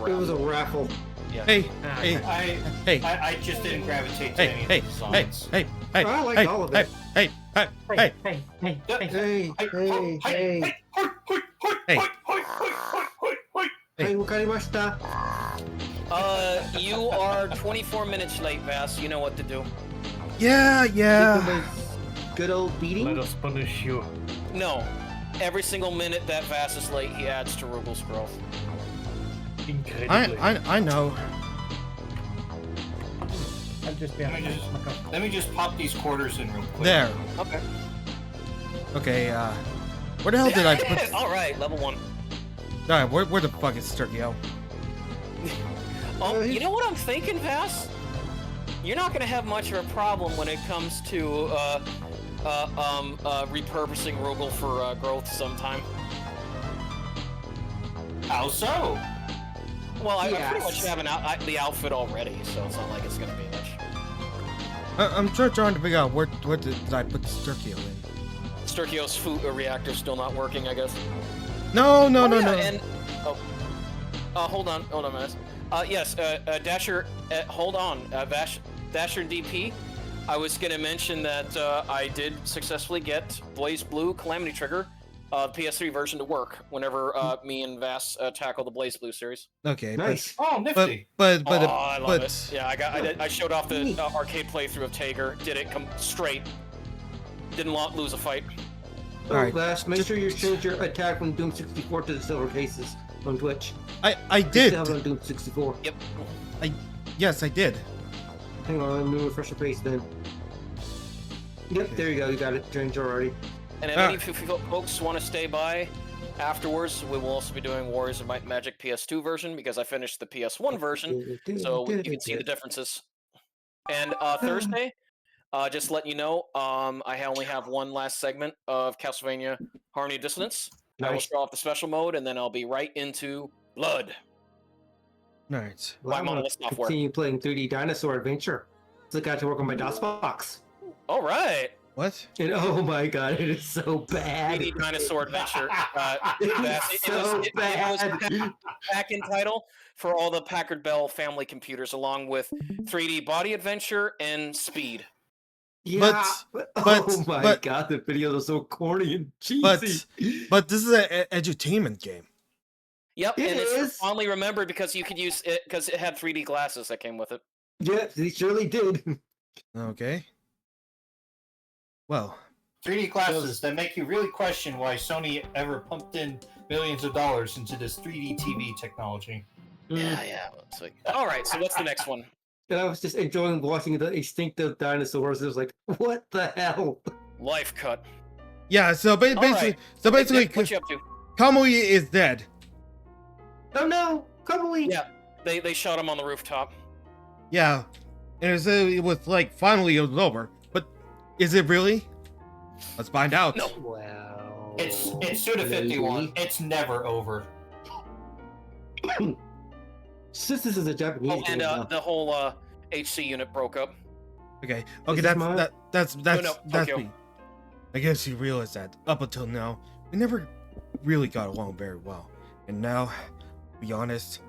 It was a raffle. Yeah. Hey, I just didn't gravitate to any of the designs. hey, I like all of it. hey, Hey, wakarimashita. You are 24 minutes late, Vass. You know what to do. Yeah. Give him a good old beating. Let us punish you. No. Every single minute that Vass is late, he adds to Rugel's growth. Incredibly. I know. Let me just pop these quarters in real quick. There. Okay. Okay, where the hell did I put... Alright, level 1. Alright, where the fuck is Sturkio? You know what I'm thinking, Vass? You're not gonna have much of a problem when it comes to, repurposing Rugel for, growth sometime. How so? Well, I pretty much have the outfit already, so it's not like it's gonna be much. I'm trying to figure out where did I put Sturkio in? Sturkio's food reactor still not working, I guess. No. And hold on a minute. Yes, Dasher, hold on, Dasher DP. I was gonna mention that I did successfully get Blaze Blue Calamity Trigger, PS3 version to work whenever me and Vass tackle the Blaze Blue series. Okay, nice. Oh, nifty. But I love it. Yeah, I showed off the arcade playthrough of Tager. Did it come straight. Didn't lose a fight. Alright, Vash, make sure you change your attack from Doom 64 to the silver cases on Twitch. I did. You still have it on Doom 64. Yep. Yes, I did. Hang on, let me refresh the page then. Yep, there you go. You got it changed already. And if any folks want to stay by afterwards, we will also be doing Warriors of Might and Magic PS2 version because I finished the PS1 version, so you can see the differences. And Thursday, just to let you know, I only have one last segment of Castlevania Harmony of Dissonance. I will show off the special mode, and then I'll be right into Blood. Alright. Well, I'm gonna continue playing 3D Dinosaur Adventure. So I got to work on my DOS box. All right. What? And oh my god, it is so bad. 3D Dinosaur Adventure. It so bad. It was back in title for all the Packard Bell family computers, along with 3D Body Adventure and Speed. Yeah, oh my god, the videos are so corny and cheesy. But this is an edutainment game. Yep, and it's fondly remembered because you could use it because it had 3D glasses that came with it. Yeah, they surely did. Okay. Well, 3D glasses that make you really question why Sony ever pumped in millions of dollars into this 3D TV technology. Yeah. All right, so what's the next one? And I was just enjoying watching the extinctive dinosaurs. It was like, what the hell? Life cut. Yeah. So basically, what you up to? Kamui is dead. Oh no, Kamui! Yeah, they shot him on the rooftop. Yeah, and it was like finally it was over. But is it really? Let's find out. No. Well, it's Suda 51. It's never over. Since this is a Japanese and the whole HC unit broke up. Okay, that's me. I guess you realize that up until now, we never really got along very well, and now, to be honest,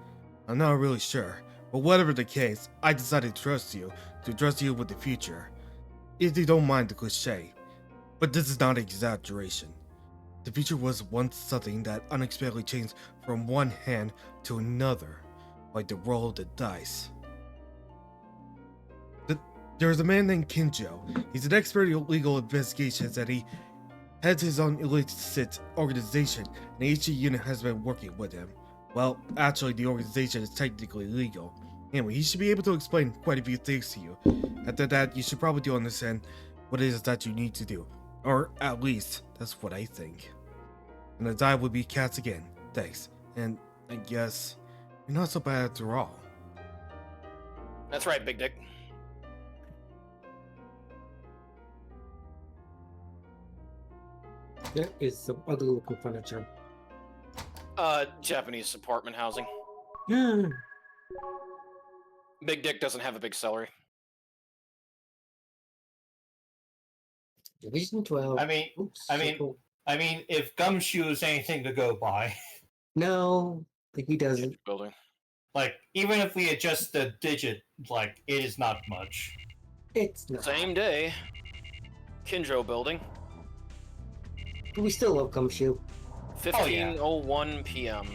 I'm not really sure. But whatever the case, I decided to trust you with the future. If you don't mind the cliche, but this is not an exaggeration. The future was once something that unexpectedly changed from one hand to another, like the roll of the dice. There's a man named Kinjo. He's an expert in legal investigations and he heads his own illicit organization, and the HE unit has been working with him. Well, actually the organization is technically legal. Anyway, he should be able to explain quite a few things to you. After that, you should probably understand what it is that you need to do. Or at least, that's what I think. And the die will be cast again. Thanks. And I guess you're not so bad after all. That's right, Big Dick. There is some ugly looking furniture. Japanese apartment housing. Big Dick doesn't have a big celery. Division 12. I mean, if Gumshoe is anything to go by. No, he doesn't. Building. Like, even if we adjust the digit, like, it is not much. It's not. Same day. Kinjo building. But we still love Gumshoe. 15:01 p.m.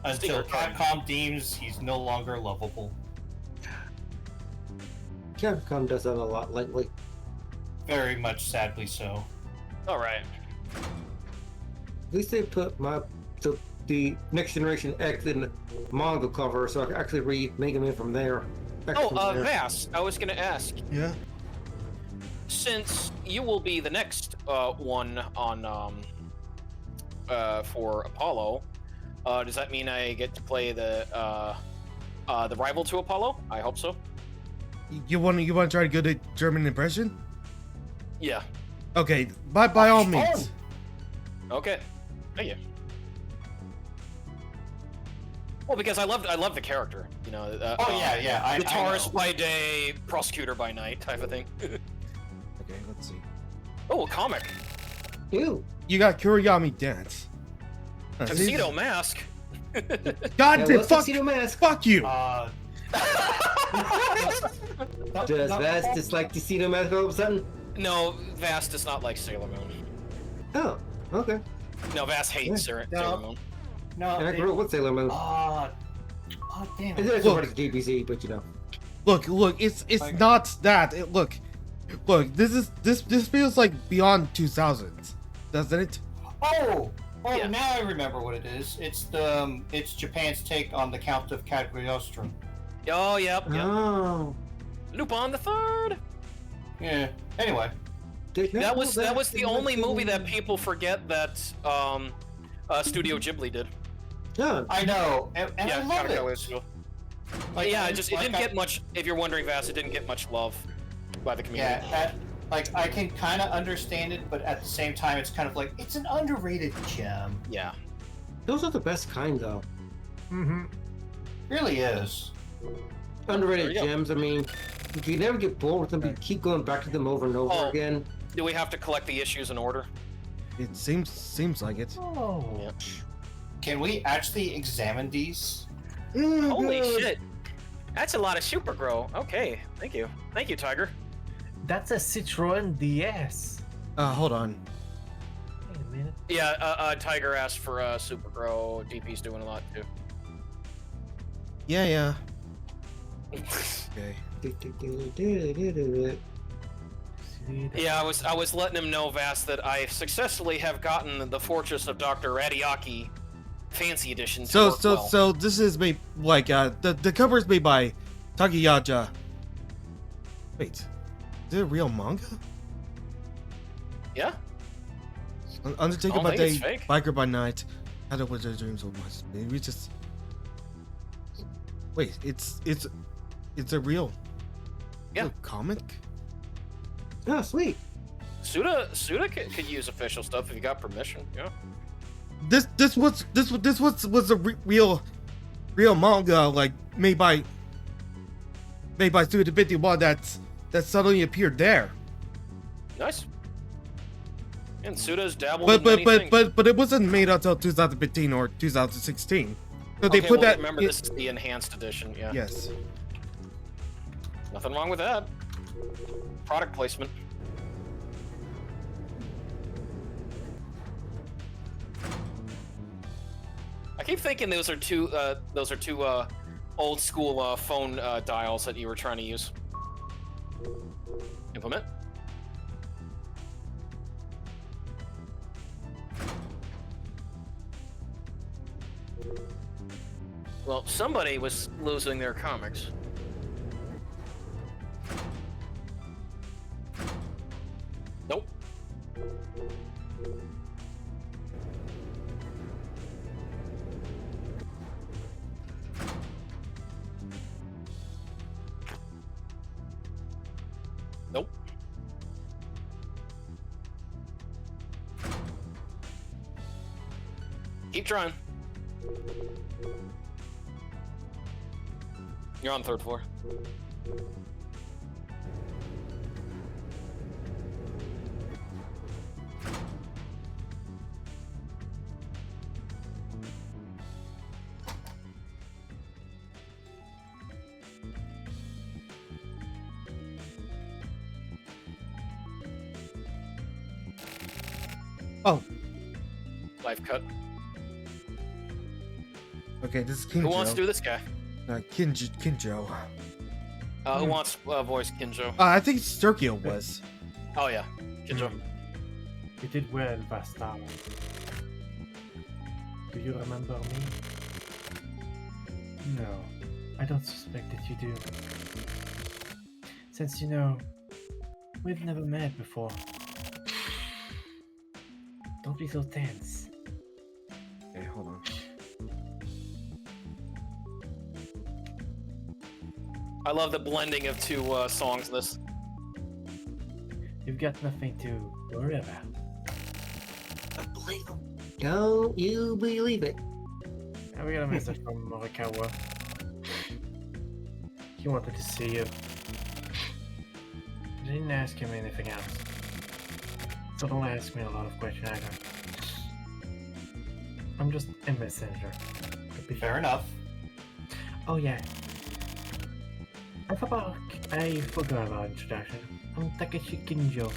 Until Stinger time. Capcom deems he's no longer lovable. Capcom does that a lot lately. Very much sadly so. All right. At least they put the Next Generation X in the manga cover, so I can actually read Mega Man from there. Vass, I was gonna ask, Yeah. since you will be the next one on for Apollo, does that mean I get to play the rival to Apollo? I hope so. You want to try to get a German impression? Yeah. Okay, by all means. Okay. Thank you. Well, because I love the character, you know. I Guitarist know. by day, prosecutor by night, type of thing. Okay, let's see. Oh, a comic. Ew. You got Kuriyami Dance. Tuxedo Mask. God damn, Tuxedo Mask. fuck you. Does Vaz dislike Tuxedo Mask all of a sudden? No, Vass does not like Sailor Moon. Oh, okay. No, Vass hates Sailor Moon. No, And I grew up with Sailor Moon. oh, damn And it. then it's Look. part of the DBZ, but you know. Look, it's Like- not that. Look, this feels like beyond 2000s, doesn't it? Oh, Yeah. now I remember what it is. It's Japan's take on the Count of Cagliostro. Oh, yep. Oh. Lupin the Third. Yeah. Anyway, That was the only movie that people forget that Studio Ghibli did. Yeah. I know, and Yeah, I love it. Kadokawa. Like, Yeah, it didn't I- get much. If you're wondering, Vass, it didn't get much love by the community. Yeah, I can kind of understand it, but at the same time, it's kind of like it's an underrated gem. Yeah. Those are the best kind, though. Mm-hmm. Really is. Underrated There you go. gems, I mean, you never get bored with them, you keep going back to them over and over Oh. again. Do we have to collect the issues in order? It seems like it. Oh. Yeah. Can we actually examine these? Holy shit! That's a lot of Super Grow. Okay, thank you, Tiger. That's a Citroen DS. Hold on. Wait a minute. Yeah, Tiger asked for Super Grow. DP's doing a lot too. Yeah. Okay. Yeah, I was letting him know, Vass, that I successfully have gotten the Fortress of Dr. Radiaki Fancy Edition. To work well. So this is made like the cover is made by Takeyaja. Wait, is it a real manga? Yeah. Undertaker don't by think day, it's fake. biker by night. How to with their dreams of once. Maybe just wait. It's a real comic. Oh, sweet. Suda could use official stuff if you got permission. Yeah. This was a real manga like made by Studio 51 that suddenly appeared there. Nice. And Suda's dabbled in many things. But it wasn't made until 2015 or 2016. So they Okay, put well, that. remember, this is the enhanced edition. Yeah. Yes. Nothing wrong with that. Product placement. I keep thinking those are two old school phone dials that you were trying to use. Implement. Well, somebody was losing their comics. Nope. Nope. Keep trying. You're on the third floor. Oh. Live cut. Okay, this is Kinjo. Who wants to do this guy? Kinjo. Who wants voice Kinjo? I think Sturkio was. Oh yeah, Kinjo. You did well, VaStar. Do you remember me? No, I don't suspect that you do. Since we've never met before. Don't be so tense. Okay, hold on. I love the blending of two songs in this. You've got nothing to worry about. Don't you believe it? I got a message from Morikawa. He wanted to see you. I didn't ask him anything else. So don't ask me a lot of questions either. I'm just a messenger. Fair enough. Oh yeah. I forgot about introduction. I'm Takeshi Kinjo.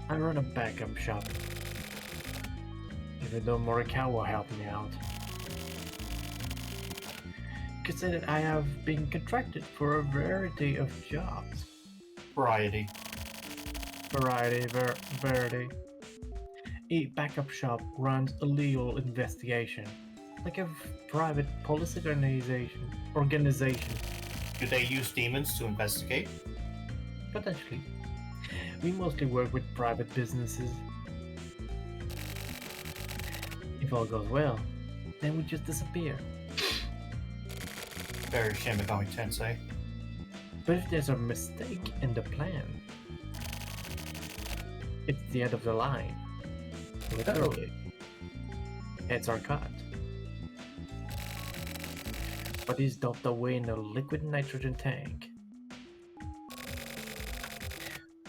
I run a backup shop. Even though Morikawa helped me out. Consider that I have been contracted for a variety of jobs. Variety. Variety. A backup shop runs a legal investigation. Like a private police organization. Do they use demons to investigate? Potentially. We mostly work with private businesses. If all goes well, then we just disappear. Very Shin Megami Tensei. But if there's a mistake in the plan, it's the end of the line. Literally. Heads are cut. Bodies dumped away in a liquid nitrogen tank.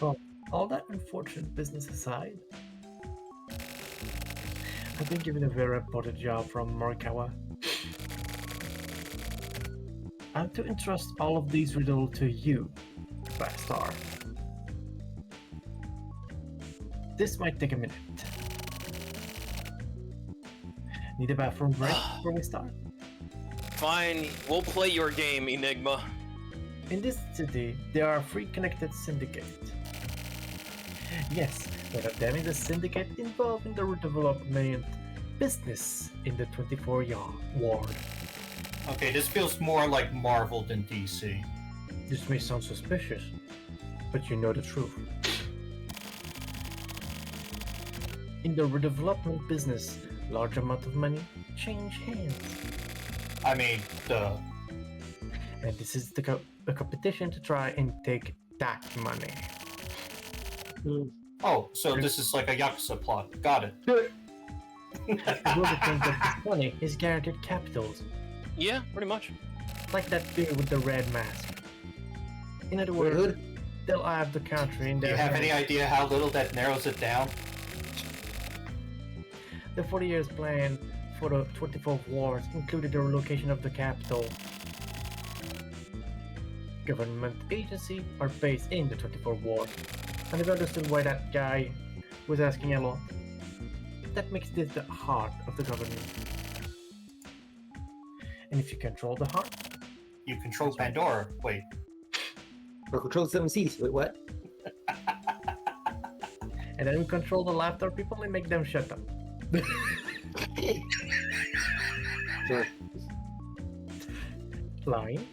Well, all that unfortunate business aside, I've been given a very important job from Morikawa. I'm to entrust all of these riddles to you, VaStar. This might take a minute. Need a bathroom break before we start? Fine, we'll play your game, Enigma. In this city, there are 3 connected syndicates. Yes, one of them is a syndicate involved in the redevelopment business in the 24-yard ward. Okay, this feels more like Marvel than DC. This may sound suspicious, but you know the truth. In the redevelopment business, large amount of money change hands. I mean, duh. And this is the competition to try and take that money. Oh, so this is like a Yakuza plot. Got it. Whoever can get this money is guaranteed capitals. Yeah, pretty much. Like that dude with the red mask. In other words, they'll have the country in Do their you have hands. any idea how little that narrows it down? The 40 years plan for the 24 wards included the relocation of the capital. Government agencies are based in the 24 wards, and I've understood why that guy was asking a lot. That makes this the heart of the government. And if you control the heart, You control Pandora. Wait. Or control 7 Seas. Wait, what? and then we control the laughter people and make them shut up. Sure. Lying.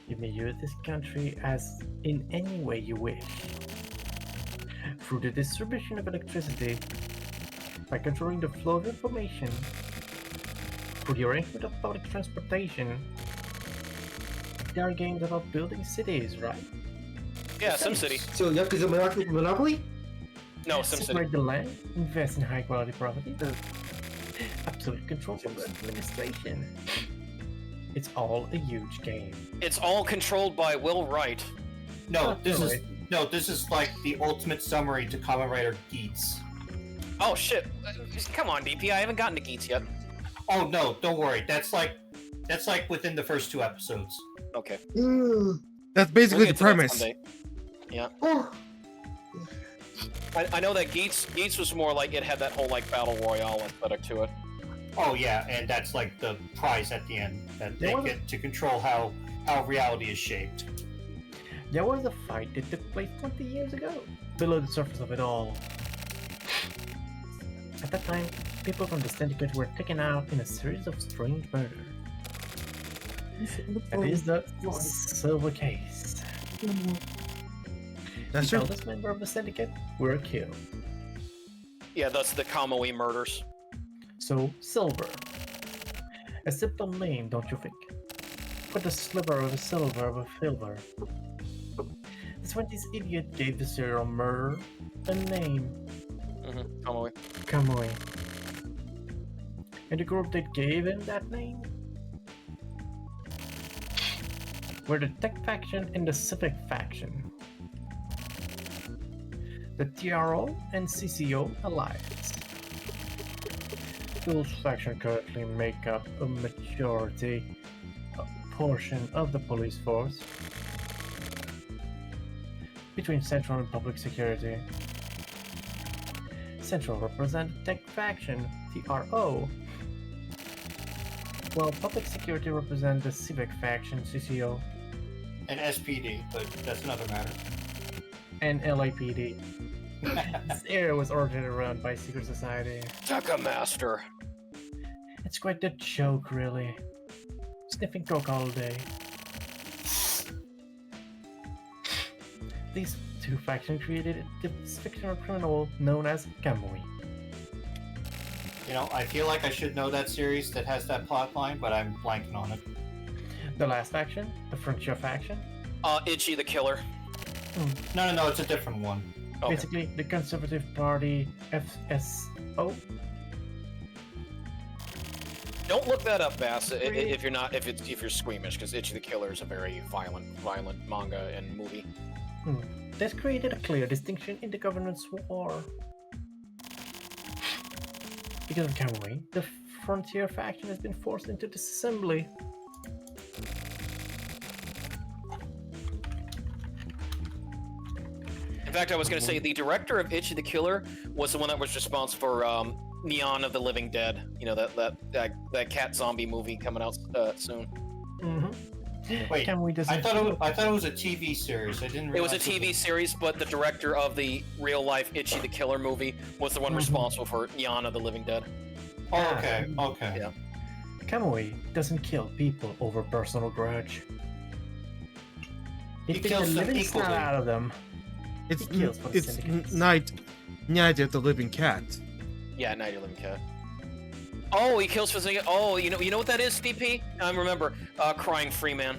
You may use this country as in any way you wish. Through the distribution of electricity, by controlling the flow of information, through the arrangement of public transportation, there are games about building cities, right? Yeah, SimCity. So Yakuza Monopoly? No, SimCity. Separate the land, invest in high quality property. Absolute control from the administration. It's all a huge game. It's all controlled by Will Wright. No, Not this really. this is like the ultimate summary to Kamen Rider Geats. Oh shit! Come on, DP. I haven't gotten to Geats yet. Oh no, don't worry. That's like within the first 2 episodes. Okay. That's basically We'll the get to that premise. someday. Yeah. Oh. I know that Geats was more like it had that whole like battle royale aesthetic to it. Oh yeah, and that's like the prize at the end that they get to control how reality is shaped. There was a fight that took place 20 years ago, below the surface of it all. At that time, people from the Syndicate were taken out in a series of strange murders. That is the Silver Case. That's The true. eldest member of the Syndicate were killed. Yeah, that's the Kamui murders. So, Silver. A simple name, don't you think? Put a sliver of a silver with silver. That's when this idiot gave the serial murderer a name. Kamui. Kamui. And the group that gave him that name were the Tech Faction and the Civic Faction. The TRO and CCO alliance. Those factions currently make up a majority portion of the police force. Between Central and Public Security. Central represents the Tech Faction, TRO, while Public Security represents the Civic Faction, CCO. And SPD, but that's another matter. And LAPD. This area was originally run by secret society. Taka Master. It's quite the joke, really. Sniffing coke all day. These two factions created this fictional criminal known as Kamui. You know, I feel like I should know that series that has that plot line, but I'm blanking on it. The last faction, the Frontier faction. Itchy the Killer. No, it's a different one. Okay. Basically, the Conservative Party, FSO. Don't look that up, Bass, if you're squeamish, because Itchy the Killer is a very violent manga and movie. This created a clear distinction in the government's war. Because of Kamui, the Frontier faction has been forced into disassembly. In fact, I was going to say the director of Itchy the Killer was the one that was responsible for Neon of the Living Dead. You know, that cat zombie movie coming out soon. Wait, I thought it was a TV series. I didn't realize it was a TV series, but the director of the real life Itchy the Killer movie was the one responsible for Neon of the Living Dead. Oh, okay. Yeah. Kamui doesn't kill people over personal grudge. He kills the living snot out of them. It's Night of the Living Cat. Yeah, Night of the Living Cat. Oh, he kills for saying. Oh, you know what that is, DP? I remember. Crying Freeman.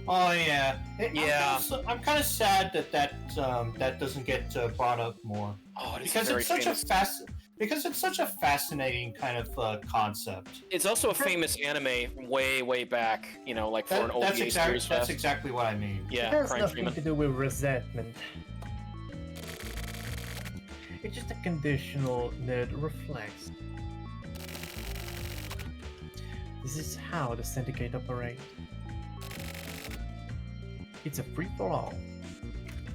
Oh yeah. Yeah. I'm kind of sad that doesn't get brought up more. Oh, it is because very it's such famous. Because it's such a fascinating kind of concept. It's also a famous anime way back. You know, like for an OVA series. That's exactly what I mean. Yeah, it has Crying nothing Freeman. to do with resentment. It's just a conditional nerd reflex. This is how the Syndicate operates. It's a free-for-all.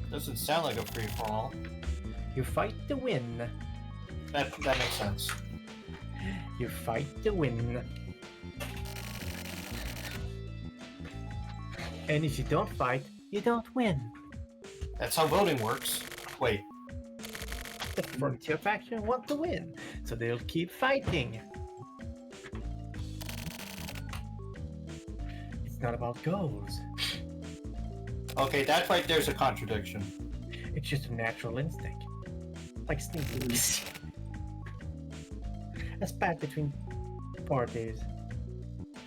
Doesn't sound like a free-for-all. You fight to win. That makes sense. You fight to win. And if you don't fight, you don't win. That's how voting works. Wait. The Frontier faction want to win, so they'll keep fighting. It's not about goals. Okay, that right there's a contradiction. It's just a natural instinct. Like sneaking. A spat between parties.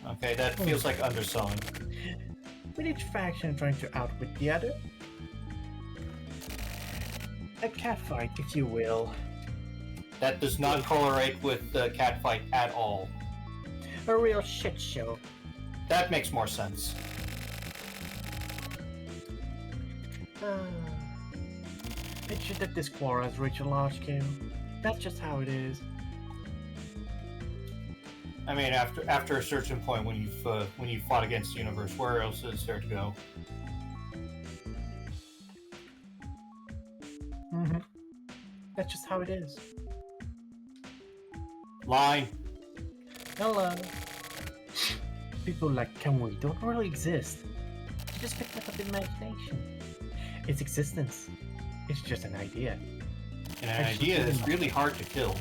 Okay, that feels like underselling. With each faction trying to outwit the other. A catfight, if you will. That does not correlate with the catfight at all. A real shit show. That makes more sense. It's just that this war has reached a large scale. That's just how it is. I mean, after a certain point, when you've fought against the universe, where else is there to go? That's just how it is. Line. Hello. People like Kamui don't really exist. They just picked up the imagination. Its existence is just an idea. And an idea is really hard to kill.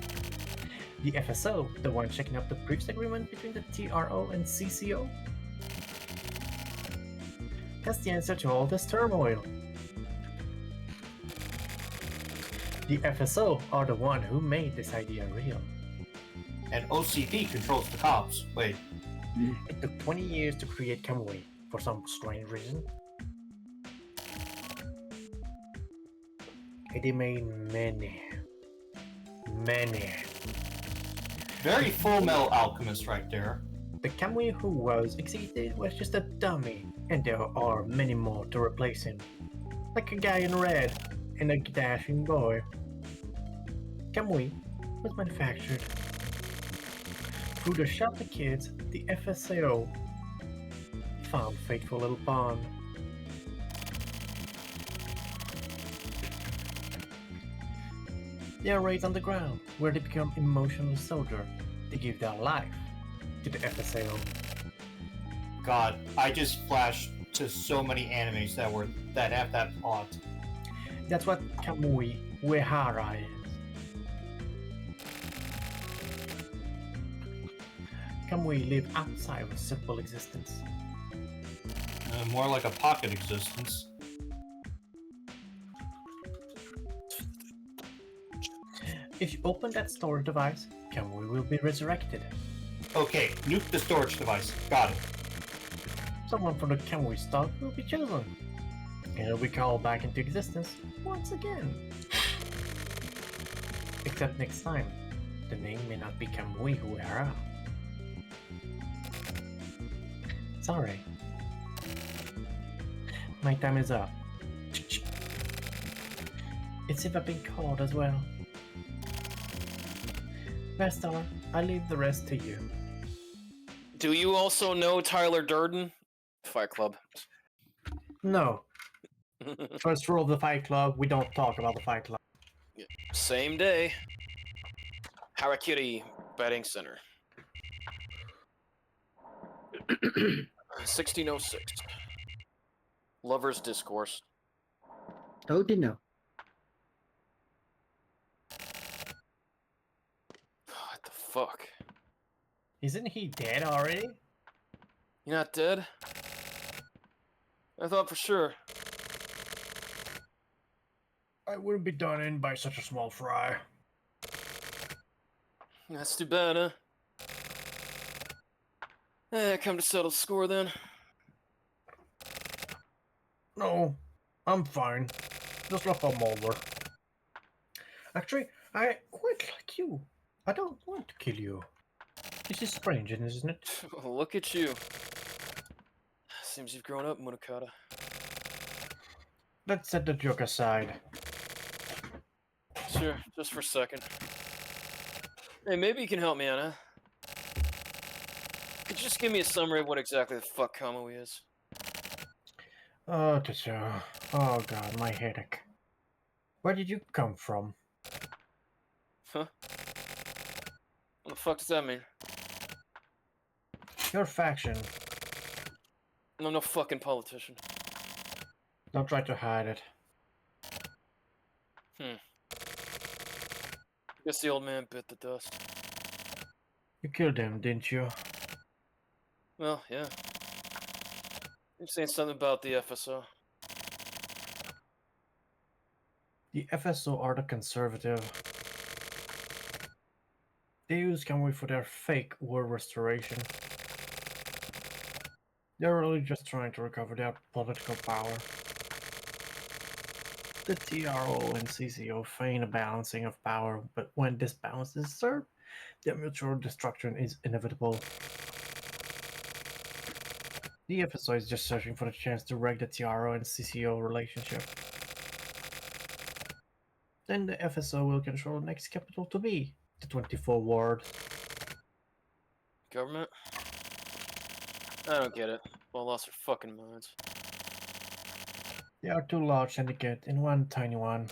The FSO, the one checking up the briefs agreement between the TRO and CCO? That's the answer to all this turmoil. The FSO are the one who made this idea real. And OCP controls the cops. Wait. It took 20 years to create Kamui for some strange reason. And they made many. Very Full Metal Alchemist right there. The Kamui who was executed was just a dummy, and there are many more to replace him. Like a guy in red and a dashing boy. Kamui was manufactured. Through the shelter kids, the FSO found faithful little Bond. They are raised on the ground, where they become emotional soldiers. They give their life to the FSO. God, I just flashed to so many animes that have that plot. That's what Kamui Uehara is. Kamui live outside of a simple existence. More like a pocket existence. If you open that storage device, Kamui will be resurrected. Okay, nuke the storage device. Got it. Someone from the Kamui stock will be chosen. And it'll be called back into existence once again. Except next time, the name may not be Kamui Uehara. Sorry. My time is up. It's if I've been called as well. VaStar, I leave the rest to you. Do you also know Tyler Durden? Fight Club. No. First rule of the Fight Club, we don't talk about the Fight Club. Same day. Harakiri Betting Center. 1606. Lover's Discourse. Oh, didn't know. What the fuck? Isn't he dead already? You're not dead? I thought for sure. I wouldn't be done in by such a small fry. That's too bad, huh? Come to settle score then. No, I'm fine. Just left a molder. Actually, I quite like you. I don't want to kill you. This is strange, isn't it? Look at you. Seems you've grown up, Munakata. Let's set the joke aside. Sure, just for a second. Hey, maybe you can help me out, huh? Could you just give me a summary of what exactly the fuck Kamui is? Oh, Tetsuo. Oh god, my headache. Where did you come from? Huh? What the fuck does that mean? Your faction. I'm no fucking politician. Don't try to hide it. Guess the old man bit the dust. You killed him, didn't you? Well, yeah. You're saying something about the FSO. The FSO are the conservative. They use Kamui for their fake war restoration. They're really just trying to recover their political power. The TRO and CCO feign a balancing of power, but when this balance is disturbed, their mutual destruction is inevitable. The FSO is just searching for the chance to wreck the TRO and CCO relationship. Then the FSO will control the next capital to be the 24 ward. Government? I don't get it. All lost their fucking minds. They are two large syndicate and one tiny one.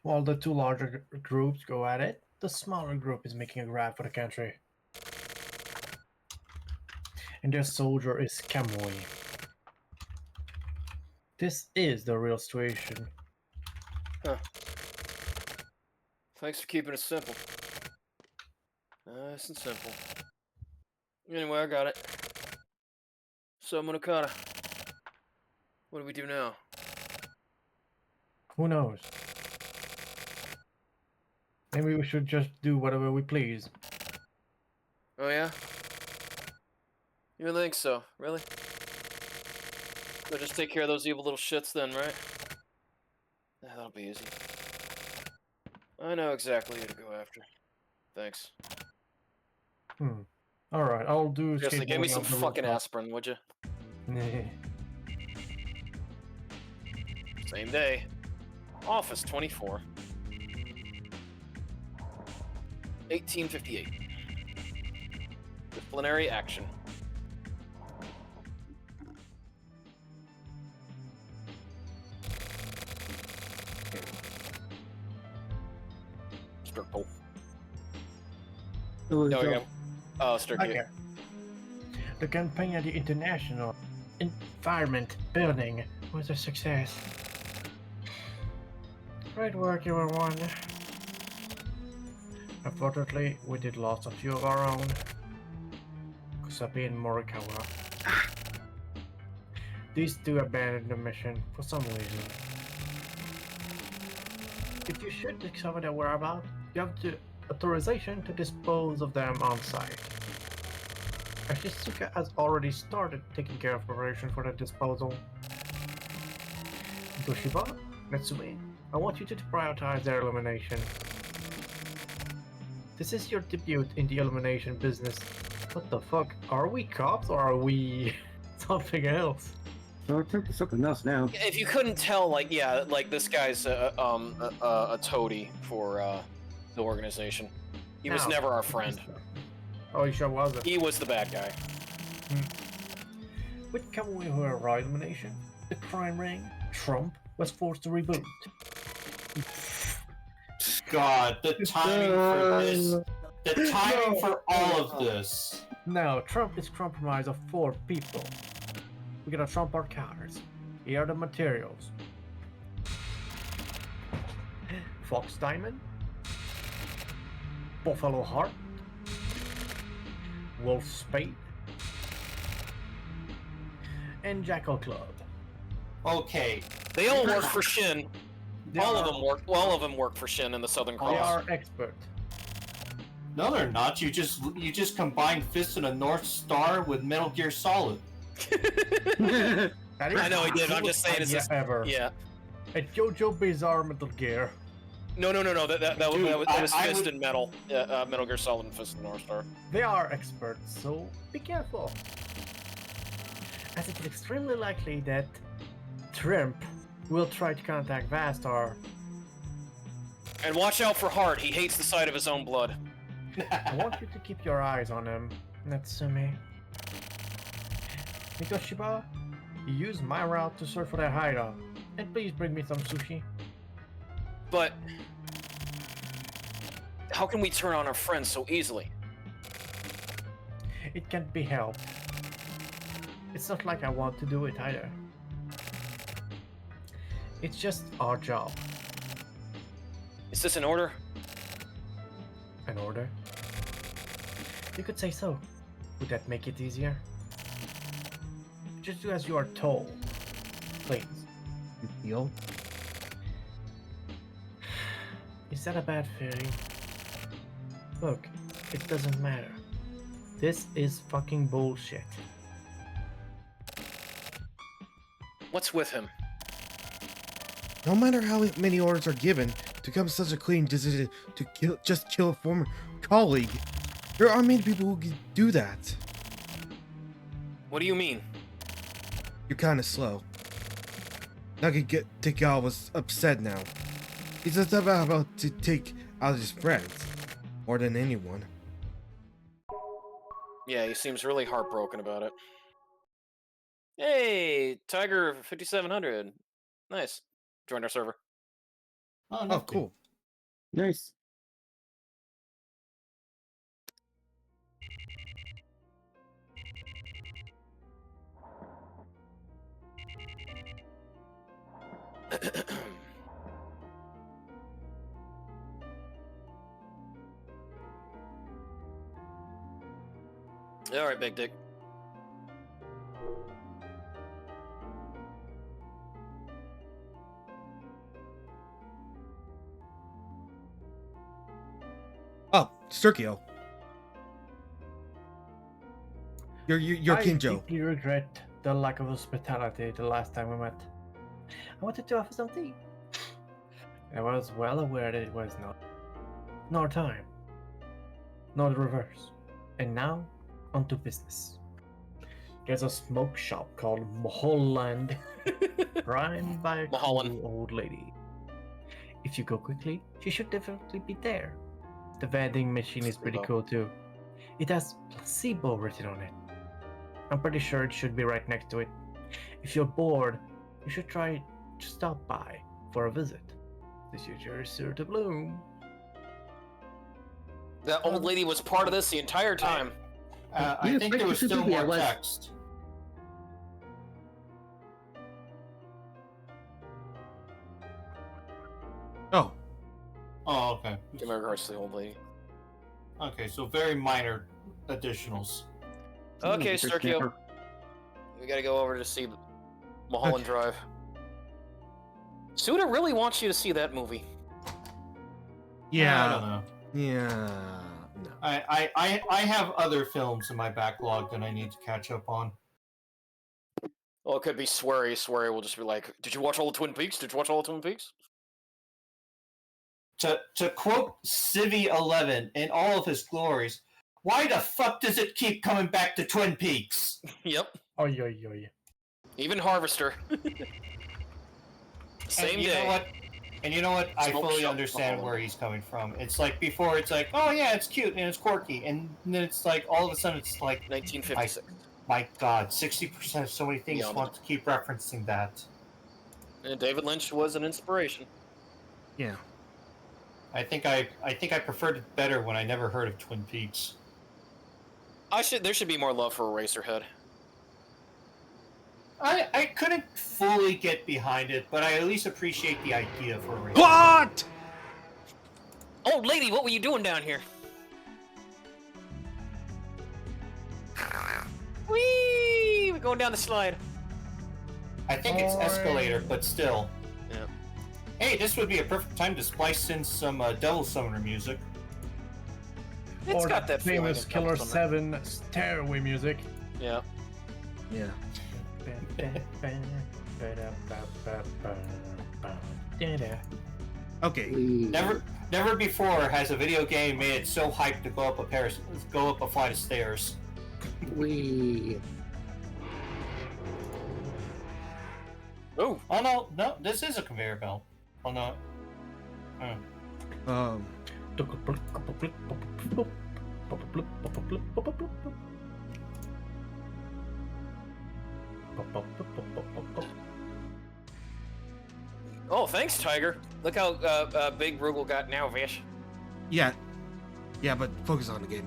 While the two larger groups go at it, the smaller group is making a grab for the country. And their soldier is Kamui. This is the real situation. Huh. Thanks for keeping it simple. Nice and simple. Anyway, I got it. So, Monokata, what do we do now? Who knows? Maybe we should just do whatever we please. Oh yeah? You think so? Really? So just take care of those evil little shits then, right? That'll be easy. I know exactly who to go after. Thanks. Alright, I'll do Seriously, give me skateboarding some off the fucking rooftop. aspirin, would you? Nah. Same day. Office 24. 1858. Disciplinary action. Circle. It was No, we dope. go. Oh, Sturkey. Okay. The campaign at the International Environment Building was a success. Great work, everyone. Unfortunately, we did lost a few of our own. Kusabi and Morikawa. These two abandoned the mission for some reason. If you should discover their whereabouts, you have the authorization to dispose of them on site. Ashisuka has already started taking care of preparation for the disposal. Toshiba, Natsume, I want you to prioritize their elimination. This is your debut in the elimination business. What the fuck? Are we cops or are we something else? No, it's something else now. If you couldn't tell, like, yeah, like this guy's a toady for the organization. He was No. never our friend. Oh, he sure wasn't. He was the bad guy. With Kamui Huara elimination, the crime ring, Trump, was forced to reboot. God, the timing for this. The timing for all of this. Now, Trump is compromised of 4 people. We gotta trump our cars. Here are the materials. Fox Diamond, Buffalo Heart, Wolf Spade, and Jackal Club. Okay. They all work for Shin. All of them work for Shin in the Southern They Cross. are expert. No, they're not. You just combine Fist and a North Star with Metal Gear Solid. I know he did. I'm just saying it's just ever. yeah. A JoJo Bizarre Metal Gear. No. That Dude, was I Fist would- and Metal. Metal Gear Solid and Fist and North Star. They are experts, so be careful. As it is extremely likely that Trump will try to contact VaStar. And watch out for Hart. He hates the sight of his own blood. I want you to keep your eyes on him, Natsume. Mikoshiba, use my route to search for their hideout. And please bring me some sushi. But how can we turn on our friends so easily? It can't be helped. It's not like I want to do it either. It's just our job. Is this an order? An order? You could say so. Would that make it easier? Just do as you are told. Please. You feel? Is that a bad feeling? Look, it doesn't matter. This is fucking bullshit. What's with him? No matter how many orders are given to come such a clean decision to kill a former colleague, there are many people who can do that. What do you mean? You're kind of slow. Takao was upset now. He's just about to take out his friends more than anyone. Yeah, he seems really heartbroken about it. Hey, Tiger 5700. Nice. Joined our server. Oh, cool. Nice. All right, Big Dick. Oh, Sturkio. You're King Joe. I deeply regret the lack of hospitality the last time we met. I wanted to offer some tea. I was well aware that it was not nor time, nor the reverse. And now, on to business. There's a smoke shop called Mulholland, run by a Mulholland. cool old lady. If you go quickly, she should definitely be there. The vending machine is pretty cool too. It has placebo written on it. I'm pretty sure it should be right next to it. If you're bored, you should try to stop by for a visit. The future is sure to bloom. That old lady was part of this the entire time. I think there was still more text. Oh. Oh, okay. Give my regards to the old lady. Okay, so very minor additionals. Okay, Sturkio. We gotta go over to see Mulholland Drive. Suda really wants you to see that movie. Yeah. I don't know. Yeah. No. I have other films in my backlog that I need to catch up on. Well, it could be Swery. Swery will just be like, "Did you watch all the Twin Peaks? Did you watch all the Twin Peaks?" To quote Civvy 11 in all of his glories, why the fuck does it keep coming back to Twin Peaks? Yep. Oy, oy, oy. Even Harvester. Same day. And you know what? I fully understand where he's coming from. It's like before, it's like, oh yeah, it's cute and it's quirky, and then it's like all of a sudden it's like 1956. My God, 60% of so many things want to keep referencing that. And David Lynch was an inspiration. Yeah. I think I preferred it better when I never heard of Twin Peaks. There should be more love for Eraserhead. I couldn't fully get behind it, but I at least appreciate the idea for Eraserhead. What? Old lady, what were you doing down here? Whee! We're going down the slide. I think it's escalator, but still. Yeah. Hey, this would be a perfect time to splice in some Devil Summoner music. It's Or got that famous feeling Killer 7 stairway music. Yeah. Yeah. Okay. Never before has a video game made it so hyped to go up a flight of stairs. Wee. Oh. Oh no, this is a conveyor belt. Oh no. Oh, thanks, Tiger. Look how big Rugal got now, Vish. Yeah. Yeah, but focus on the game.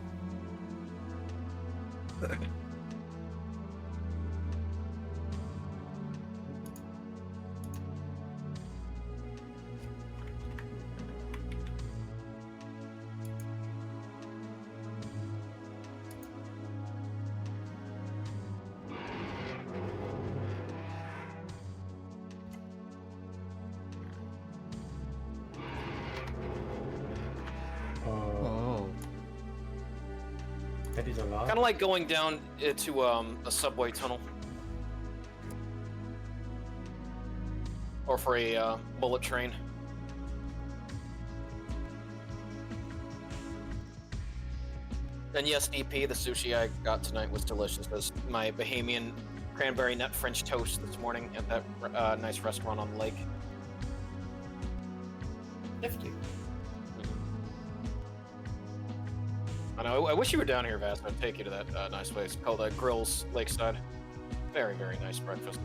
That is a lot. Kind of like going down into a subway tunnel. Or for a bullet train. And yes, DP, the sushi I got tonight was delicious. It was my Bahamian cranberry nut French toast this morning at that nice restaurant on the lake. Nifty. I know. I wish you were down here, Vast. I'd take you to that nice place called Grills Lakeside. Very, very nice breakfast.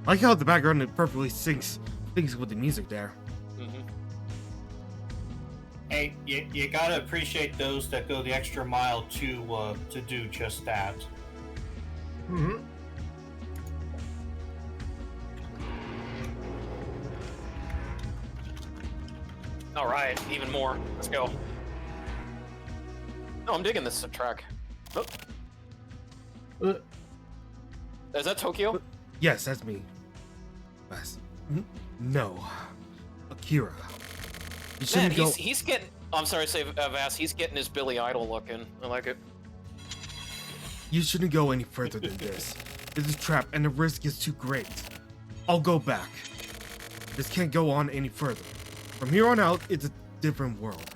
I like how the background it perfectly syncs with the music there. Hey, you gotta appreciate those that go the extra mile to do just that. Mm-hmm. All right, even more. Let's go. No, I'm digging this track. Oh. Is that Tokyo? Yes, that's me. No, Akira. You shouldn't Man, go. he's getting. I'm sorry to say, Vass. He's getting his Billy Idol looking. I like it. You shouldn't go any further than this. This is a trap, and the risk is too great. I'll go back. This can't go on any further. From here on out, it's a different world.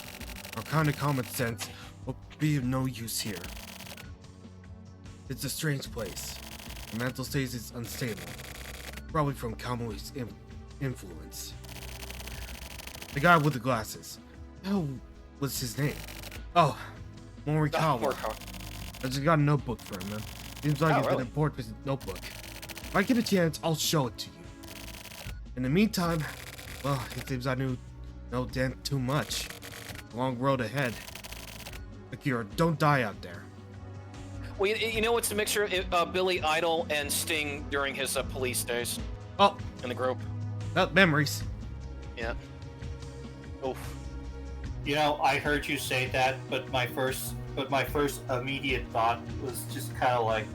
Our kind of common sense will be of no use here. It's a strange place. The mental state is unstable. Probably from Kamui's influence. The guy with the glasses. How was his name? Oh, Morikawa. I just got a notebook for him, man. Seems like it's an important notebook. If I get a chance, I'll show it to you. In the meantime, well, it seems I know damn too much. Long road ahead. Akira, don't die out there. Well, you know, it's a mixture of Billy Idol and Sting during his police days. Oh, in the group. Memories. Yeah. Oof. You know, I heard you say that, but my first immediate thought was just kind of like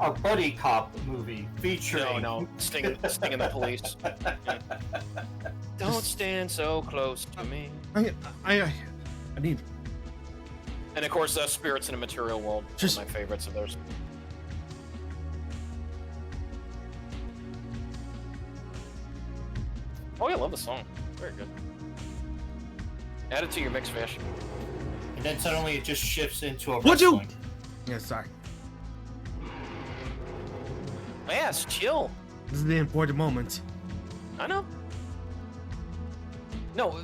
a buddy cop movie featuring. No, Sting and the police. Yeah. Don't stand so close to me. I need. And of course, Spirits in a Material World. Just one of my favorites of theirs. Oh, yeah, I love the song. Very good. Add it to your mix, Fish. And then suddenly it just shifts into a Would you? wrestling. Yeah, sorry. Yes, chill. This is the important moment. I know. No,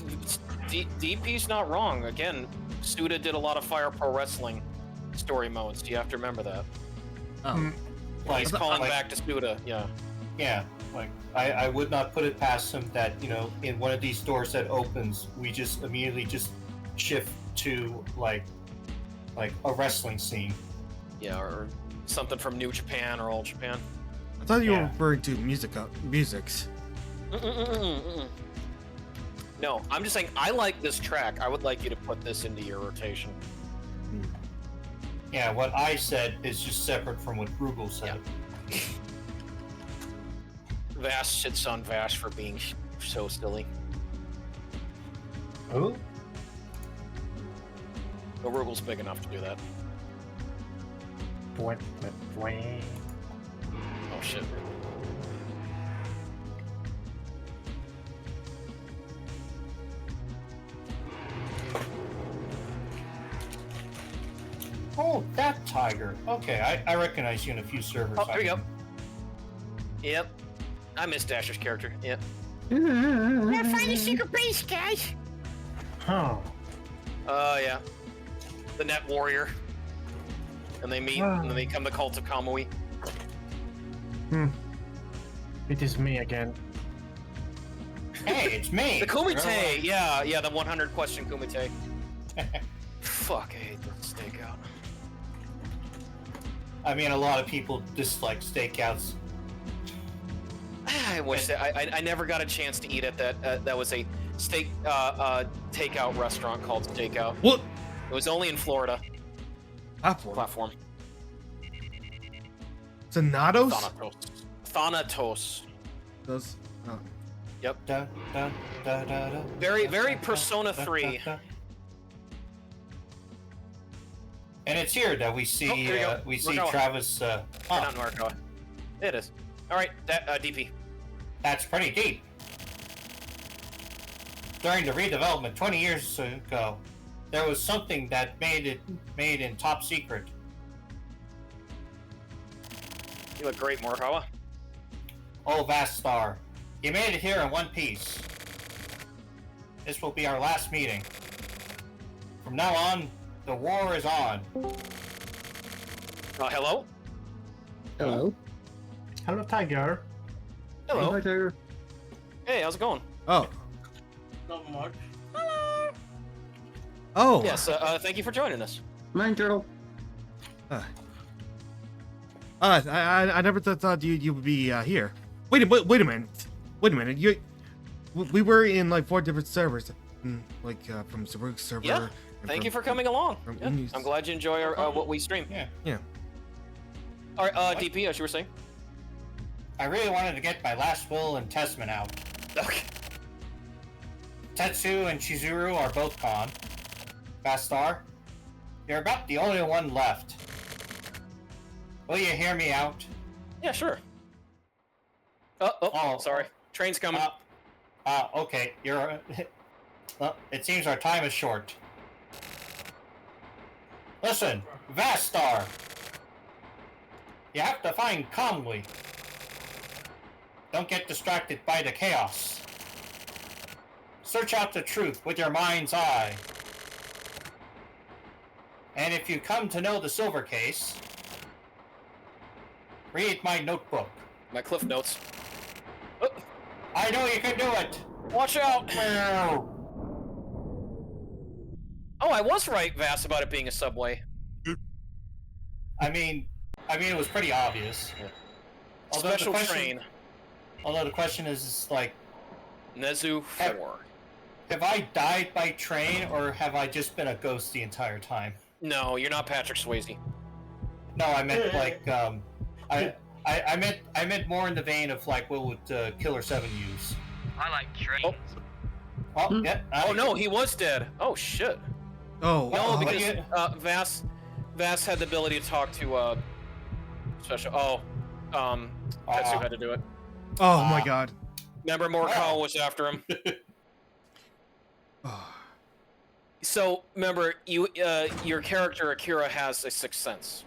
DP's not wrong. Again, Suda did a lot of Fire Pro Wrestling story modes. You have to remember that. Oh. Like, He's calling back to Suda, yeah. Yeah, like I would not put it past him that, you know, in one of these stores that opens, we just immediately just shift to like a wrestling scene. Yeah, or something from New Japan or Old Japan. I thought you were referring to musics. No, I'm just saying I like this track. I would like you to put this into your rotation. Yeah, what I said is just separate from what Rugal said. Yeah. Vass shits on Vash for being so silly. Who? But Rugal's big enough to do that. What? Oh shit. Oh, that tiger. Okay, I recognize you in a few servers. Oh, there we go. Yep. I miss Dasher's character. Yep. Gotta find a secret base, guys. Huh. Yeah. The Net Warrior. And they meet, and then they become the Cult of Kamui. It is me again. Hey, it's me. The Kumite! Yeah, the 100 question Kumite. Fuck, I hate this stakeout. I mean, a lot of people dislike stakeouts. I wish that I never got a chance to eat at that was a steak takeout restaurant called Stakeout. What? It was only in Florida. Platform. Platform. Thanatos? Thanatos. Those. Oh. Yep. Da, da, da, da, da, Very, da, very da, Persona da, 3. da, da. And it's here that we see Morikawa. Travis. Not Morikawa. It is. All right, that DP. That's pretty deep. During the redevelopment 20 years ago, there was something that made in top secret. You look great, Morikawa. Oh, VaStar, you made it here in one piece. This will be our last meeting. From now on, the war is on. Hello? Hello. Hello, Tiger. Hello. Hi, Tiger. Hey, how's it going? Oh. Not much. Oh. Yes, thank you for joining us. Mine turtle. I never thought you would be here. Wait a minute. We were in like 4 different servers, like from Saruk's server. Yeah. Thank you for coming along. Yeah, Inu's. I'm glad you enjoy our, what we stream. Yeah. All right, DP, as you were saying. I really wanted to get my last will and testament out. Okay. Tetsu and Chizuru are both gone. VaStar, you're about the only one left. Will you hear me out? Yeah, sure. Oh, sorry. Train's coming. Okay. You're. Well, it seems our time is short. Listen, VaStar. You have to find calmly. Don't get distracted by the chaos. Search out the truth with your mind's eye. And if you come to know the silver case, read my notebook. My cliff notes. I know you can do it! Watch out! Oh, I was right, Vass, about it being a subway. I mean, it was pretty obvious. Yeah. Although Special train. Although the question is, like... Nezu 4. Have I died by train, or have I just been a ghost the entire time? No, you're not Patrick Swayze. No, I meant, like, I meant more in the vein of, like, what would Killer 7 use? I like trains. Oh, yeah. Oh, no, he was dead. Oh, shit. Oh. No, because Vass had the ability to talk to special. Tetsu had to do it. Oh my God. Remember, Morikawa was after him. So remember, your character Akira has a sixth sense.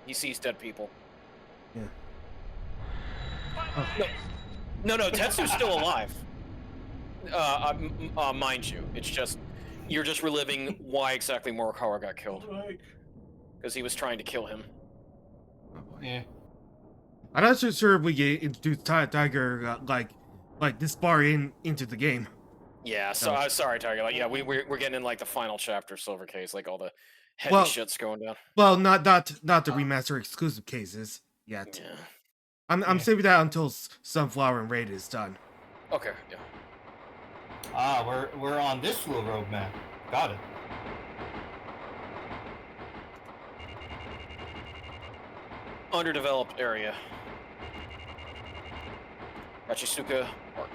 He sees dead people. Yeah. No, Tetsu's still alive. Mind you, it's just you're just reliving why exactly Morikawa got killed. Because he was trying to kill him. Yeah. I'm not so sure if we get introduced Tiger like this far into the game. Yeah, so sorry, Tiger. Like, yeah, we're getting in like the final chapter, Silver Case, like all the heavy shit's going down. Well, not the remaster exclusive cases yet. Yeah. I'm saving that until Sunflower and Raid is done. Okay. Yeah. We're on this little roadmap. Got it. Underdeveloped area. Rachisuka Park.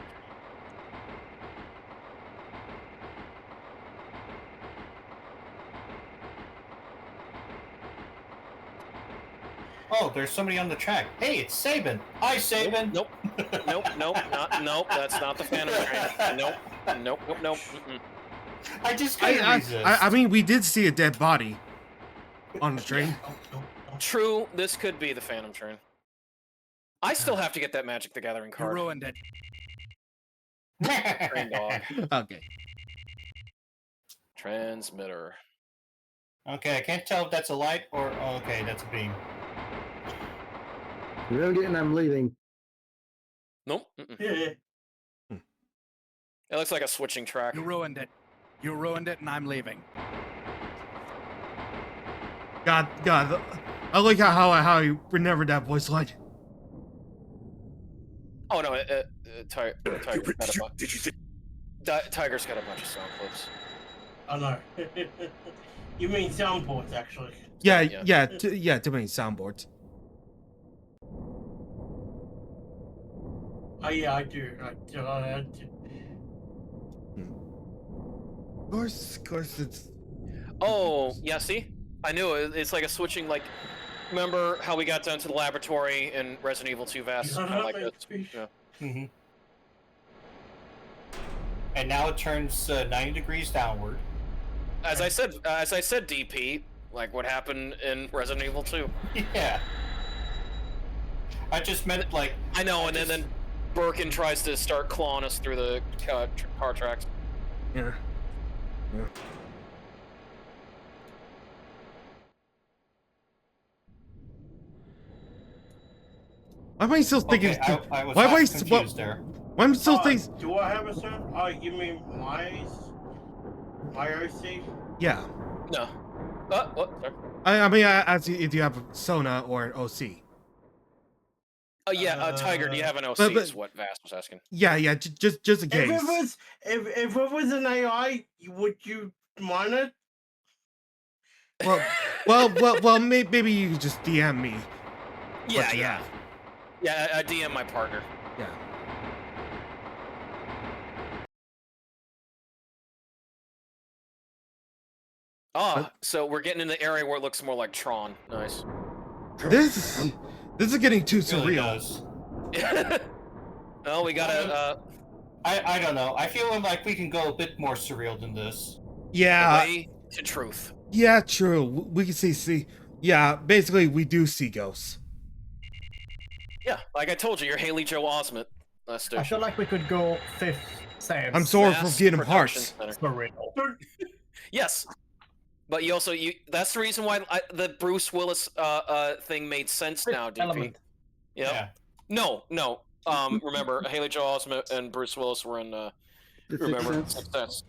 Oh, there's somebody on the track. Hey, it's Sabin. Hi, Sabin. Nope. Nope. That's not the Phantom Train. Nope. Mm-mm. I just couldn't resist. I mean, we did see a dead body on the train. True, this could be the Phantom Train. I still have to get that Magic the Gathering card. You ruined it. Train dog. Okay. Transmitter. Okay, I can't tell if that's a light or... Oh, okay, that's a beam. Ruined it and I'm leaving. Nope. It looks like a switching track. You ruined it. You ruined it, and I'm leaving. God, I like how you remember that voice line. Oh no, Tiger's got a bunch of sound clips. Oh no. You mean soundboards, actually? Yeah, too many soundboards. Oh yeah, I do. Of course, it's... Oh, yeah, see? I knew it. It's like a switching, like... Remember how we got down to the laboratory in Resident Evil 2 VAS? Kind of like this. Yeah. Mm-hmm. And now it turns 90 degrees downward. As I said, DP, like what happened in Resident Evil 2. Yeah. I just meant, like... I know, and then Birkin tries to start clawing us through the car tracks. Yeah. Why am I still thinking? Okay, I was why am I confused there. Why am I still thinking? Do I have a son? You mean my OC? Yeah. No. What? Sorry. I mean, as if you have a Sona or an OC. Oh yeah, Tiger. Do you have an OC? but- Is what Vast was asking. Yeah, just in case. If it was an AI, would you mind it? Well, maybe you could just DM me. Yeah. I DM my partner. Yeah. So we're getting in the area where it looks more like Tron. Nice. This is getting too Really surreal. does. Oh, we gotta. I don't know. I feel like we can go a bit more surreal than this. Yeah. Way to truth. Yeah, true. We can see. Yeah, basically we do see ghosts. Yeah, like I told you, you're Haley Joe Osment. I feel like we could go fifth sense. I'm sorry Vast for Kingdom Production Hearts. Center. For real. Yes, but you also that's the reason why the Bruce Willis thing made sense now, DP. Element. Yep. Yeah. No. Remember, Haley Joel Osment and Bruce Willis were in. Remember, Success.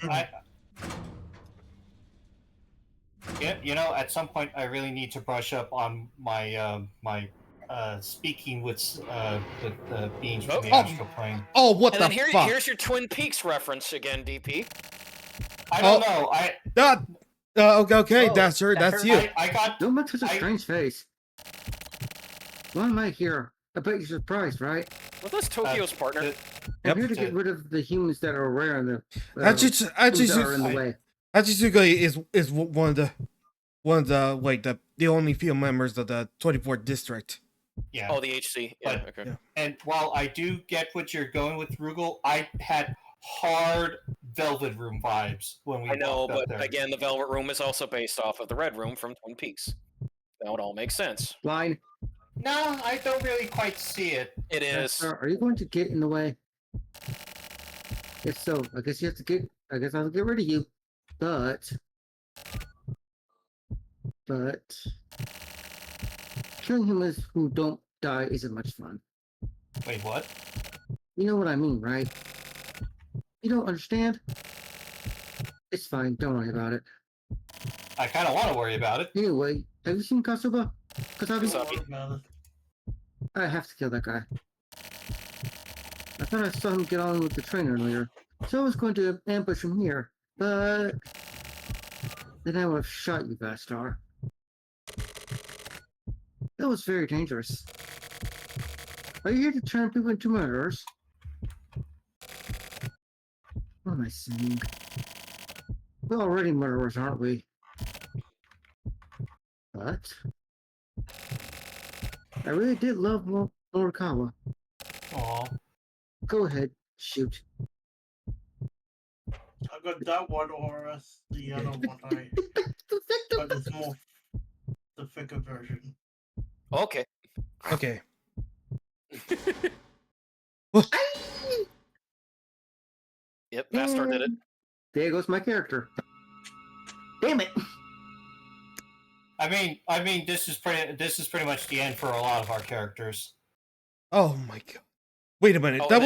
Yeah, you know, at some point I really need to brush up on my speaking with beings from the astral plane. Oh, what And the then fuck? here's your Twin Peaks reference again, DP. I don't know. Okay, Oh, that's you. I got. Don't make such a strange face. Why am I here? I bet you're surprised, right? Was this Tokyo's partner? I'm here to get rid of the humans that are rare and the Actually, humans that are in the way. Hachisuga is one of the like the only female members of the 24th district. Yeah. Oh, the HC. Yeah. But- Okay. Yeah. And while I do get what you're going with, Rugal, I had hard Velvet Room vibes when we I know, walked up but there. again, the Velvet Room is also based off of the Red Room from Twin Peaks. Now it all makes sense. Line. No, I don't really quite see it. It is. Sir, are you going to get in the way? If so, I guess you have to get. I guess I'll get rid of you. But killing humans who don't die isn't much fun. Wait, what? You know what I mean, right? You don't understand? It's fine. Don't worry about it. I kind of want to worry about it. Anyway, have you seen Kasuba? Kasabi. I have to kill that guy. I thought I saw him get on with the train earlier, so I was going to ambush him here, but then I would have shot you, VaStar. That was very dangerous. Are you here to turn people into murderers? What am I saying? We're already murderers, aren't we? But I really did love Morikawa. Aw. Go ahead, shoot. I got that one or the other one. But it's more the thicker version. Okay. Okay. Yep, VaStar did it. There goes my character. Damn it! I mean, this is pretty much the end for a lot of our characters. Oh my god. Wait a minute. Oh, that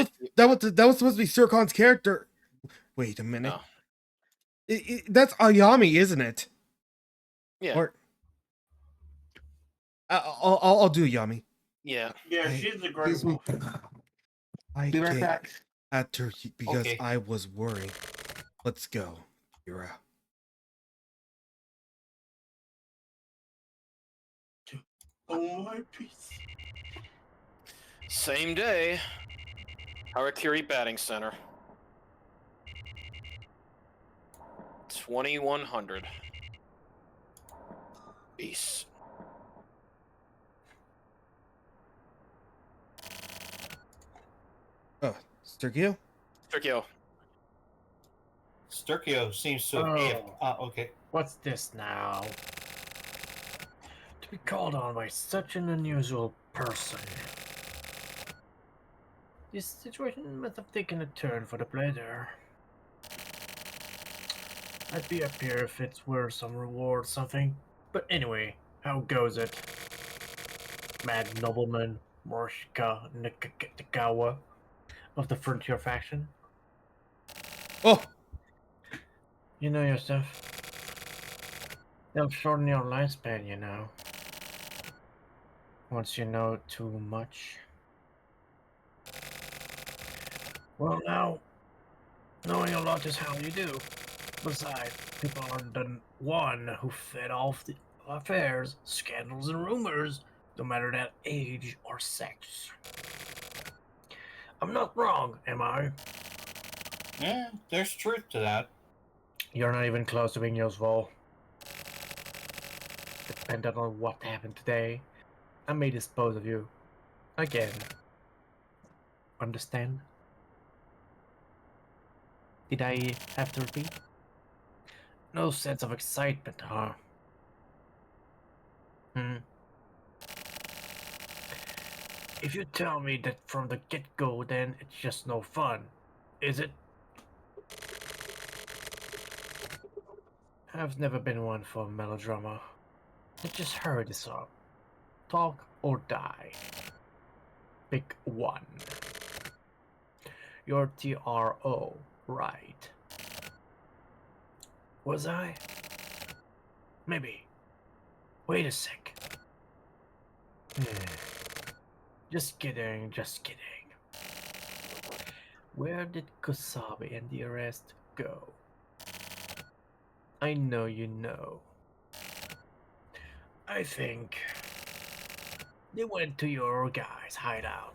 was supposed to be Sircon's character. Wait a minute. No. That's Ayami, isn't it? Yeah. Or I'll do Yami. Yeah. Yeah, I- she's a great one. I Be right came back. after you because Okay. I was worried. Let's go, Kira. Oh my piece. Same day. Harakiri Batting Center. 2100. Peace. Oh, Sturgio? Turkio. Sturkio seems to have okay. What's this now? To be called on by such an unusual person. This situation must have taken a turn for the better. I'd be happier if it were some reward or something. But anyway, how goes it? Mad nobleman, Morishka Nakagawa of the Frontier faction. Oh, You know your stuff. They'll shorten your lifespan, you know. Once you know too much. Well, now, knowing a lot is how you do. Besides, people are the one who fed off the affairs, scandals, and rumors, no matter that age or sex. I'm not wrong, am I? Yeah, there's truth to that. You're not even close to being useful. Depending on what happened today, I may dispose of you. Again. Understand? Did I have to repeat? No sense of excitement, huh? If you tell me that from the get-go, then it's just no fun, is it? I've never been one for melodrama. Let's just hurry this up. Talk or die. Pick one. You're TRO, right? Was I? Maybe. Wait a sec. Just kidding, just kidding. Where did Kosabi and the rest go? I know you know. I think they went to your guys' hideout.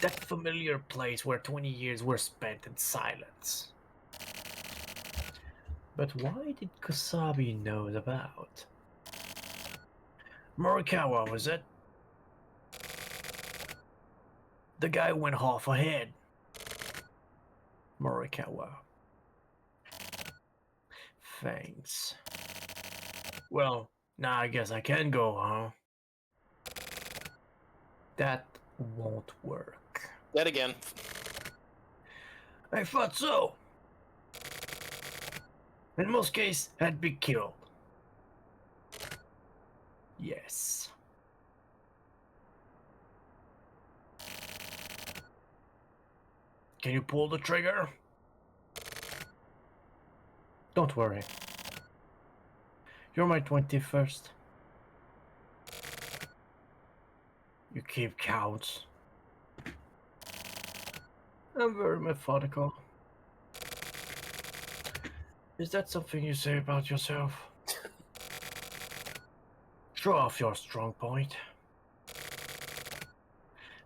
That familiar place where 20 years were spent in silence. But why did Kosabi know about? Morikawa, was it? The guy went half ahead. Morikawa. Thanks. Well, now I guess I can go, huh? That won't work. Dead again. I thought so. In most cases, I'd be killed. Yes. Can you pull the trigger? Don't worry. You're my 21st. You keep counts. I'm very methodical. Is that something you say about yourself? Show off your strong point.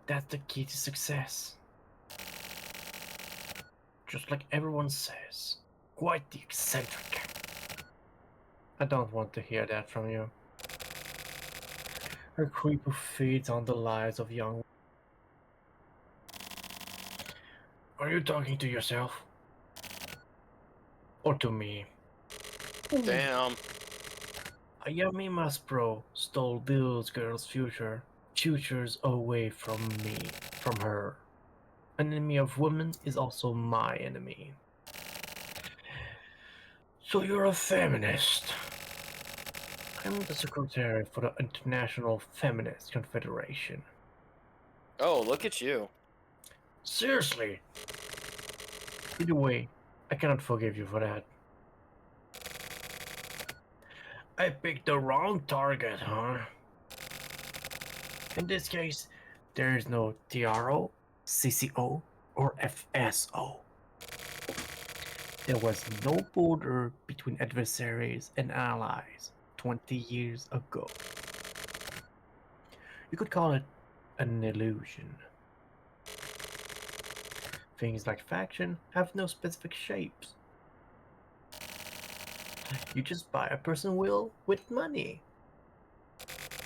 That's the key to success. Just like everyone says. Quite the eccentric. I don't want to hear that from you. A creep who feeds on the lives of young. Are you talking to yourself? Or to me? Damn. Ayami Maspro stole those girls' futures away from me, from her. An enemy of women is also my enemy. So you're a feminist. I'm the secretary for the International Feminist Confederation. Oh, look at you. Seriously. Either way, I cannot forgive you for that. I picked the wrong target, huh? In this case, there is no TRO, CCO, or FSO. There was no border between adversaries and allies 20 years ago. You could call it an illusion. Things like faction have no specific shapes. You just buy a person will with money.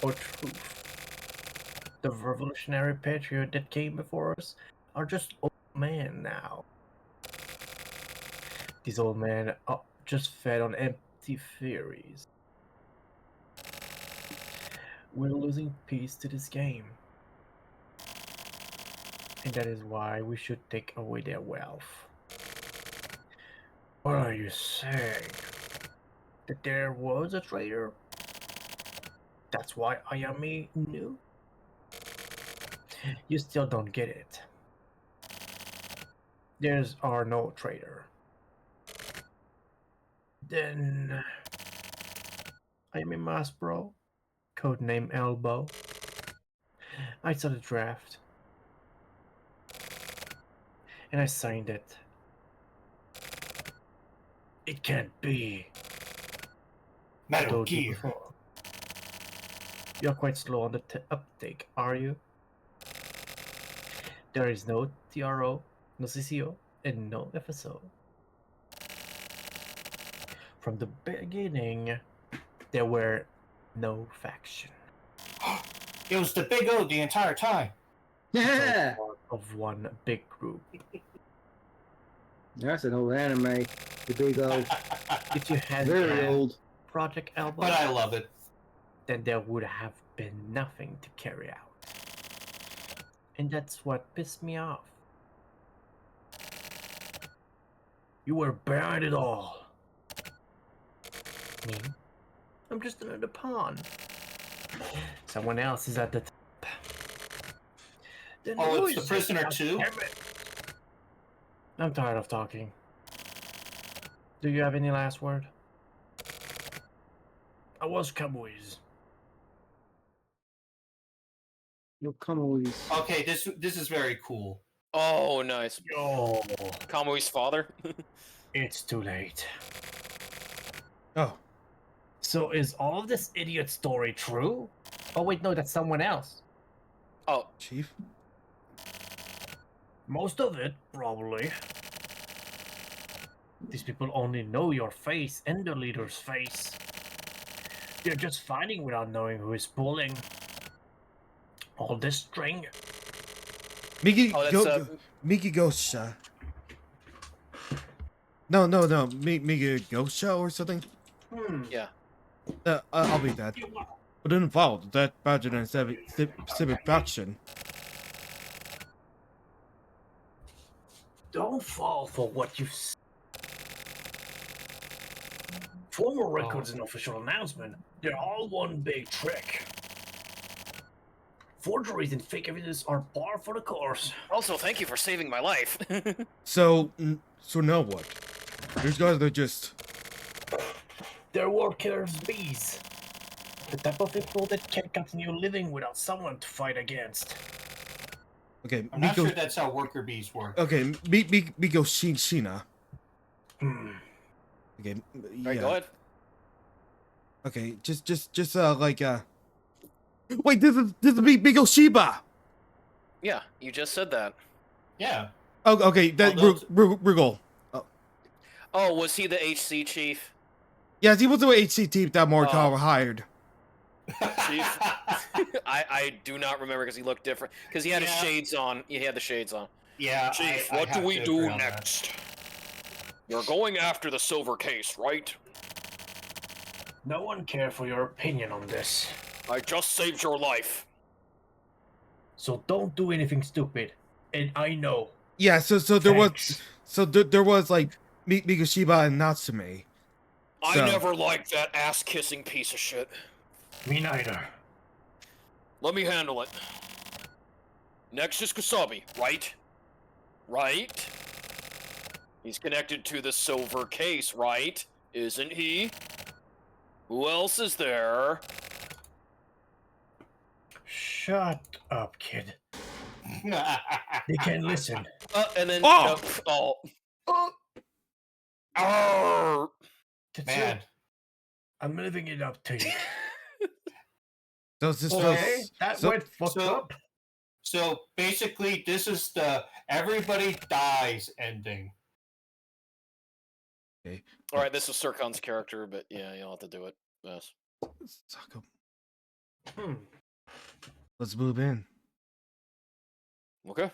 Or truth. The revolutionary patriot that came before us are just old men now. These old men are just fed on empty theories. We're losing peace to this game. And that is why we should take away their wealth. What are you saying? That there was a traitor? That's why Ayami knew? You still don't get it. There's are no traitor. Then I'm a mass bro, codename Elbow. I saw the draft, and I signed it. It can't be. I Metal told you Gear. before. You're quite slow on the uptake, are you? There is no TRO, no CCO, and no FSO. From the beginning, there were no faction. It was the Big O the entire time. Yeah! It's all part of one big group. That's an old anime. The Big O. If you had Very old. Project Elbow, But I love it. then there would have been nothing to carry out. And that's what pissed me off. You were behind it all. Me? I'm just another pawn. Someone else is at the top. Then Oh, who it's the is it? prisoner God too? damn it. I'm tired of talking. Do you have any last word? I was Cowboys. No Kamuis. Okay, this is very cool. Oh, nice. Yo, Kamui's father. it's too late. Oh, So is all of this idiot story true? Oh wait, no, that's someone else. Oh, Chief. Most of it, probably. These people only know your face and the leader's face. They're just fighting without knowing who is pulling. All this string. Miki, Oh, that's, go, Miki Gosha. No. Miki Gosha or something? yeah. I'll be that. But involved that budget and civic faction. Don't fall for what you've seen. Formal records and official announcement, they're all one big trick. Forgeries and fake evidence are par for the course. Also, thank you for saving my life. So now what? These guys are just... They're world killers bees. The type of people that can't continue living without someone to fight against. Okay, I'm not sure that's how worker bees work. Okay, Miko Shina. Okay, yeah. Alright, go ahead. Okay, just like wait, this is Miko Shiba. Yeah, you just said that. Yeah. Oh, okay, that Rugal. Oh, was he the HC chief? Yes, he was the HC team that Morikawa hired. Chief? I do not remember because he looked different. Because he had his shades on. He had the shades on. Yeah. Chief, I what do have we to do agree on next? You're going after the silver case, right? No one cared for your opinion on this. I just saved your life. So don't do anything stupid. And I know. Yeah, so there Thanks. there was like Miko Shiba and Natsume. I So- never liked that ass-kissing piece of shit. Me neither. Let me handle it. Next is Kusabi, right? Right? He's connected to the silver case, right? Isn't he? Who else is there? Shut up, kid. They can't listen. And then... Oh! Arrgh. Man. I'm leaving it up to you. So this Okay, that so- went fucked up. So basically, this is the everybody dies ending. Okay. Alright, this is Sircon's character, but yeah, you'll have to do it. Yes. Let's move in. Okay.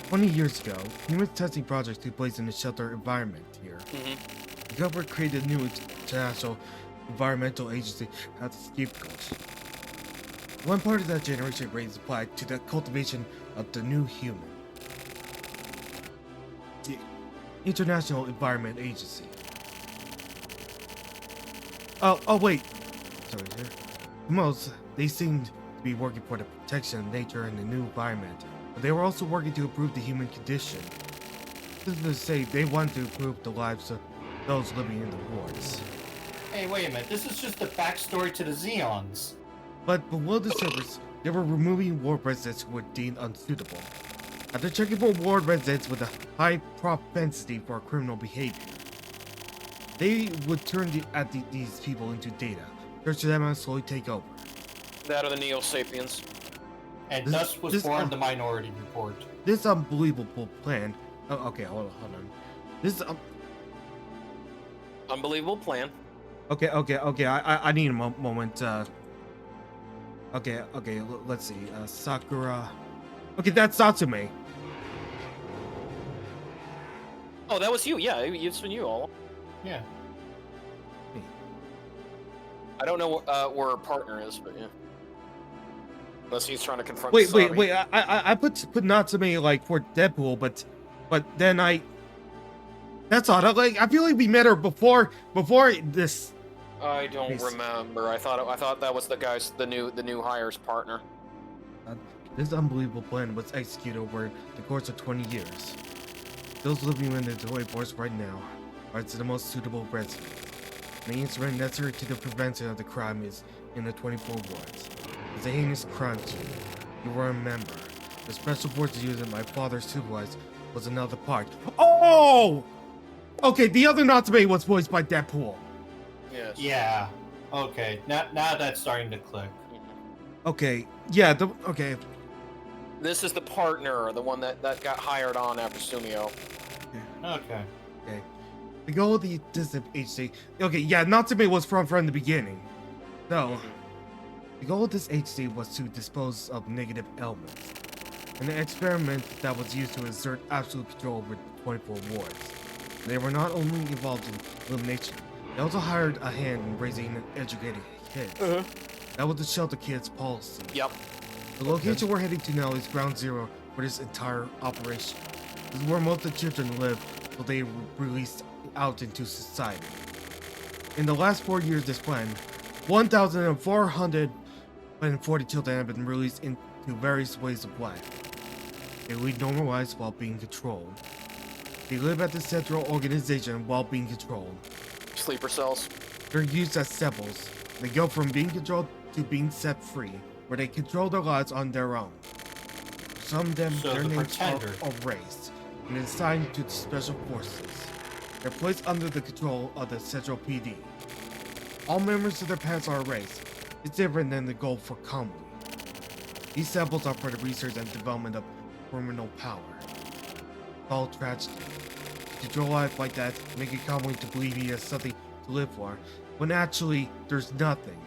20 years ago, numerous testing projects took place in the shelter environment here. The government created a new international environmental agency as a scapegoat. One part of that generation raised applied to the cultivation of the new human. The International Environment Agency. Oh wait. Sorry, here. To most, they seemed to be working for the protection of nature and the new environment, but they were also working to improve the human condition. This is to say, they wanted to improve the lives of those living in the wards. Hey, wait a minute. This is just the backstory to the Xeons. But below the surface, they were removing ward residents who were deemed unsuitable. After checking for ward residents with a high propensity for criminal behavior, they would turn these people into data, search them and slowly take over. That or the Neo-Sapiens. And thus was born the Minority Report. This unbelievable plan. Oh, okay, hold on. This unbelievable plan. Okay. I need a moment. Okay. Let's see. Sakura. Okay, that's Satsume. Oh, that was you. Yeah, it's been you all. Yeah. I don't know where her partner is, but yeah. Unless he's trying to confront. Wait. Sabi. I put Natsume like for Deadpool, but then that's odd. I feel like we met her before this. I don't remember. I thought that was the new hire's partner. This unbelievable plan was executed over the course of 20 years. Those living in the toy forest right now are the most suitable residents. The instrument necessary to the prevention of the crime is in the 24 wards. It's a heinous crime scene. You will remember, the special forces unit that my father supervised was another part. Oh! Okay, the other Natsume was voiced by Deadpool. Yes. Yeah. Okay. Now that's starting to click. Okay. Yeah. Okay. This is the partner, the one that got hired on after Sumio. Okay. The goal of this HC. Okay. Yeah. Natsume was from the beginning. So, the goal of this HC was to dispose of negative elements. An experiment that was used to exert absolute control over 24 wards. They were not only involved in elimination, they also hired a hand in raising and educating kids. That was the Shelter Kids policy. Yep. The location we're heading to now is ground zero for this entire operation. This is where most of the children live until they were released out into society. In the last 4 years of this plan, 1,440 children have been released into various ways of life. They lead normal lives while being controlled. They live at the central organization while being controlled. Sleeper cells. They're used as sepals. They go from being controlled to being set free, where they control their lives on their own. Some of them, their names are erased and assigned to the special forces. They're placed under the control of the Central PD. All members of their past are erased. It's different than the goal for Kamui. These samples are for the research and development of criminal power. It's all tragedy. To control life like that, making Kamui to believe he has something to live for, when actually, there's nothing.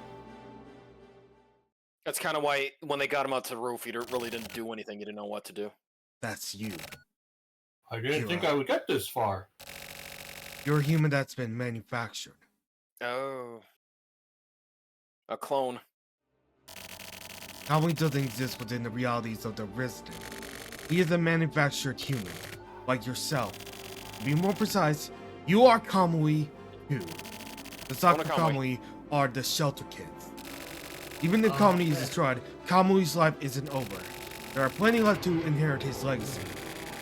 That's kind of why when they got him out to the roof, he really didn't do anything. He didn't know what to do. That's you. I didn't think I would get this far. You're a human that's been manufactured. Oh. A clone. Kamui doesn't exist within the realities of the resident. He is a manufactured human, like yourself. To be more precise, you are Kamui too. The Sakura Kamui are the Shelter Kids. Even if Kamui is destroyed, Kamui's life isn't over. There are plenty left to inherit his legacy.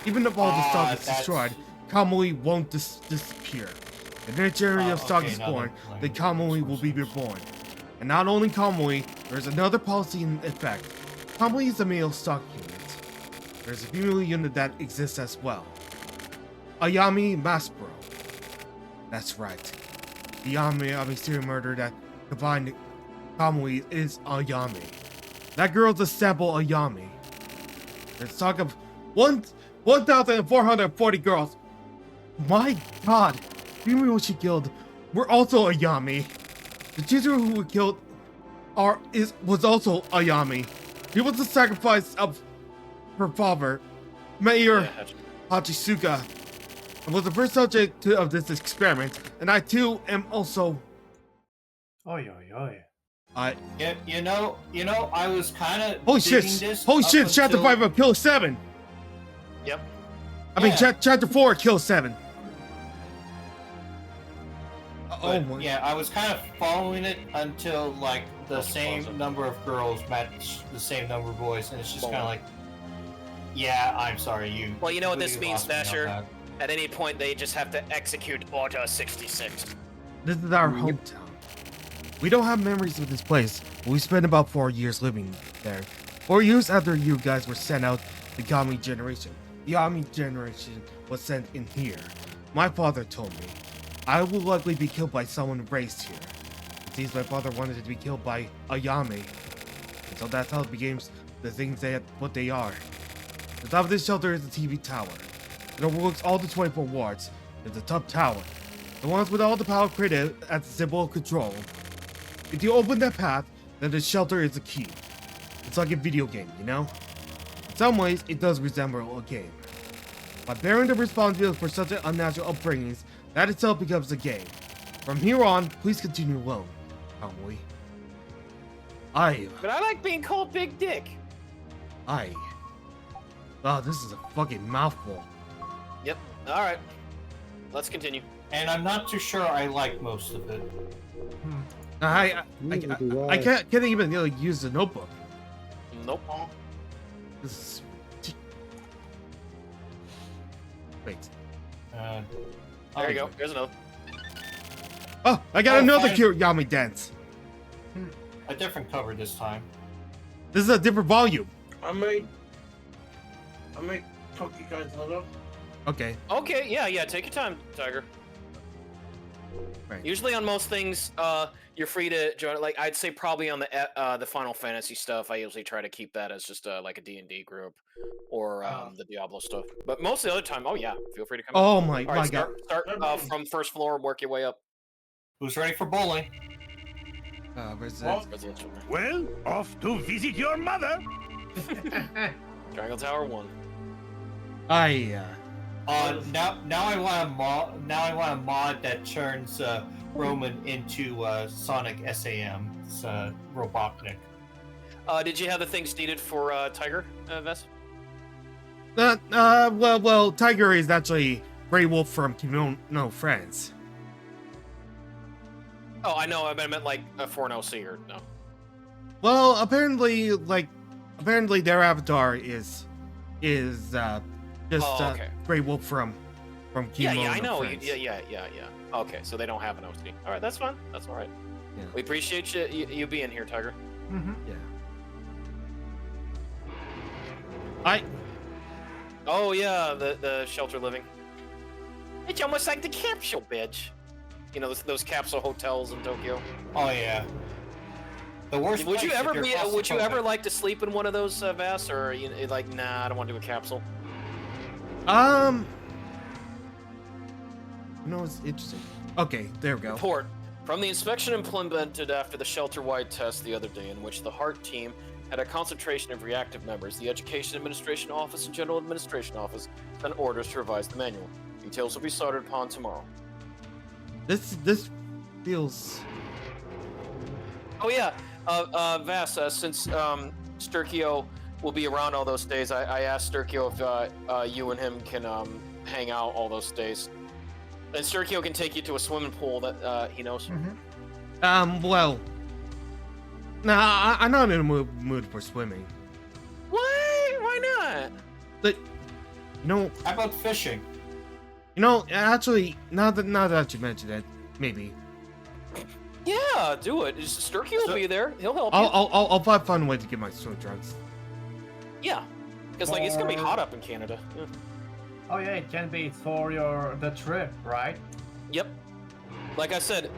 Even if all the stock is destroyed, Kamui won't disappear. If the next area of stock is born, then Kamui will be reborn. And not only Kamui, there's another policy in effect. Kamui is a male stock unit. There's a female unit that exists as well. Ayami Maspero. That's right. The Ayami serial murder that combined Kamui is Ayami. That girl's a sample Ayami. There's talk of 1,440 girls. My god, female she killed were also Ayami. The children who were killed was also Ayami. He was the sacrifice of her father, Mayor Hachisuka, and was the first subject of this experiment. And I too am also. Oi. You know, I was kind of. Holy shit! Chapter 5 of Kill 7. Yep. I mean, Chapter 4 Kill 7. But, yeah, I was kind of following it until like the same number of girls match the same number of boys, and it's just kind of like, yeah, I'm sorry, you. Well, you know what this really means, lost me on Dasher? that. At any point, they just have to execute Order 66. This is our hometown. We don't have memories of this place, but we spent about 4 years living there. 4 years after you guys were sent out, the Kami generation. The Ami generation was sent in here. My father told me I will likely be killed by someone raised here. It seems my father wanted to be killed by a Yami. And so that's how it became the things what they are. The top of this shelter is the TV tower. It overlooks all the 24 wards. It's the top tower. The ones with all the power created at the symbol of control. If you open that path, then the shelter is the key. It's like a video game, you know? In some ways, it does resemble a game. By bearing the responsibility for such an unnatural upbringings, that itself becomes a game. From here on, please continue alone, Cowboy. But I like being called Big Dick. Oh, this is a fucking mouthful. Yep. All right. Let's continue. And I'm not too sure I like most of it. I can't even really use the notebook. Nope. This is... Wait. There you go. There's another. Oh, I got another fine. cute Yami dance. A different cover this time. This is a different volume. I may talk you guys later. Okay. Okay. Yeah. Take your time, Tiger. Right. Usually on most things, you're free to join. Like I'd say, probably on the Final Fantasy stuff, I usually try to keep that as just like a D&D group, or the Diablo stuff. But most of the other time, oh yeah, feel free to come. Oh in. my All right, god. Start from first floor, work your way up. Who's ready for bowling? Where's What? it? Well, off to visit your mother. Triangle Tower 1. Now I want a mod. Now I want a mod that turns Roman into Sonic SAM. It's Robotnik. Did you have the things needed for Tiger, Vess? Well, Tiger is actually Grey Wolf from Kimono Friends. Oh, I know. I meant like for an OC or no. Well, apparently their avatar is just okay. Grey Wolf from Kimono Yeah, I know. Friends. Yeah. Okay, so they don't have an OC. All right, that's fine. That's all right. Yeah. We appreciate you being here, Tiger. Yeah. Oh yeah, the shelter living. It's almost like the capsule, bitch. You know those capsule hotels in Tokyo. Oh yeah. The worst. Would you place if ever you're be? Would you ever claustrophobic. like to sleep in one of those, Vass, or you like, nah, I don't want to do a capsule? No, it's interesting. Okay, there we go. Report from the inspection implemented after the shelter-wide test the other day, in which the HART team had a concentration of reactive members. The Education Administration Office and General Administration Office sent orders to revise the manual. Details will be started upon tomorrow. This feels. Oh yeah, Vass, since Sturkio will be around all those days, I asked Sturkio if you and him can hang out all those days. And Sturkio can take you to a swimming pool that he knows. Well, nah, I'm not in a mood for swimming. What? Why not? But, How about fishing? Actually, now that you mention it, maybe. Yeah, do it. Sturkio will be there. He'll help you. I'll find a way to get my swim trunks. Yeah, because like it's gonna be hot up in Canada. Yeah. Oh yeah, it can be for the trip, right? Yep. Like I said,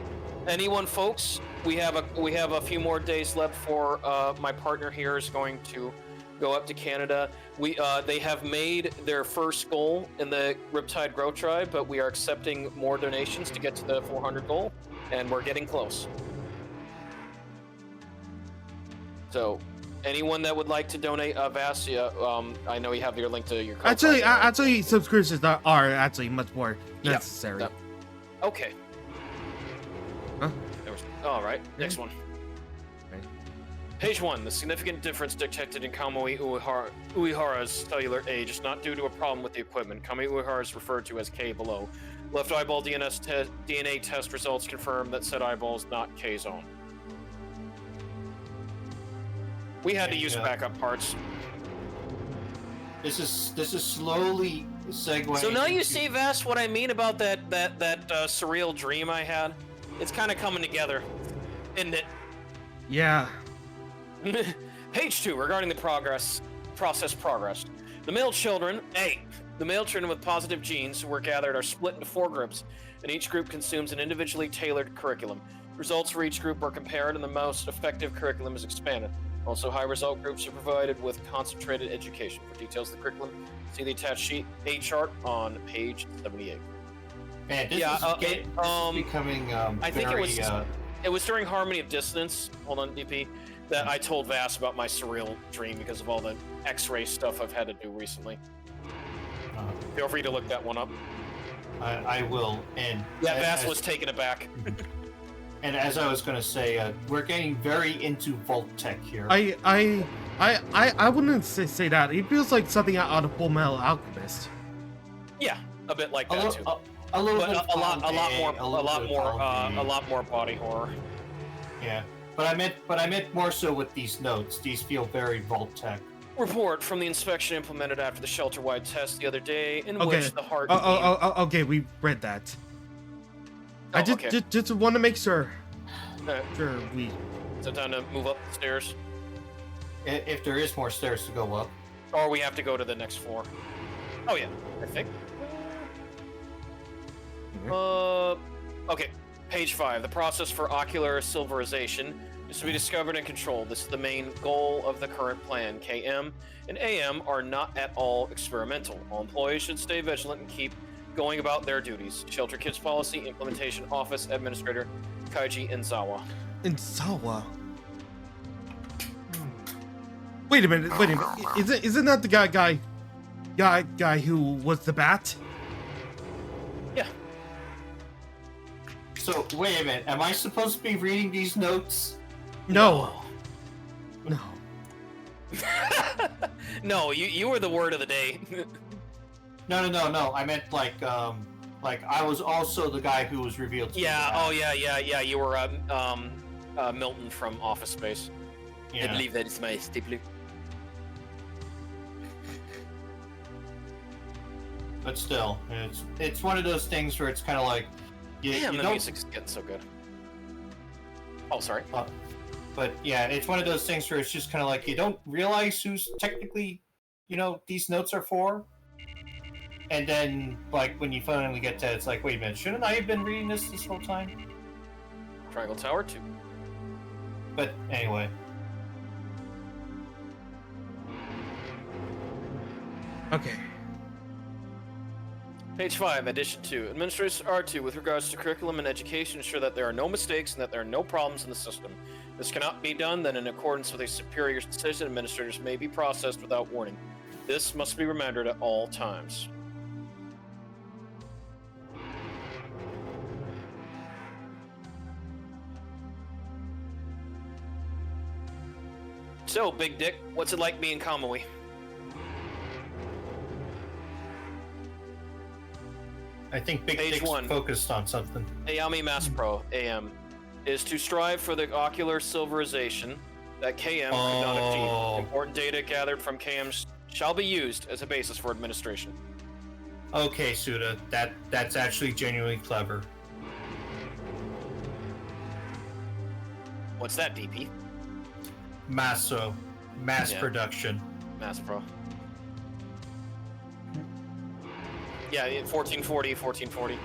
anyone, folks, we have a few more days left for my partner here is going to go up to Canada. They have made their first goal in the Riptide Grow Tribe, but we are accepting more donations to get to the 400 goal, and we're getting close. So, anyone that would like to donate, Vassia, I know you have your link to your. Actually, subscriptions are actually much more necessary. Yep. Okay. Huh? All right. Next one. Page 1. The significant difference detected in Kamui Uehara's cellular age is not due to a problem with the equipment. Kamui Uehara is referred to as K below. Left eyeball DNA test results confirm that said eyeball is not K's own. We had to use backup parts. This is slowly segueing. So now you see, Vas, what I mean about that surreal dream I had. It's kind of coming together, isn't it? Yeah. Page 2, regarding the process progress. The male children with positive genes who were gathered are split into 4 groups, and each group consumes an individually tailored curriculum. Results for each group are compared, and the most effective curriculum is expanded. Also, high result groups are provided with concentrated education. For details of the curriculum, see the attached sheet A chart on page 78. Man, this is becoming I think it was during Harmony of Dissonance. Hold on, DP. That I told Vass about my surreal dream because of all the X-ray stuff I've had to do recently. Feel free to look that one up. I will. And yeah, Vass was taken aback. And as I was going to say, we're getting very into Vault Tech here. I wouldn't say that. It feels like something out of Full Metal Alchemist. Yeah, a bit like that too. A little but bit. A lot more body horror. Yeah, but I meant more so with these notes. These feel very Vault Tech. Report from the inspection implemented after the shelter-wide test the other day, in which the heart. Okay, we read that. I just want to make sure. Sure, we. Is it time to move up the stairs? If there is more stairs to go up. Or we have to go to the next floor. Oh yeah, I think. Okay. Page 5. The process for ocular silverization is to be discovered and controlled. This is the main goal of the current plan. KM and AM are not at all experimental. All employees should stay vigilant and keep going about their duties. Shelter Kids Policy Implementation Office Administrator Kaiji Inzawa. Inzawa? Wait a minute. Isn't that the guy who was the bat? Yeah. So wait a minute. Am I supposed to be reading these notes? No. No, you were the word of the day. No. I meant like I was also the guy who was revealed to yeah. You were Milton from Office Space. Yeah. I believe that is my stipule. But still, it's one of those things where it's kind of like the music's getting so good. Oh, sorry. But yeah, it's one of those things where it's just kind of like you don't realize who's technically, these notes are for. And then, like, when you finally get to it, it's like, wait a minute, shouldn't I have been reading this whole time? Triangle Tower 2. But anyway. Okay. Page 5, Addition 2. Administrators are to, with regards to curriculum and education, ensure that there are no mistakes and that there are no problems in the system. This cannot be done, then in accordance with a superior's decision, administrators may be processed without warning. This must be remembered at all times. So, Big Dick, what's it like being Kamui? I think Big Dick's focused on something. Ayami Mass Pro, AM, is to strive for the ocular silverization that KM could not achieve. Important data gathered from KM shall be used as a basis for administration. Okay, Suda, that's actually genuinely clever. What's that, DP? Mass production. Mass Pro. Yeah, 1440.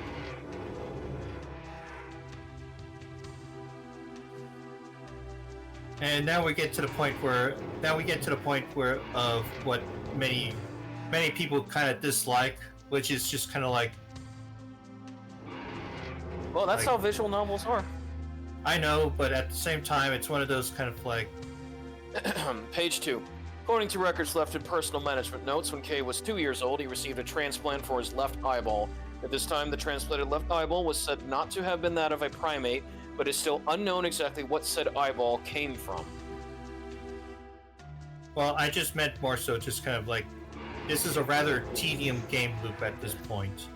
And now we get to the point where of what many people kind of dislike, which is just kind of like. Well, that's how visual novels are. I know, but at the same time, it's one of those kind of like. Page 2. According to records left in personal management notes, when Kay was 2 years old, he received a transplant for his left eyeball. At this time, the transplanted left eyeball was said not to have been that of a primate, but it's still unknown exactly what said eyeball came from. Well, I just meant more so just kind of like, this is a rather tedium game loop at this point.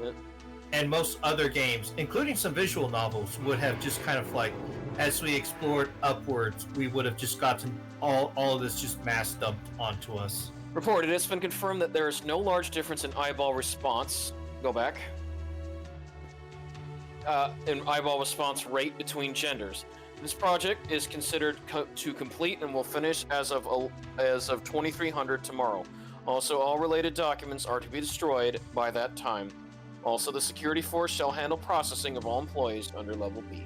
and most other games, including some visual novels, would have just kind of like, as we explored upwards, we would have just gotten all of this just mass dumped onto us. Report, it has been confirmed that there is no large difference in eyeball response. Go back. In eyeball response rate between genders. This project is considered to complete and will finish as of 2300 tomorrow. Also, all related documents are to be destroyed by that time. Also, the security force shall handle processing of all employees under level B.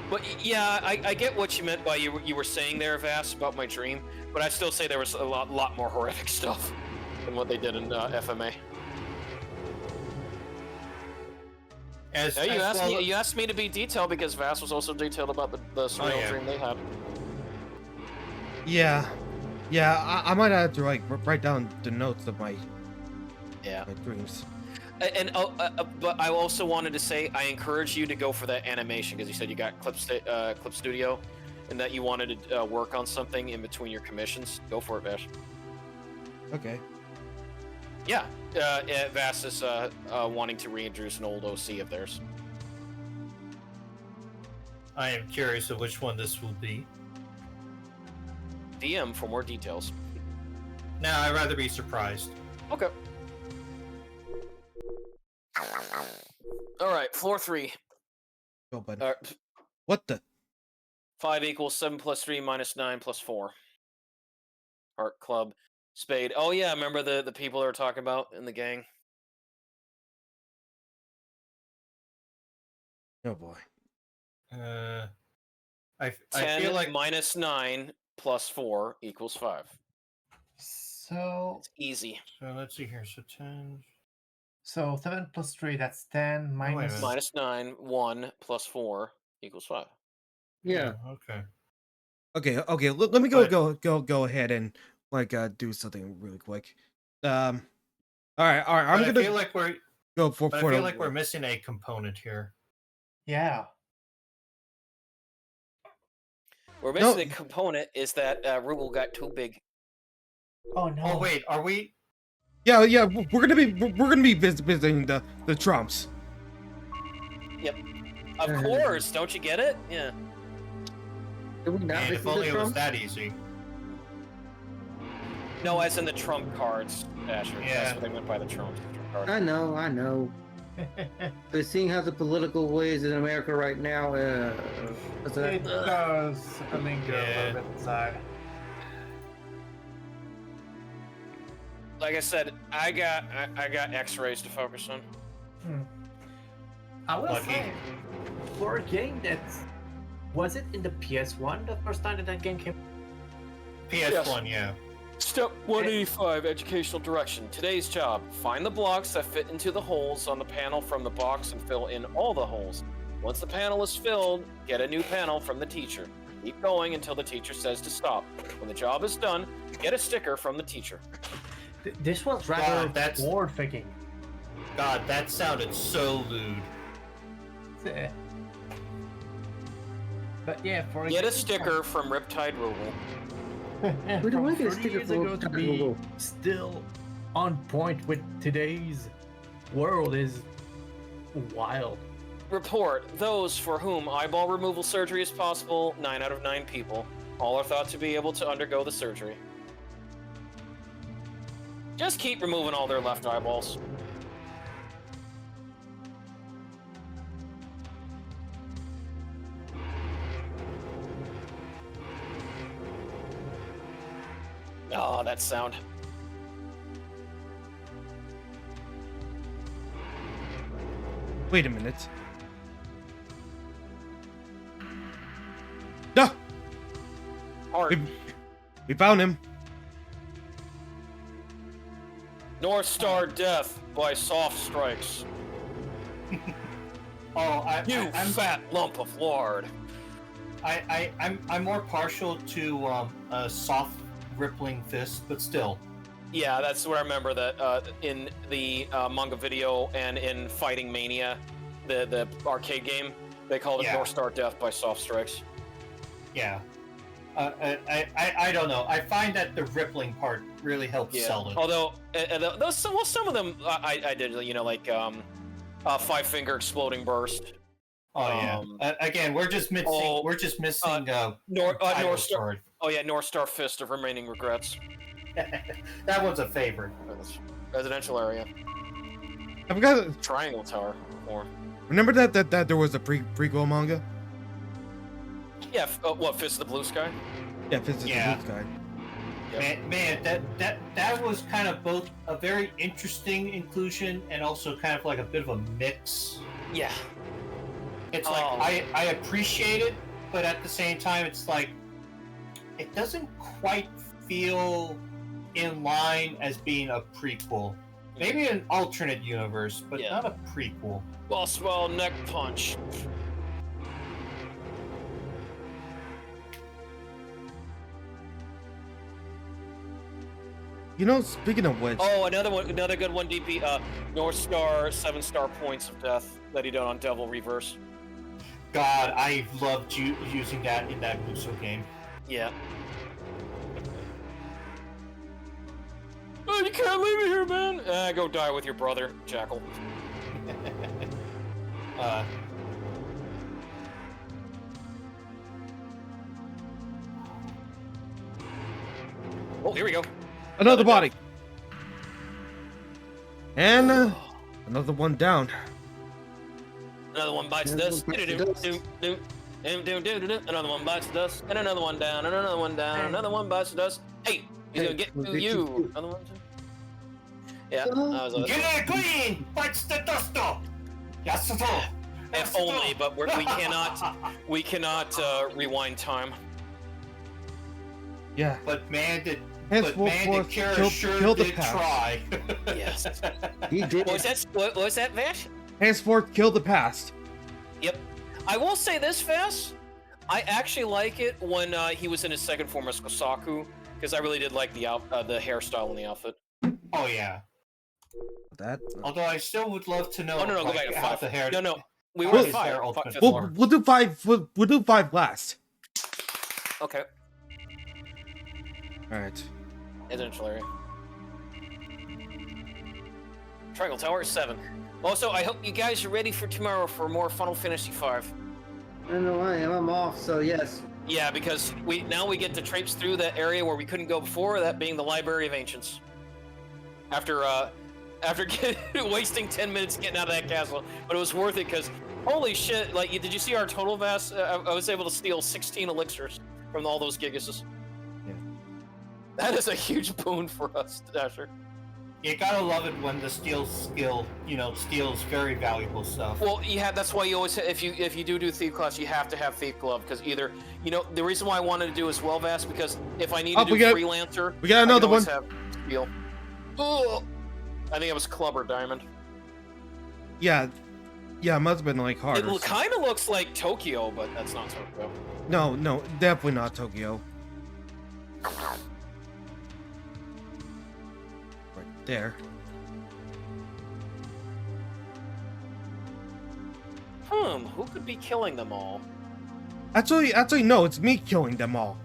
But yeah, I get what you meant by you were saying there, Vass, about my dream. But I still say there was a lot more horrific stuff than what they did in FMA. You asked me to be detailed because Vass was also detailed about the surreal dream they had. Yeah, I might have to like write down the notes of my dreams. And but I also wanted to say I encourage you to go for that animation because you said you got Clip Studio, and that you wanted to work on something in between your commissions. Go for it, Vash. Okay. Yeah, Vass is wanting to reintroduce an old OC of theirs. I am curious of which one this will be. DM for more details. Nah, I'd rather be surprised. Okay. All right, floor 3. Go, buddy. What the? 5 equals 7 plus 3 minus 9 plus 4. Art Club. Spade. Oh yeah, remember the people they were talking about in the gang? Oh boy. I 10 feel like minus 9 plus 4 equals 5. So it's easy. So let's see here. So 10. So 7 plus 3, that's 10 minus... Minus 9, 1 plus 4 equals 5. Yeah. Okay. Okay. Let me go ahead and like do something really quick. All right. I'm gonna. I feel like we're go for. I feel like we're missing a component here. Yeah. We're missing a component is that Rubel got too big. Oh no. Oh wait, are we? Yeah. We're gonna be visiting the Trumps. Yep. Of course. Don't you get it? Yeah. Man, if only it was that easy. No, as in the Trump cards, Asher. Yeah. That's what they meant by the Trump cards. I know. But seeing how the political ways in America right now, it does linger a little bit inside. Like I said, I got X-rays to focus on. I will say, for a game that was it in the PS1 the first time that game came? PS1, yeah. Step 185, educational direction. Today's job: find the blocks that fit into the holes on the panel from the box and fill in all the holes. Once the panel is filled, get a new panel from the teacher. Keep going until the teacher says to stop. When the job is done, get a sticker from the teacher. This was rather forward-thinking. God, that sounded so lewd. But yeah, for get a sticker from Riptide Rubel. We don't want to get a sticker ago to be still on point with today's world is wild. Report: those for whom eyeball removal surgery is possible, 9 out of 9 people. All are thought to be able to undergo the surgery. Just keep removing all their left eyeballs. Oh, that sound. Wait a minute. No! We found him. North Star Death by Soft Strikes. I'm fat lump of lard. I'm more partial to a soft rippling fist, but still. Yeah, that's what I remember that in the manga video and in Fighting Mania, the arcade game, they called it North Star Death by Soft Strikes. Yeah. I don't know. I find that the rippling part really helps sell it. Although, some of them I did, you know, like 5-finger exploding burst. Oh yeah. Again, we're just missing. We're just missing. North Star. Oh yeah, North Star Fist of Remaining Regrets. That one's a favorite. Residential area. I forgot. Triangle Tower. Remember that there was a prequel manga? Yeah. What? Fist of the Blue Sky? Yeah, Fist of the Blue Sky. Yep. Man, that was kind of both a very interesting inclusion and also kind of like a bit of a mix. Yeah. It's like I appreciate it, but at the same time, it's like it doesn't quite feel in line as being a prequel. Maybe an alternate universe, but not a prequel. Well, neck punch. You know, speaking of which. Oh, another good one. DP. North Star 7-star points of death that he done on Devil Reverse. God, I loved using that in that Muso game. Yeah. Oh, you can't leave me here, man! Go die with your brother, Jackal. Oh, here we go. Another body. And another one down. Another one bites dust. Another one bites dust. And another one down. And another one down. Another one bites dust. Hey, he's gonna get to you. Another one. Yeah. Get it clean. Bites the dust off. Yes, if only, but we cannot rewind time. Yeah. But man, did Kara sure did try. Yes. He did. What was that, Vash? Henceforth, kill the past. Yep. I will say this, Vash. I actually like it when he was in his second form as Kosaku, because I really did like the hairstyle and the outfit. Oh yeah. That. Although I still would love to know. Oh no, go back to 5. The hair. No, we were at 5. We'll do 5. We'll do 5 last. Okay. All right. Residential area. Triangle Tower is 7. Also, I hope you guys are ready for tomorrow for more Final Fantasy V. I know I am. I'm off, so yes. Yeah, because now we get to traipse through that area where we couldn't go before, that being the Library of Ancients. After wasting 10 minutes getting out of that castle, but it was worth it because holy shit! Like, did you see our total Vass? I was able to steal 16 elixirs from all those Gigases. Yeah. That is a huge boon for us, Dasher. You gotta love it when the steals very valuable stuff. Well, yeah, that's why you always if you do Thief class, you have to have Thief Glove because either the reason why I wanted to do as well, Vass, because if I need to do Freelancer, we got another one. Have steal. Oh, I think it was Club or Diamond. Yeah, it must have been like hard. It kind of looks like Tokyo, but that's not Tokyo. No, definitely not Tokyo. Right there. Who could be killing them all? Actually, no, it's me killing them all.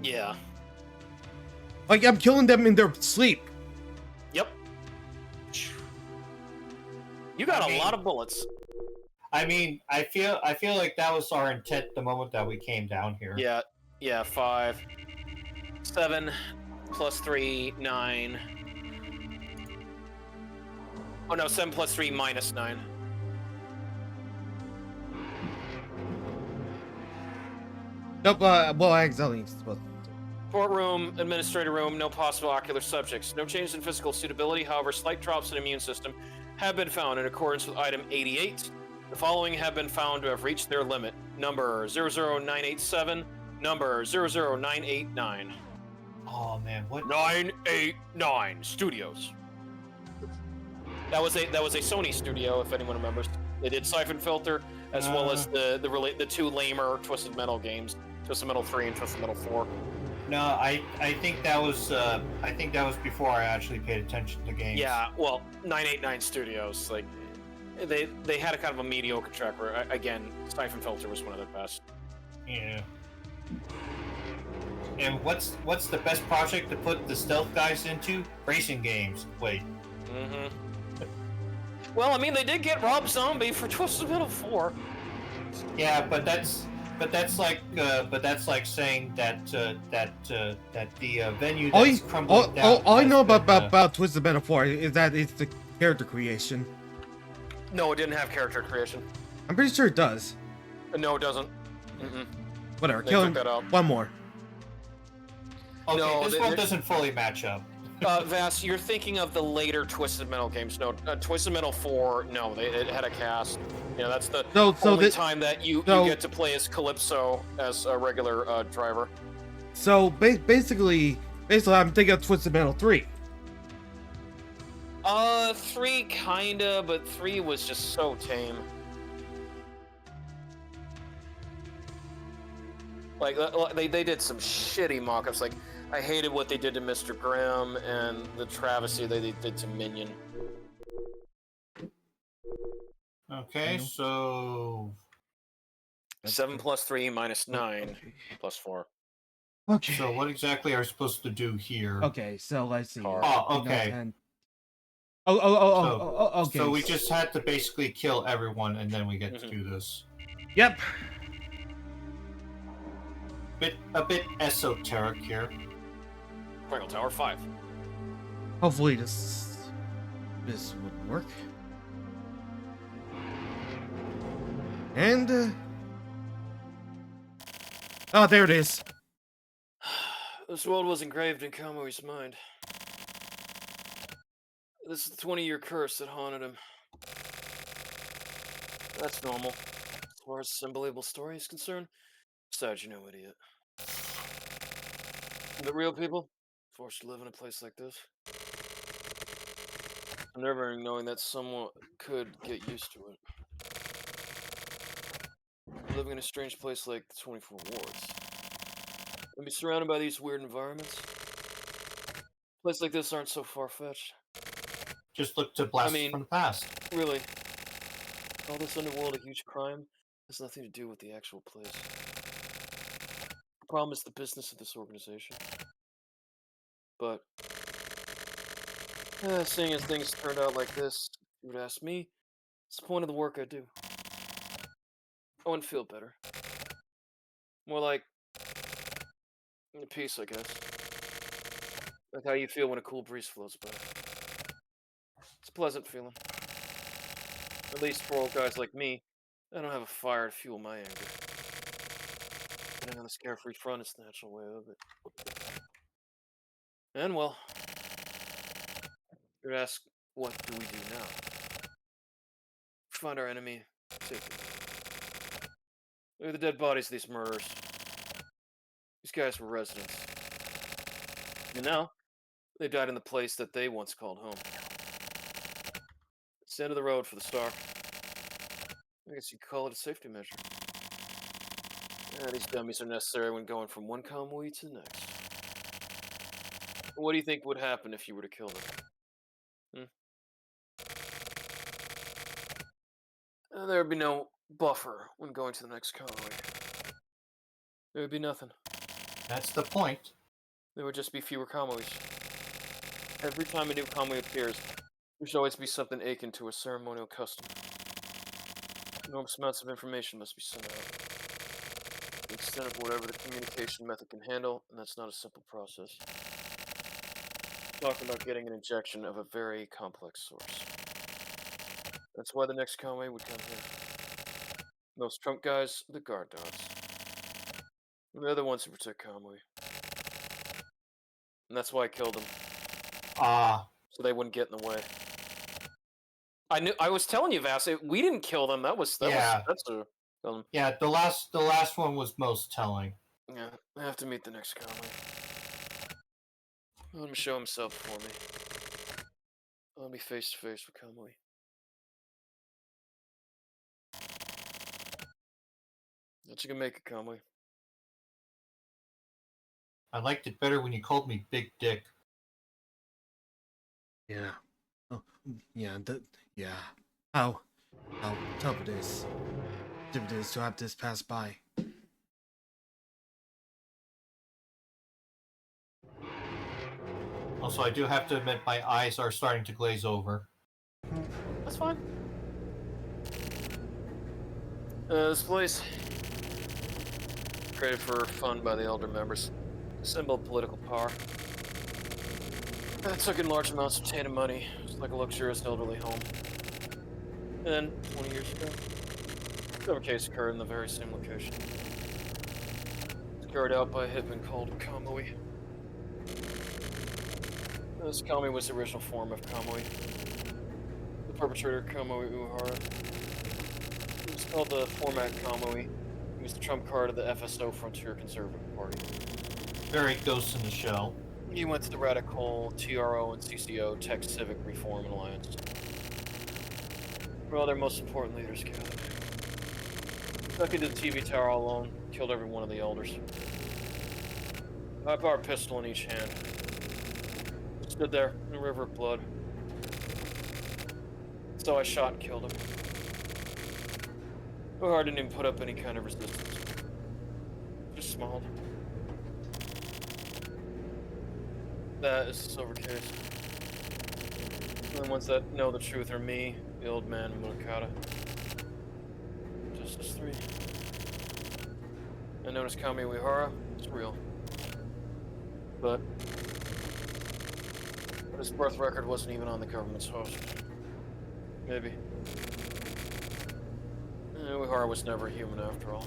Yeah. Like, I'm killing them in their sleep. Yep. You got a lot of bullets. I mean, I feel like that was our intent the moment that we came down here. Yeah, 5, 7, plus 3, 9. Oh no, 7 plus 3 minus 9. Nope, well, I accidentally supposed to. Port room, administrator room, no possible ocular subjects. No change in physical suitability, however, slight drops in immune system have been found in accordance with item 88. The following have been found to have reached their limit. Number 00987, number 00989. Oh man, what? 989 Studios. That was a Sony studio, if anyone remembers. They did Siphon Filter, as well as the two lamer Twisted Metal games, Twisted Metal 3 and Twisted Metal 4. No, I think that was before I actually paid attention to games. Yeah, well, 989 Studios, like they had a kind of a mediocre track record. Again, Siphon Filter was one of their best. Yeah. And what's the best project to put the stealth guys into? Racing games. Wait. Mm-hmm. Well, I mean, they did get Rob Zombie for Twisted Metal 4. Yeah, but that's like saying that the venue that's crumbling down. All I know about Twisted Metal 4 is that it's the character creation. No, it didn't have character creation. I'm pretty sure it does. No, it doesn't. Mm-mm. Whatever. They Killing took that out. one more. Okay, No, this one doesn't fully match up. Vass, you're thinking of the later Twisted Metal games. No, Twisted Metal 4, no, it had a cast. You know, that's the only time that you get to play as Calypso as a regular driver. So basically, I'm thinking of Twisted Metal 3. 3 kinda, but 3 was just so tame. Like, they did some shitty mock-ups. Like, I hated what they did to Mr. Grimm and the travesty they did to Minion. Okay, so 7 plus 3 minus 9 plus 4. Okay. So what exactly are we supposed to do here? Okay, so let's see. Oh, okay. Okay. So we just had to basically kill everyone, and then we get to do this. Yep. A bit esoteric here. Cradle Tower 5. Hopefully this would work. And oh, there it is. This world was engraved in Kamui's mind. This is the 20-year curse that haunted him. That's normal. As far as this unbelievable story is concerned, besides, you know, idiot. The real people, forced to live in a place like this. Never knowing that someone could get used to it. Living in a strange place like the 24 wards. And be surrounded by these weird environments. Places like this aren't so far-fetched. Just look to blast from the past. Really. All this underworld a huge crime has nothing to do with the actual place. The problem is the business of this organization. But, seeing as things turned out like this, if you would ask me, what's the point of the work I do? I wouldn't feel better. More like peace, I guess. Like how you feel when a cool breeze flows by. It's a pleasant feeling. At least for old guys like me, I don't have a fire to fuel my anger. Getting on this carefree front is the natural way of it. And well, you'd ask, what do we do now? Find our enemy, safely. Look at the dead bodies of these murderers. These guys were residents. And now, they died in the place that they once called home. It's the end of the road for the Star. I guess you could call it a safety measure. Yeah, these dummies are necessary when going from one convoy to the next. What do you think would happen if you were to kill them? There would be no buffer when going to the next convoy. There would be nothing. That's the point. There would just be fewer convoys. Every time a new convoy appears, there should always be something akin to a ceremonial custom. Enormous amounts of information must be sent out. The extent of whatever the communication method can handle, and that's not a simple process. We're talking about getting an injection of a very complex source. That's why the next convoy would come here. Those trunk guys, the guard dogs. They're the ones who protect convoy. And that's why I killed them. So they wouldn't get in the way. I was telling you, Vass, we didn't kill them. That was Spencer. Yeah, the last one was most telling. Yeah, I have to meet the next convoy. Let him show himself for me. I'll be face to face with convoy. That you can make it, convoy. I liked it better when you called me Big Dick. Yeah. Oh, yeah. Yeah. How tough it is to have this pass by. Also, I do have to admit my eyes are starting to glaze over. That's fine. This place, created for fun by the elder members, symbol of political power. That took in large amounts of tainted money, just like a luxurious elderly home. And then, 20 years ago, another case occurred in the very same location. It was carried out by a hitman called Kamui. This Kamui was the original form of Kamui. The perpetrator, Kamui Uehara, he was called the Format Kamui. He was the trump card of the FSO Frontier Conservative Party. Very Ghost in the Shell. He went to the radical TRO and CCO Tech Civic Reform Alliance. Where all their most important leaders gathered. Stuck into the TV tower all alone, killed every one of the elders. High-powered pistol in each hand. Stood there in a river of blood. So I shot and killed him. Uehara didn't even put up any kind of resistance. Just smiled. That is the silver case. The only ones that know the truth are me, the old man, and Munakata. Just us three. I noticed Kamui Uehara, it's real. But his birth record wasn't even on the government's host. Maybe. Uehara was never human after all.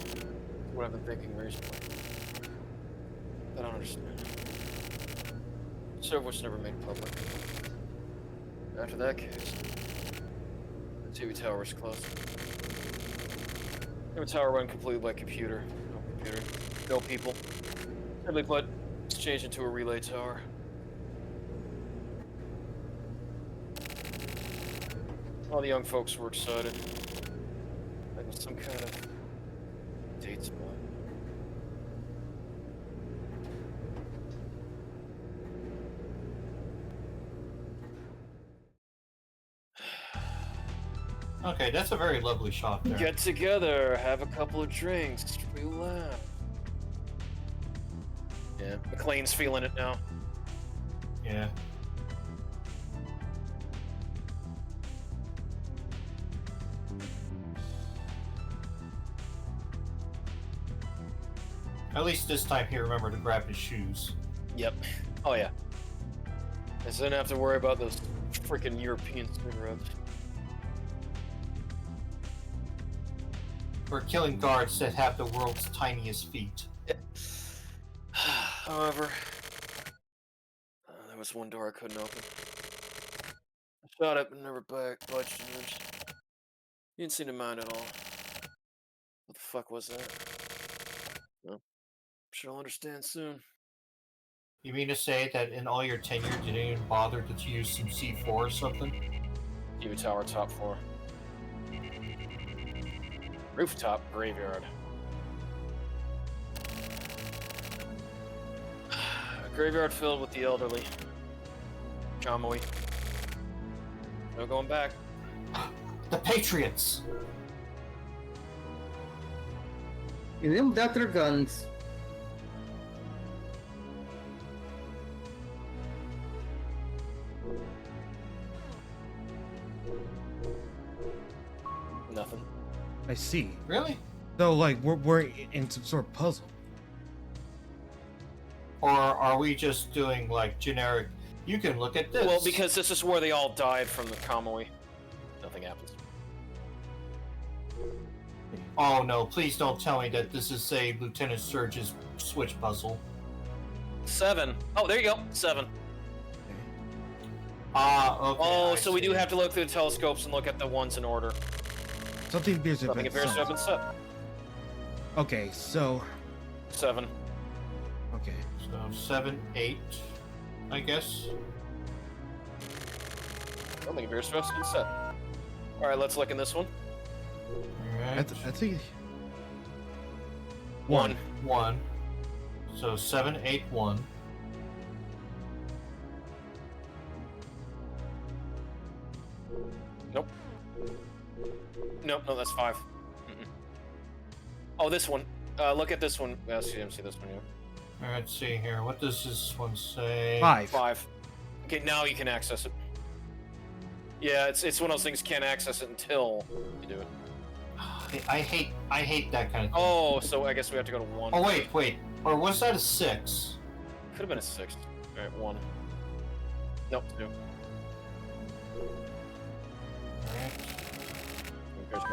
That's what I've been thinking recently. I don't understand. Server was never made public. After that case, the TV tower was closed. The tower run completely by computer. No computer. No people. Simply put, it's changed into a relay tower. All the young folks were excited. Like it was some kind of date spot. Okay, that's a very lovely shot there. Get together, have a couple of drinks, relax. Yeah, McLean's feeling it now. Yeah. At least this time he remembered to grab his shoes. Yep. Oh yeah. I didn't have to worry about those freaking European cigarettes. We're killing guards that have the world's tiniest feet. However, there was one door I couldn't open. I shot it, but never budged an inch. You didn't seem to mind at all. What the fuck was that? Well, I'm sure I'll understand soon. You mean to say that in all your tenure you didn't even bother to use some C4 or something? TV tower, top floor. Rooftop graveyard. A graveyard filled with the elderly. Kamui. No going back. The Patriots! And them without their guns. Nothing. I see. Really? So, like, we're in some sort of puzzle. Or are we just doing, like, generic, you can look at this? Well, because this is where they all died from the Kamui. Nothing happens. Oh no, please don't tell me that this is, say, Lieutenant Surge's switch puzzle. 7. Oh, there you go. 7. Okay. Oh, I so we do see. have to look through the telescopes and look at the ones in order. Something appears to have Something been appears to have sent. been set. Okay, so 7. okay. So 7, 8, I guess. Something appears to have been set. Alright, let's look in this one. Alright. I think 1. 1. So 7, 8, 1. Nope. Nope, no, that's 5. Oh, this one. Look at this one. I see this one, yeah. Let's see here. What does this one say? 5. 5. Okay, now you can access it. Yeah, it's one of those things you can't access it until you do it. I hate that kind of thing. Oh, so I guess we have to go to 1. Oh wait. Or was that a 6? Could have been a 6. Alright, 1. Nope, 2.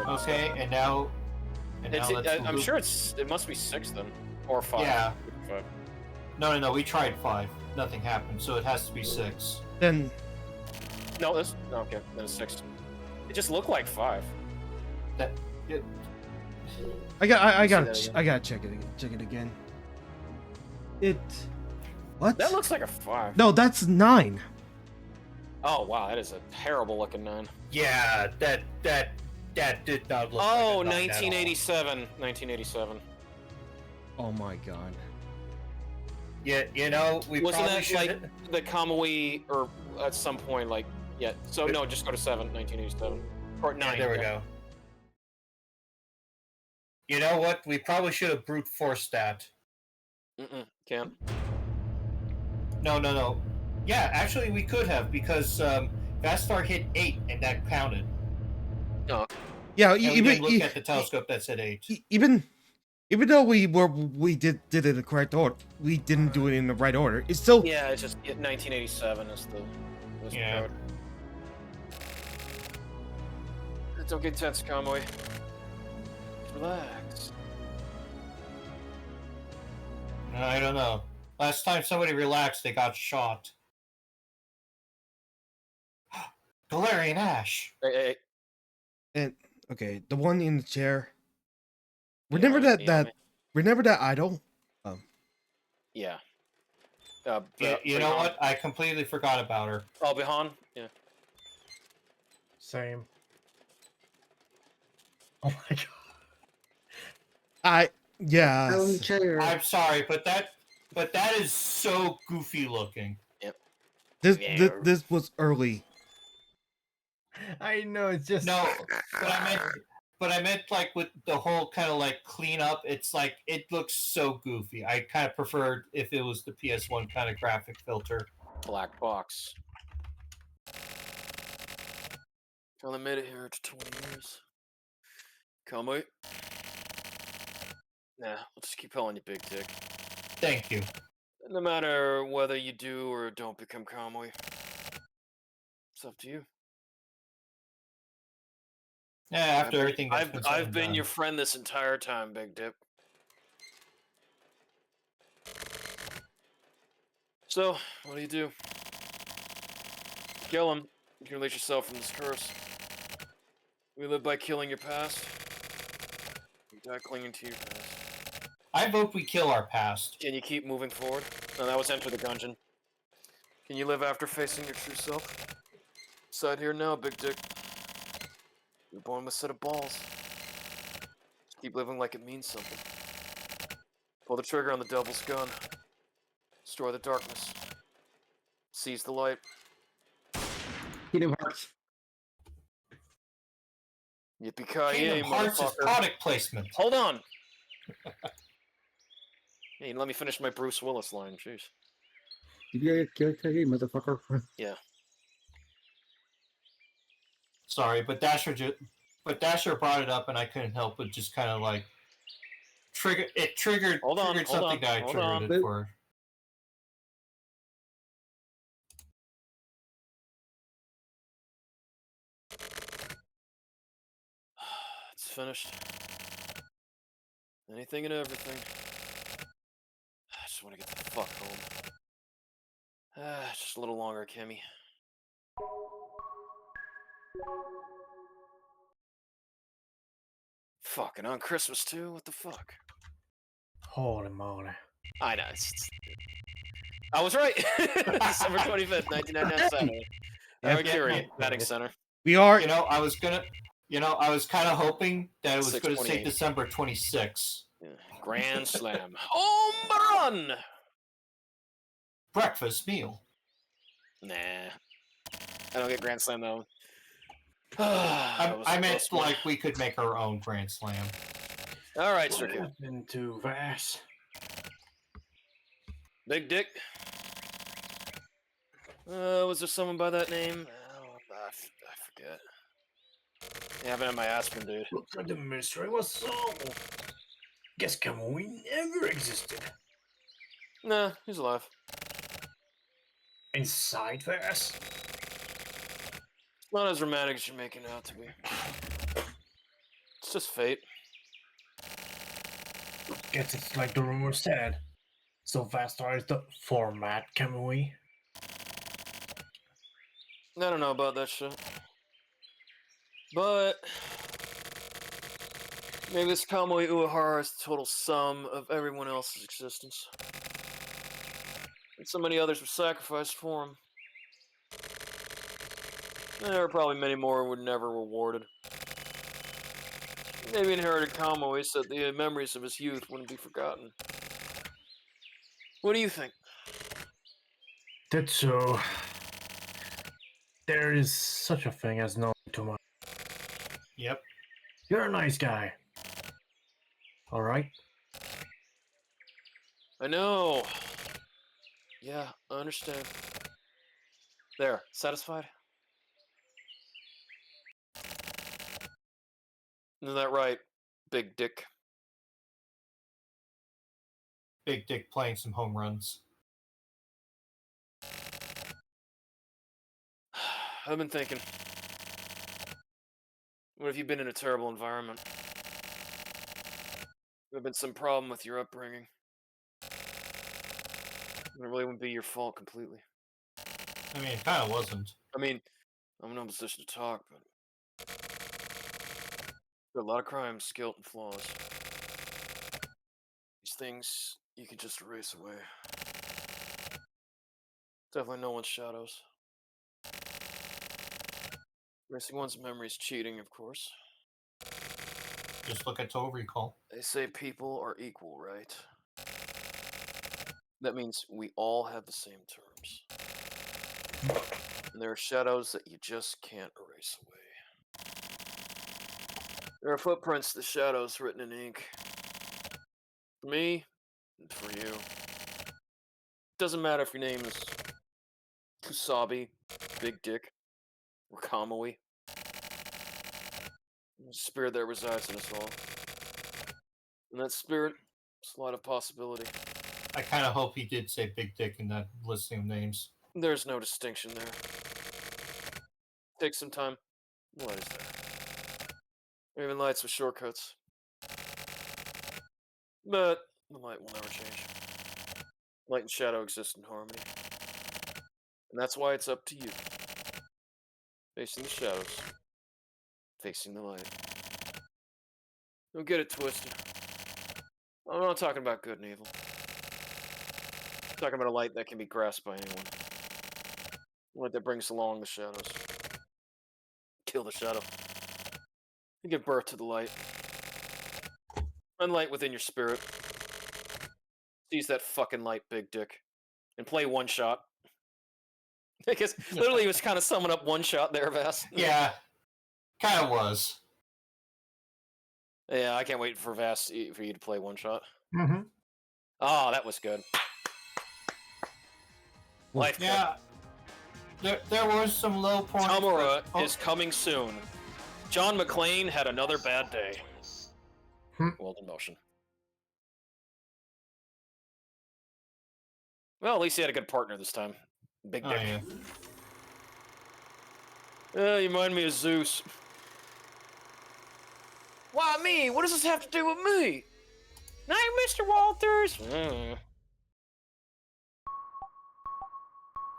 Okay, and now I'm sure it must be 6 then. Or 5. Yeah. 5. No, we tried 5. Nothing happened, so it has to be 6. Then No, okay, then it's 6. It just looked like 5. I gotta check it again. What? That looks like a 5. No, that's 9. Oh wow, that is a terrible looking 9. Yeah, that did not look. Oh, like a 9 1987. 1987. Oh my god. Yeah, we Wasn't probably that should. like the Kamui or at some point like yeah? So no, just go to 7, 1987 or 9. Yeah, there we go. You know what? We probably should have brute forced that. Can't. No. Yeah, actually, we could have because VaStar hit 8 and that counted. No. Yeah, And we didn't look at the telescope that said 8. Even though we did it in the correct order, we didn't do it in the right order. It's still Yeah, it's just 1987 is the Yeah. code. Don't get tense, Kamui. Relax. I don't know. Last time somebody relaxed, they got shot. Galarian Ash. Hey. and okay. The one in the chair. Yeah, Remember that idol. Yeah. You know what? I completely forgot about her. Oh, Bihan? Yeah. Same. Oh my god. Yeah. Chair. I'm sorry, but that is so goofy looking. This was early. I know, it's just No, but I meant like with the whole kind of like cleanup. It's like it looks so goofy. I kind of preferred if it was the PS1 kind of graphic filter. Black box. Finally made it here to 20 years. Kamui? Nah, we'll just keep calling you Big Dick. Thank you. No matter whether you do or don't become Kamui. It's up to you. Yeah, after everything that's been said I've and been done. your friend this entire time, Big Dip. So, what do? Kill him. You can release yourself from this curse. We live by killing your past. You die clinging to your past. I vote we kill our past. Can you keep moving forward? No, that was enter the dungeon. Can you live after facing your true self? Side here now, Big Dick. You're born with a set of balls. Just keep living like it means something. Pull the trigger on the devil's gun. Destroy the darkness. Seize the light. Kingdom Hearts. Yippee-ki-yay, Kingdom Hearts is motherfucker. product placement. Hold on! Hey, let me finish my Bruce Willis line, jeez. Yeah, motherfucker. Yeah. Sorry, but Dasher brought it up, and I couldn't help but just kind of like triggered something that I triggered it for. It's finished. Anything and everything. I just want to get the fuck home. Just a little longer, Kimmy. Fucking on Christmas too? What the fuck? holy moly. I know. I was right. December 25th, 1997. Mercury Batting Center. We are. I was kind of hoping that it was going to say 6/28. December 26th. Yeah. Grand Slam. Home run! Breakfast meal. Nah. I don't get Grand Slam though. I meant like we could make our own Grand Slam. Alright, Sir. Into Vash. Big Dick. Was there someone by that name? Oh, I forget. I haven't had my aspirin, dude. Looks like the mystery was solved. Guess Kamui never existed. Nah, he's alive. Inside Vas? Not as romantic as you're making out to be. It's just fate. Guess it's like the rumor said. So VaStar is the format Kamui? I don't know about that shit. But maybe this Kamui Uehara is the total sum of everyone else's existence. And so many others were sacrificed for him. And there are probably many more who were never rewarded. Maybe inherited Kamui so that the memories of his youth wouldn't be forgotten. What do you think? That's so. There is such a thing as knowing too much. Yep. You're a nice guy. Alright? I know. Yeah, I understand. There, satisfied? Isn't that right, Big Dick? Big Dick playing some home runs. I've been thinking. What if you've been in a terrible environment? There been some problem with your upbringing. It really wouldn't be your fault completely. I mean, it kind of wasn't. I mean, I'm not in a position to talk, but there are a lot of crimes, guilt, and flaws. These things you can just erase away. Definitely no one's shadows. Erasing one's memory is cheating, of course. Just look at Total Recall. They say people are equal, right? That means we all have the same terms. And there are shadows that you just can't erase away. There are footprints, the shadows written in ink. For me, and for you. Doesn't matter if your name is Kusabi, Big Dick, or Kamui. There's a spirit that resides in us all. And that spirit is a lot of possibility. I kind of hope he did say Big Dick in that listing of names. There's no distinction there. Take some time. The light is there. Or even lights with shortcuts. But the light will never change. Light and shadow exist in harmony. And that's why it's up to you. Facing the shadows. Facing the light. Don't get it twisted. I'm not talking about good and evil. I'm talking about a light that can be grasped by anyone. A light that brings along the shadows. Kill the shadow. And give birth to the light. And light within your spirit. Seize that fucking light, Big Dick. And play one shot. I guess literally he was kind of summing up one shot there, Vas. Yeah. Kind of was. Yeah, I can't wait for Vas for you to play one shot. Mm-hmm. Oh, that was good. Life. Yeah. There was some low points. Tamura is coming soon. John McClane had another bad day. World in motion. Well, at least he had a good partner this time. Big Dick. Yeah. You remind me of Zeus. Why me? What does this have to do with me? Night, Mr. Walters.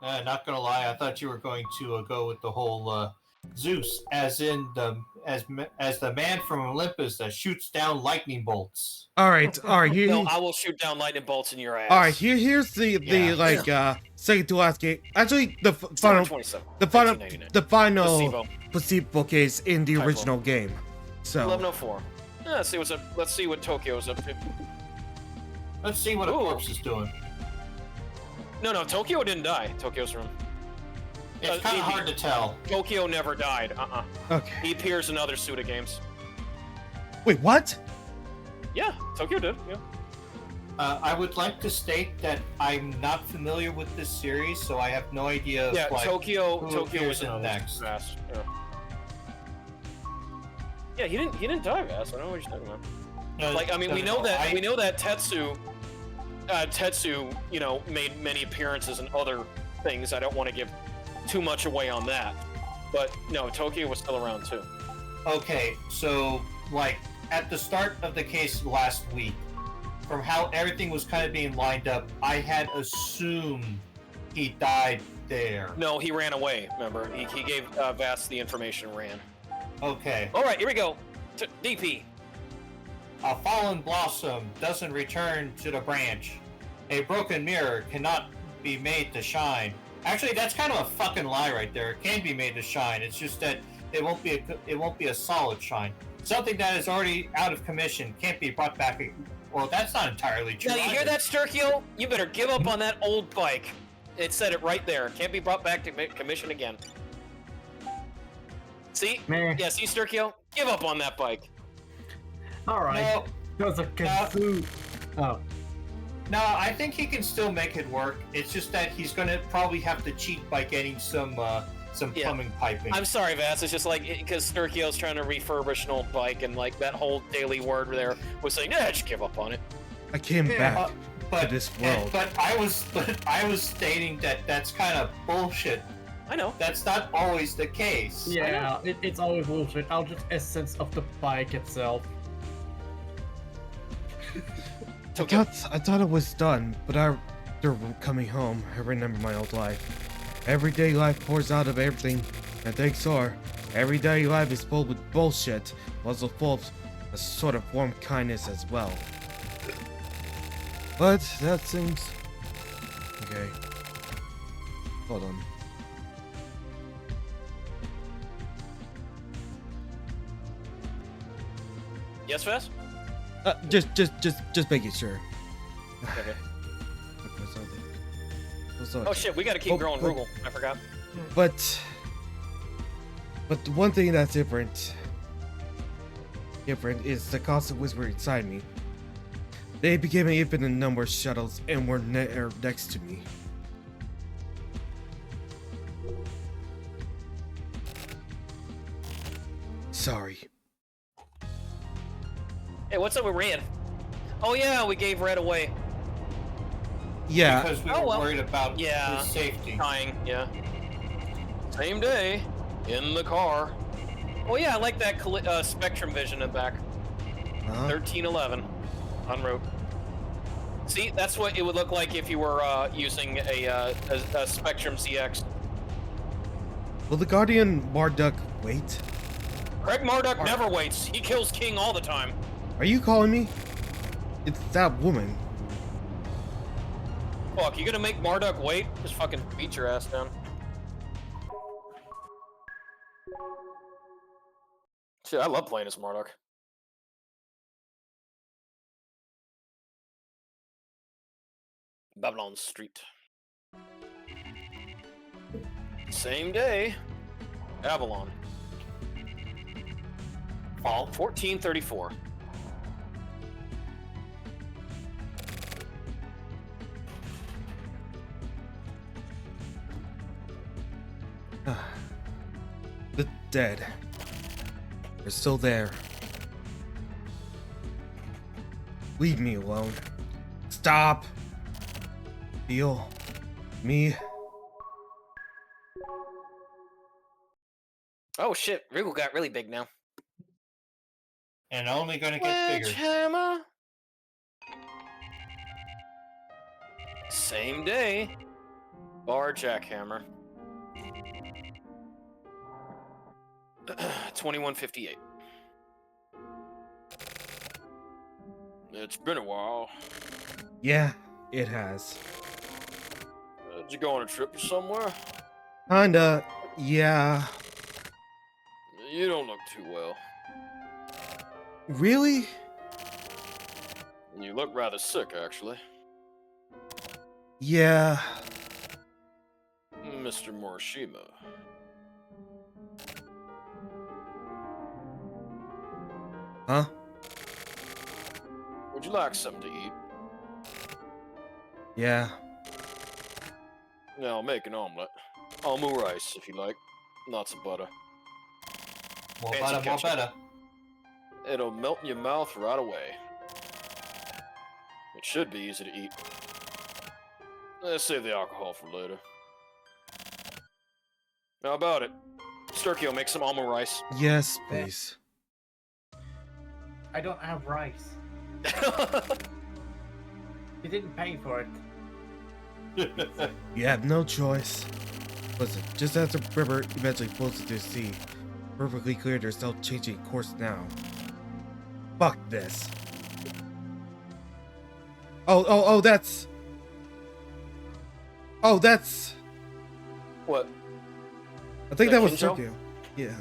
Not gonna lie, I thought you were going to go with the whole Zeus, as in as the man from Olympus that shoots down lightning bolts. All right. No, I will shoot down lightning bolts in your ass. All right, here's the second to last game. Actually, the final placebo case in the original game. So 1104. Yeah, let's see what's up. Let's see what Tokyo's up to. Let's see what a corpse is doing. No, Tokyo didn't die. Tokyo's room. It's kind of hard to tell. Tokyo never died. Okay. He appears in other Suda games. Wait, what? Yeah, Tokyo did. Yeah. I would like to state that I'm not familiar with this series, so I have no idea. Yeah, like, Tokyo appears was in next. Vast. Yeah, he didn't die, Vast. I don't know what you're talking about. No, Like, I mean, no, we no, know that I- Tetsu, you know, made many appearances in other things. I don't want to give too much away on that, but no, Tokyo was still around too. Okay, so like at the start of the case last week, from how everything was kind of being lined up, I had assumed he died there. No, he ran away. Remember, he gave Vast the information and ran. Okay. All right, here we go. DP. A fallen blossom doesn't return to the branch. A broken mirror cannot be made to shine. Actually, that's kind of a fucking lie right there. It can be made to shine. It's just that it won't be a solid shine. Something that is already out of commission can't be brought back. Well, that's not entirely true. Now you hear that, Sturkio? You better give up on that old bike. It said it right there. Can't be brought back to commission again. See? Meh. Yeah, see, Sturkio? Give up on that bike. Alright. Those are kazoo. Oh. No, I think he can still make it work. It's just that he's gonna probably have to cheat by getting some plumbing piping. I'm sorry, Vass. It's just like because Sturkio's trying to refurbish an old bike, and like that whole daily word there was saying, "Yeah, just give up on it." I came back but, to this world. But I was stating that that's kind of bullshit. I know. That's not always the case. Yeah, it's always bullshit. I'll just essence of the bike itself. I thought it was done, but after coming home, I remember my old life. Everyday life pours out of everything, and things are. Everyday life is full with bullshit, but also full of a sort of warm kindness as well. But that seems... Okay. Hold on. Yes, Vass? Just making sure. Okay. What's up? Oh shit, we gotta keep growing Rugel. I forgot. But the one thing that's different is the consequences were inside me. They became an infinite number of shuttles and were next to me. Sorry. Hey, what's up with Red? Oh yeah, we gave Red away. Yeah. Because we were worried about his safety. Dying, yeah. Same day, in the car. Oh yeah, I like that Spectrum vision in the back. 1311, en route. See, that's what it would look like if you were using a Spectrum CX. Will the Guardian Marduk wait? Craig Marduk never waits. He kills King all the time. Are you calling me? It's that woman. Fuck, you gonna make Marduk wait? Just fucking beat your ass down. Shit, I love playing as Marduk. Babylon Street. Same day. Avalon. Fall 1434. The dead. They're still there. Leave me alone. Stop! Feel me. Oh shit, Regal got really big now. And only gonna get bigger. Hammer. Same day. Bar jackhammer. 2158. It's been a while. Yeah, it has. Did you go on a trip somewhere? Kinda, yeah. You don't look too well. Really? You look rather sick, actually. Yeah. Mr. Morishima. Huh? Would you like something to eat? Yeah. Now I'll make an omelet. Almond rice, if you like. Lots of butter. More Fancy butter, more ketchup. better. It'll melt in your mouth right away. It should be easy to eat. Let's save the alcohol for later. How about it? Sturkio, make some almond rice. Yes, please. I don't have rice. You didn't pay for it. You have no choice. Listen, just as the river eventually flows into the sea, perfectly clear there's no changing course now. Fuck this. Oh, that's... Oh, that's... What? I think That that was Kinjo? Sturkio. Yeah.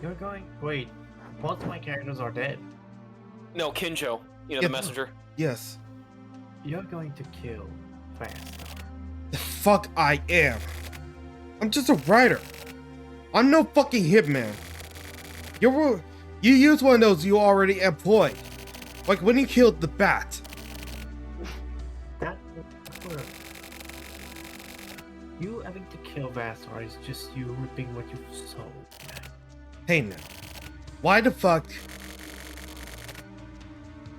You're going. Wait. Most of my characters are dead. No, Kinjo. You know, Yeah. the messenger. Yes. You're going to kill VaStar. The fuck I am. I'm just a writer. I'm no fucking hitman. You use one of those you already employed. Like when you killed the bat. That work. You having to kill VaStar is just you ripping what you've sold. Hey now. Why the fuck?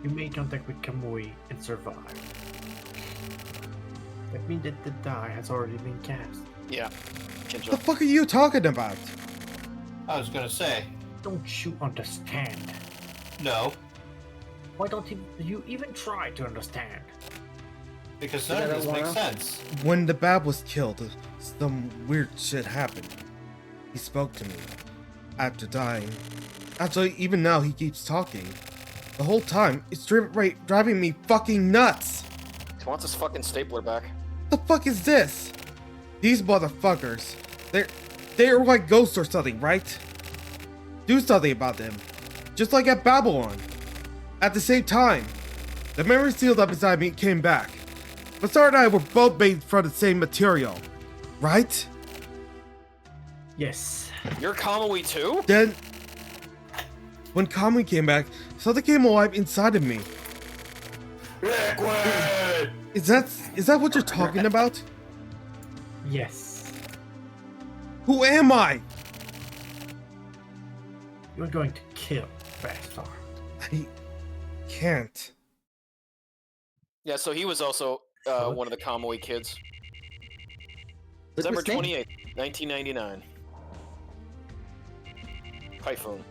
You made contact with Kamui and survived. That means that the die has already been cast. Yeah. What the Kinjo. fuck are you talking about? I was gonna say, Don't you understand? no, Why don't you even try to understand? because none of this makes sense. When the bat was killed, some weird shit happened. He spoke to me. After dying. Actually, even now he keeps talking. The whole time, it's driving me fucking nuts! He wants his fucking stapler back. The fuck is this? These motherfuckers. They're like ghosts or something, right? Do something about them. Just like at Babylon. At the same time, the memory sealed up inside me came back. VaStar and I were both made from the same material. Right? Yes. You're Kamui too? Then, when Kamui came back, something came alive inside of me. Liquid! Is that what you're talking about? Yes. Who am I? You're going to kill VaStar. I can't. Yeah, so he was also one of the Kamui kids. December 28th, 1999. Typhoon.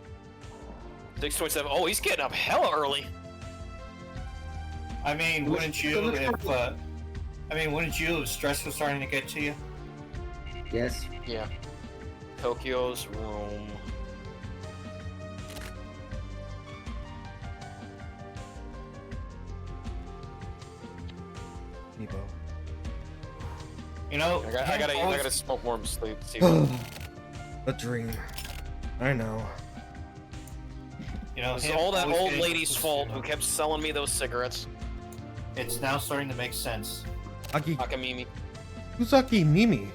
627. Oh, he's getting up hella early. I mean, wouldn't you if stress was starting to get to you? Yes. Yeah. Tokyo's room. Nebo. You know, I gotta smoke more sleep. See A dream. I know. you know, It's him all that always old getting lady's this, fault you who know, kept selling me those cigarettes. It's now starting to make sense. Aki Akamimi. Kusaki Mimi.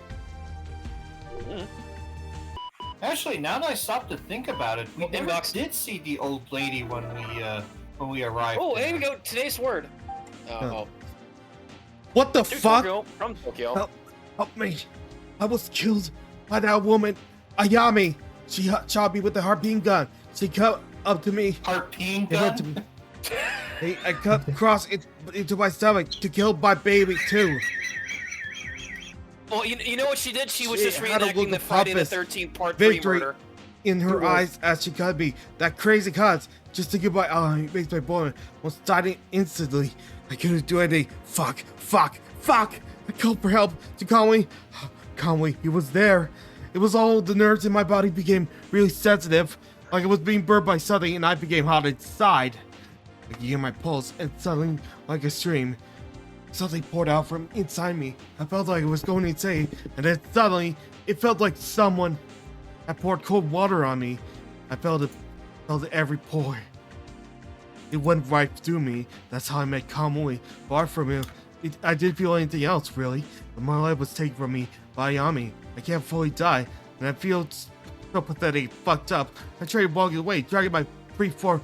Actually, now that I stop to think about it, we Well, never did see the old lady when we arrived. Oh, there. here we go. Today's word. Oh. What the To fuck? Tokyo, from Tokyo. Help me. I was killed by that woman, Ayami. She shot me with the harpoon gun. She cut up to me. Harpoon It went gun? to me. I cut across into my stomach to kill my baby too. Well, you know what she did? She was She just had a look reenacting the of Friday the purpose, 13th Part 3 victory murder. in her It was- eyes as she cut me. That crazy cuts just to get my it makes my boner was starting instantly. I couldn't do anything. Fuck. I called for help to Conway. Conway, he was there. It was all the nerves in my body became really sensitive, like it was being burned by something, and I became hot inside. I could hear my pulse, and suddenly, like a stream, something poured out from inside me. I felt like I was going insane, and then suddenly, it felt like someone had poured cold water on me. I felt it every pore. It went right through me. That's how I met Kamui. Far from him, I didn't feel anything else, really. But my life was taken from me by Yami. I can't fully die, and I feel so pathetic, fucked up. I tried walking away, dragging my free form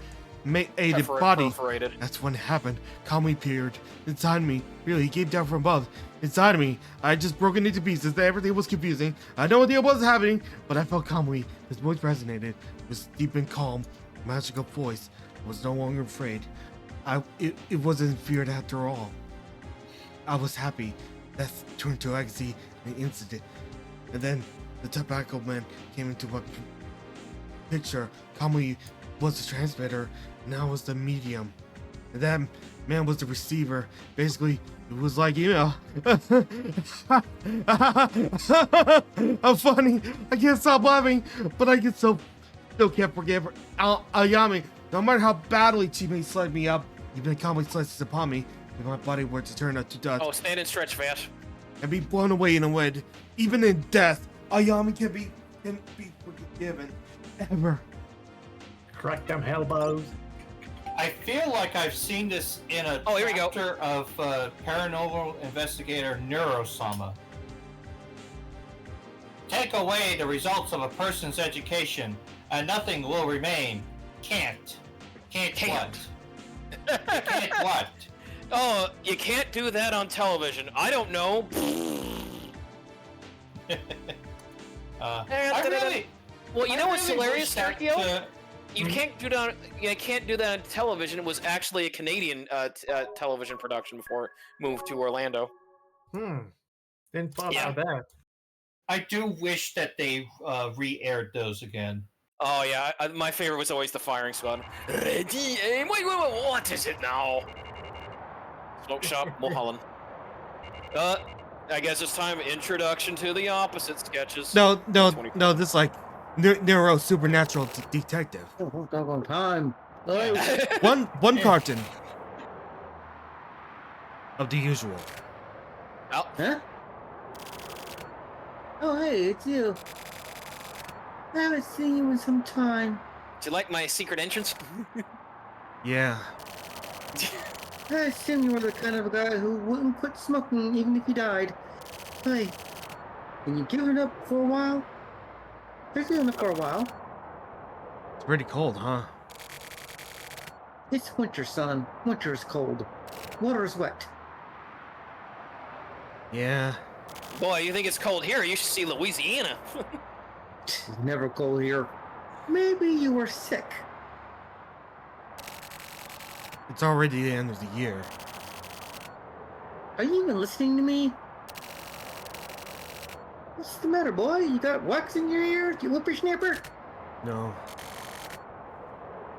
emaciated body. That's when it happened. Kamui appeared inside me. Really, he came down from above. Inside of me, I had just broken into pieces. Everything was confusing. I had no idea what was happening, but I felt Kamui. His voice resonated. It was deep and calm, magical voice. I was no longer afraid. It wasn't feared after all. I was happy. That turned to legacy in an instant. And then the tobacco man came into my picture. Kamui was the transmitter, and I was the medium. And that man was the receiver. Basically, it was like email. I'm funny. I can't stop laughing, but I still can't forgive Ayami. No matter how badly she may slide me up, even if Kamui slices upon me, if my body were to turn up to dust. Oh, stand and stretch, Vash. And be blown away in a wind. Even in death, Ayami can be forgiven. Ever. Crack them elbows. I feel like I've seen this in a chapter of Paranormal Investigator Neurosama. Take away the results of a person's education, and nothing will remain. Can't what? Can't what? Oh, you can't do that on television. I don't know. Well, you know what's hilarious, Starkio? You can't do that. You can't do that on television. It was actually a Canadian television production before it moved to Orlando. Didn't thought about that. I do wish that they re-aired those again. Oh yeah, my favorite was always the firing squad. Ready, aim. Wait, what is it now? Smoke shop, Mulholland. I guess it's time. Introduction to the opposite sketches. No. This like neuro supernatural detective. Oh, time. one carton of the usual. Oh. Huh? Oh, hey, it's you. I haven't seen you in some time. Do you like my secret entrance? Yeah. I assume you were the kind of guy who wouldn't quit smoking even if you died. Hey, can you give it up for a while? Just doing it for a while. It's pretty cold, huh? It's winter, son. Winter is cold. Water is wet. Yeah. Boy, you think it's cold here? You should see Louisiana. It's never cold here. Maybe you were sick. It's already the end of the year. Are you even listening to me? What's the matter, boy? You got wax in your ear? You whippersnapper? No.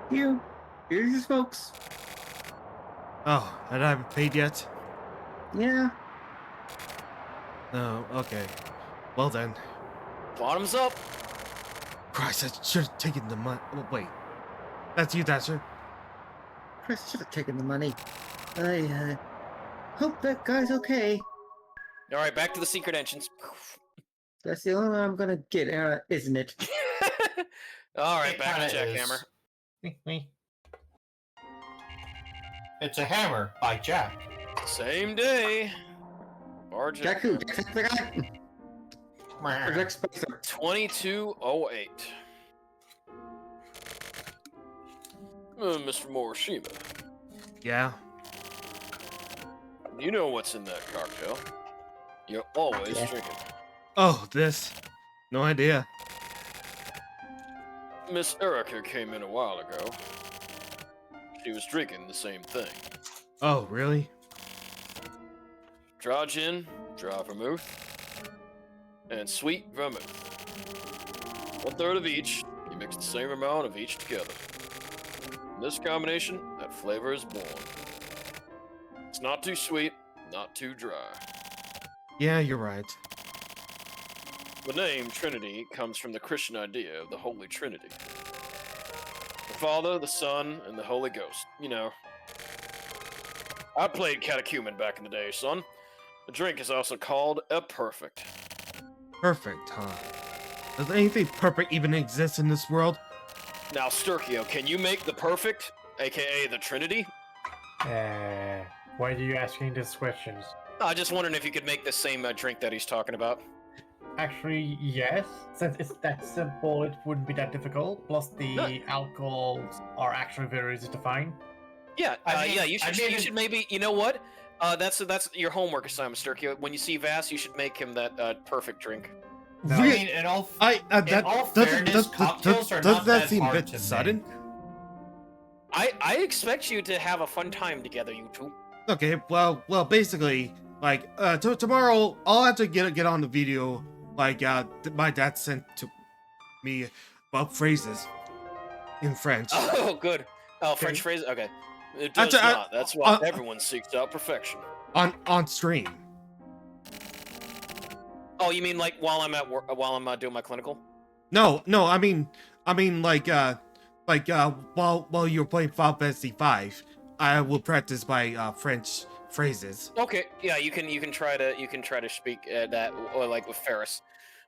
Here's your smokes. Oh, and I haven't paid yet? Yeah. Oh, okay. Well then. Bottoms up. Christ, I should have taken the money. Oh, wait. That's you, Dasher. Chris should have taken the money. I hope that guy's okay. All right, back to the secret entrance. That's the only one I'm gonna get, isn't it? All right, back to Jackhammer. It's a hammer by Jack. Same day. Jack who? Jack the guy? Or Jack Spicer? 2208. Mr. Morishima. Yeah? You know what's in that cocktail. You're always drinking. Oh, this? No idea. Miss Erica came in a while ago. She was drinking the same thing. Oh, really? Dry gin, dry vermouth, and sweet vermouth. 1/3 of each. You mix the same amount of each together. In this combination, that flavor is born. It's not too sweet, not too dry. Yeah, you're right. The name Trinity comes from the Christian idea of the Holy Trinity. The Father, the Son, and the Holy Ghost. You know. I played catechumen back in the day, son. The drink is also called a perfect. Perfect, huh? Does anything perfect even exist in this world? Now, Sturkio, can you make the perfect, aka the Trinity? Why are you asking these questions? I just wondering if you could make the same drink that he's talking about. Actually, yes. Since it's that simple, it wouldn't be that difficult. Plus, the alcohols are actually very easy to find. Yeah, you should maybe, you know what? That's your homework assignment, Sturkey. When you see Vass, you should make him that perfect drink. No. I mean, in all fairness, cocktails are not that seem a hard bit to sudden? I expect you to have a fun time together, you two. Okay, well, basically, like, tomorrow I'll have to get on the video, like, my dad sent to me about phrases in French. Oh, good. Oh, French phrases. Okay. It does not. That's why everyone seeks out perfection. On stream. Oh, you mean like while I'm at work, while I'm doing my clinical? No, I mean like while you're playing Final Fantasy V, I will practice my French phrases. Okay, yeah, you can try to speak that, or like with Ferris,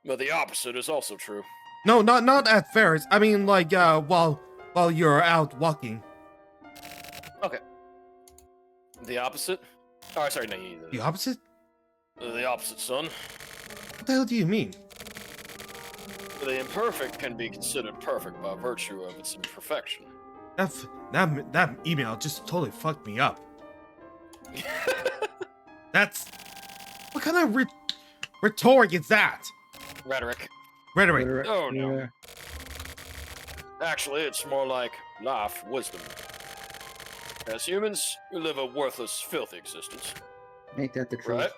but the opposite is also true. No, not at Ferris. I mean like while you're out walking. Okay. The opposite? Oh, sorry, no, the opposite? The opposite, son. What the hell do you mean? The imperfect can be considered perfect by virtue of its imperfection. That email just totally fucked me up. That's... What kind of rhetoric is that? Rhetoric. Oh, no. Yeah. Actually, it's more like life wisdom. As humans, we live a worthless, filthy existence. Ain't that the truth? Right?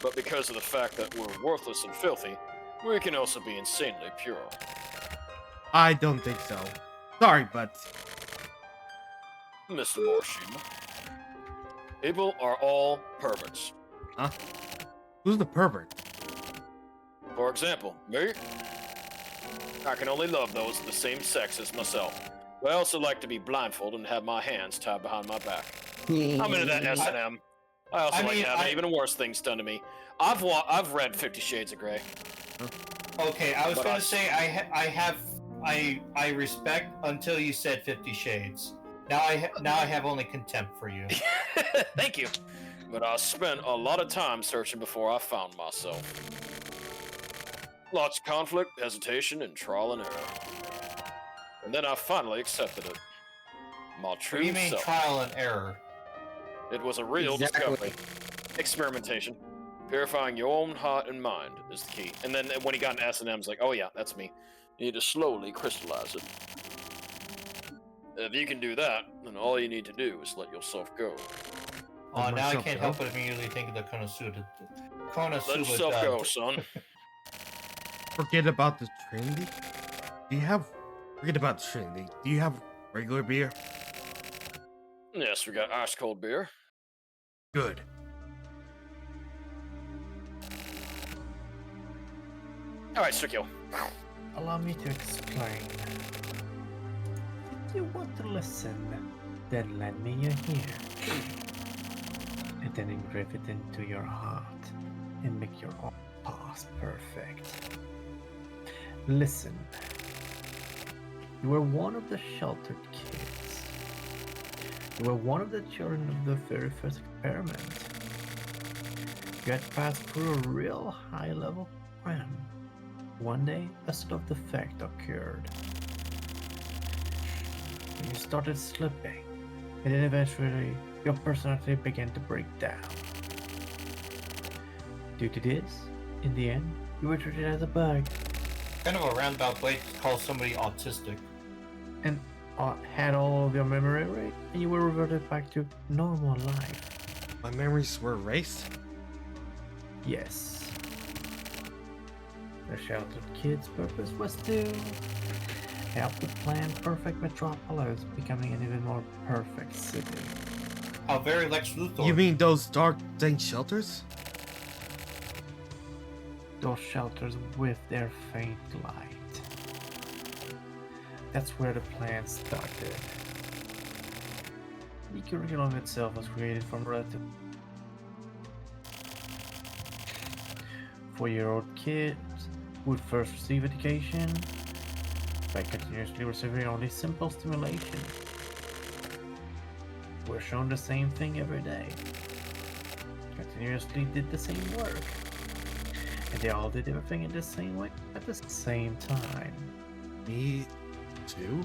But because of the fact that we're worthless and filthy, we can also be insanely pure. I don't think so. Sorry, but... Mr. Morishima, people are all perverts. Huh? Who's the pervert? For example, me? I can only love those of the same sex as myself. But I also like to be blindfolded and have my hands tied behind my back. I'm into that S&M. I also like having even worse things done to me. I've read 50 Shades of Grey. Okay, I was gonna say I respect until you said 50 Shades. Now I have only contempt for you. Thank you. But I spent a lot of time searching before I found myself. Lots of conflict, hesitation, and trial and error. And then I finally accepted it. My true self. What do you mean trial and error? It was a real discovery. Experimentation. Purifying your own heart and mind is the key. And then when he got an S&M, it's like, oh yeah, that's me. You need to slowly crystallize it. If you can do that, then all you need to do is let yourself go. Oh, now I can't help but immediately think of the Konosuba. Let yourself go, son. Forget about the Trinity? Forget about the Trinity. Do you have regular beer? Yes, we got ice cold beer. Good. Alright, Stukio. Allow me to explain. If you want to listen, then lend me your ear. And then engrave it into your heart and make your own past perfect. Listen. You were one of the sheltered kids. You were one of the children of the very first experiment. You had passed through a real high-level program. One day, a sort of defect occurred. You started slipping, and then eventually, your personality began to break down. Due to this, in the end, you were treated as a bug. Kind of a roundabout way to call somebody autistic. And had all of your memory erased, and you were reverted back to normal life. My memories were erased? Yes. The sheltered kid's purpose was to help the planned perfect metropolis becoming an even more perfect city. How very Lex Luthor. You mean those dark dank shelters? Those shelters with their faint light. That's where the plan started. The curriculum itself was created from relative 4-year-old kids would first receive education by continuously receiving only simple stimulation. We're shown the same thing every day. Continuously did the same work. And they all did everything in the same way at the same time. Me too?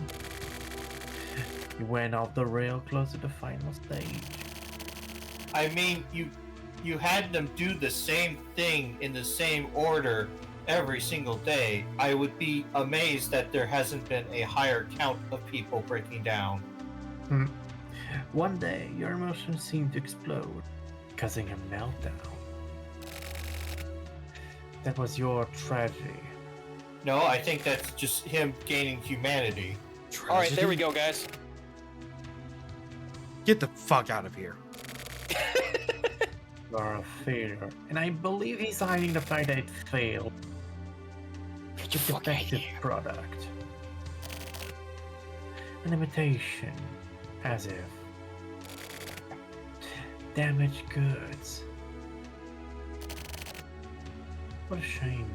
You went off the rail close to the final stage. I mean, you had them do the same thing in the same order every single day. I would be amazed that there hasn't been a higher count of people breaking down. One day, your emotions seemed to explode, causing a meltdown. That was your tragedy. No, I think that's just him gaining humanity. All right, there we go, guys. Get the fuck out of here. You're a failure, and I believe he's hiding the fact that it failed. It's a defective product. An imitation, as if. Damaged goods. What a shame.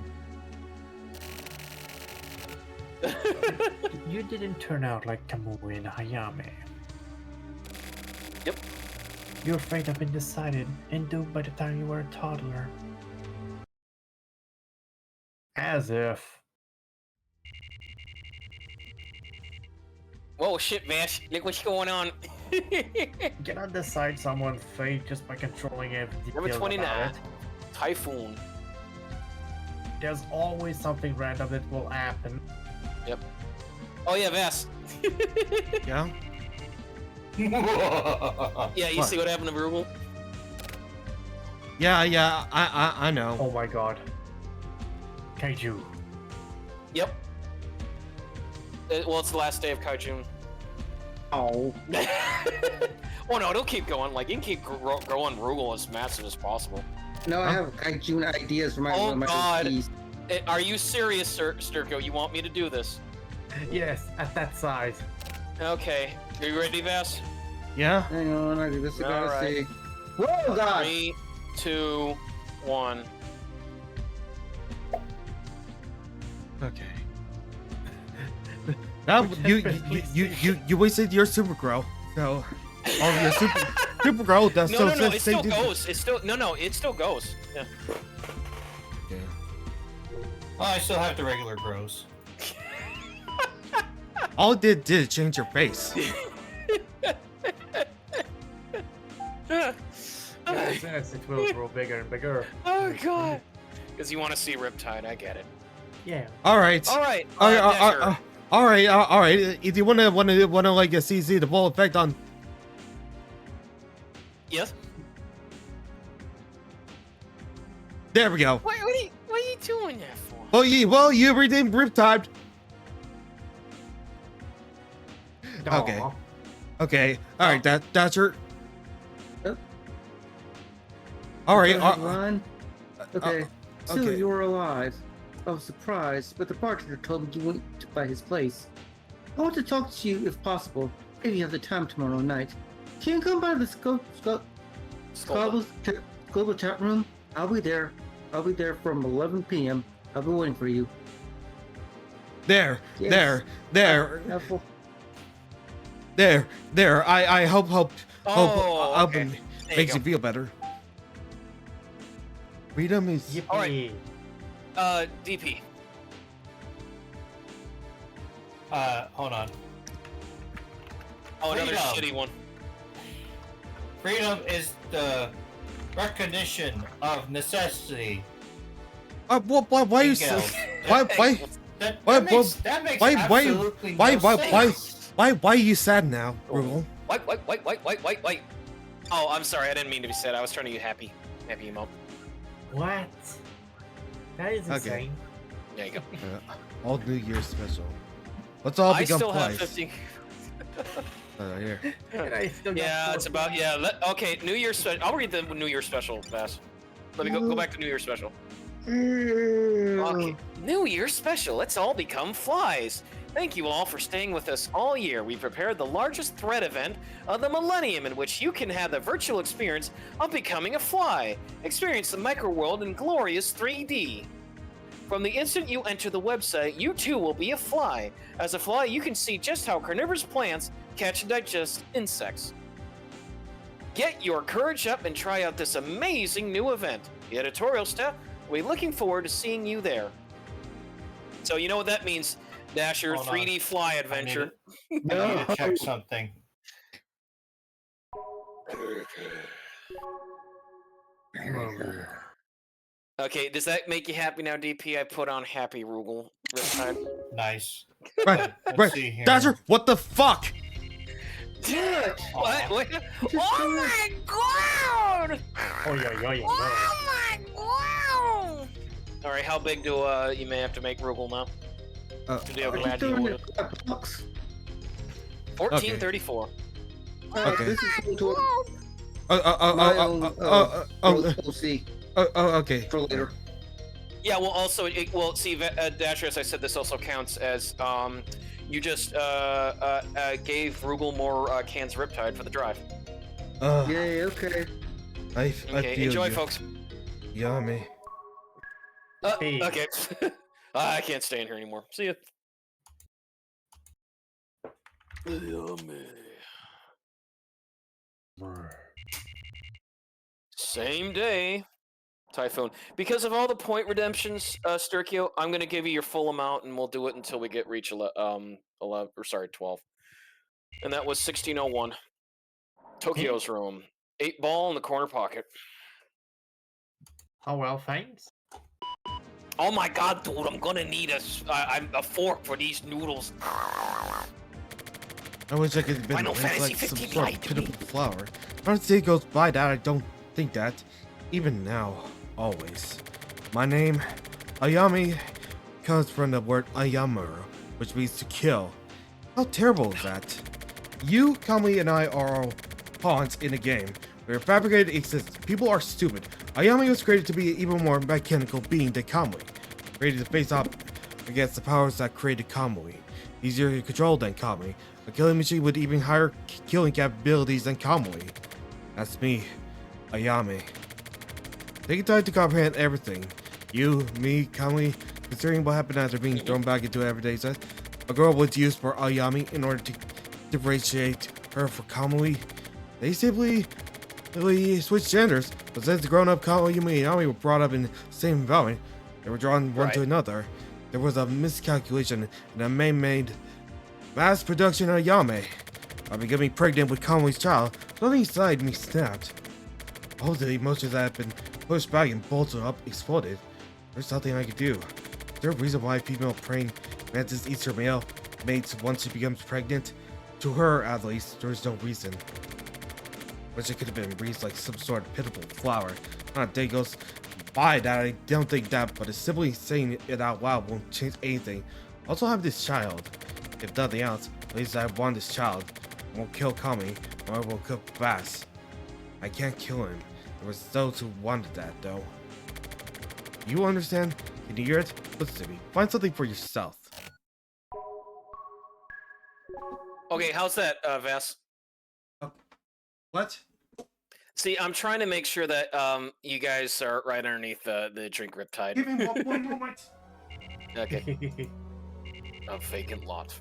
You didn't turn out like Kamui and Hayame. Yep. Your fate had been decided and due by the time you were a toddler. As if. Whoa, shit, Vash. Look what's going on. Cannot decide someone's fate just by controlling every detail Number 29. about it. Typhoon. There's always something random that will happen. Yep. Oh yeah, Vass. Yeah? Yeah, you What? see what happened to Rugal? Yeah, I know. Oh my god. Kaiju. Yep. Well, it's the last day of Kaijun. Oh. Oh no, don't keep going. Like, you can keep growing Rugal as massive as possible. No, I have Kaijun ideas for my Oh my god. piece. Are you serious, Sturko? You want me to do this? Yes, at that size. Okay. Are you ready, Vass? Yeah? Hang on, I do this. I gotta Alright. see. Whoa, God! 3, 2, 1. Okay. Now you wasted your super grow. So all of your super grow does No, it still goes. It still it still goes. Yeah. Yeah. Oh, I still have the regular grows. All it did change your face. Yes, it will grow bigger and bigger. Oh god. Because you want to see Riptide, I get it. Yeah. All right. All right. All right. If you wanna like see the full effect on. Yes. There we go. What are you doing that for? Well, you redeemed Riptide. Okay. Aw. Okay. All right. That's your. Yep. All right. Run. Okay. So okay. you were alive. I was surprised, but the bartender told me you went by his place. I want to talk to you if possible, if you have the time tomorrow night. Can you come by the global chat room? I'll be there. I'll be there from 11 p.m. I'll be waiting for you. There. Yes. There. I hope Okay. makes you feel better. Freedom is. Yippee. All right. DP. Hold on. Oh, another Freedom. shitty one. Freedom is the recognition of necessity. Why you Miguel. why That makes absolutely no sense. why are you sad now, Rugal? Wait. Oh, I'm sorry. I didn't mean to be sad. I was trying to get happy. Happy emo. What? That is Okay. insane. There you go. All New Year's special. Let's all I become still have twice. 50. Here. And I still got Yeah, 4 it's about okay. New Year's special. I'll read the New Year's special fast. Let me go back to New Year's special. Okay. New Year's special. Let's all become flies. Thank you all for staying with us all year. We prepared the largest thread event of the millennium in which you can have the virtual experience of becoming a fly. Experience the microworld in glorious 3D. From the instant you enter the website, you too will be a fly. As a fly, you can see just how carnivorous plants catch and digest insects. Get your courage up and try out this amazing new event. The editorial staff We're looking forward to seeing you there. So you know what that means, Dasher. Hold 3D on. fly adventure. I need to check something. Okay, does that make you happy now, DP? I put on Happy Rugal Riptide. Nice. Right, Let's right. see here. Dasher, what the fuck? What? Oh my god! Oh yeah. Oh my god! All right, how big do you may have to make Rugal now? Do you have a He's magic doing order? it a box. 1434. Okay. This is going to OC Okay. for later. Yeah, well, also, see, Dasher, as I said, this also counts as you just gave Rugal more cans of Riptide for the drive. Yay, okay. I Okay, feel enjoy, you. folks. Yummy. Hey. Okay. I can't stay in here anymore. See ya. Yummy. Same day. Typhoon. Because of all the point redemptions, Sturkio, I'm gonna give you your full amount, and we'll do it until we reach 12. And that was 1601. Tokyo's room. 8 ball in the corner pocket. Oh well, thanks. Oh my god, dude! I'm gonna need a fork for these noodles. I wish I could have been Final Fantasy like some 15 sort lied of to me. pitiful flower. Not a day goes by that I don't think that. Even now, always. My name, Ayami, comes from the word Ayamuru, which means to kill. How terrible is that? You, Kamui, and I are all pawns in a game. We are fabricated existence. People are stupid. Ayami was created to be an even more mechanical being than Kamui. Created to face up against the powers that created Kamui. Easier to control than Kamui. A killing machine with even higher killing capabilities than Kamui. That's me, Ayami. Taking time to comprehend everything. You, me, Kamui, considering what happened after being thrown back into everyday life. A girl was used for Ayami in order to differentiate her from Kamui. They simply switched genders, but since the grown-up Kamui and Ayami were brought up in the same environment, they were drawn one to another. There was a miscalculation and a man-made mass production of Ayami. By becoming pregnant with Kamui's child, something inside me snapped. All the emotions that had been pushed back and bolted up exploded. There's nothing I could do. Is there a reason why female praying mantis eats her male mates once she becomes pregnant? To her, at least, there's no reason. Wish it could have been raised like some sort of pitiful flower. Not a day goes by that I don't think that, but it's simply saying it out loud won't change anything. I also have this child. If nothing else, at least I want this child. I won't kill Kami, or I will kill Bass. I can't kill him. There was those who wanted that, though. You understand? Can you hear it? Listen to me. Find something for yourself. Okay, how's that, Vass? What? See, I'm trying to make sure that you guys are right underneath the drink Riptide. Give me one moment. Okay. A vacant lot.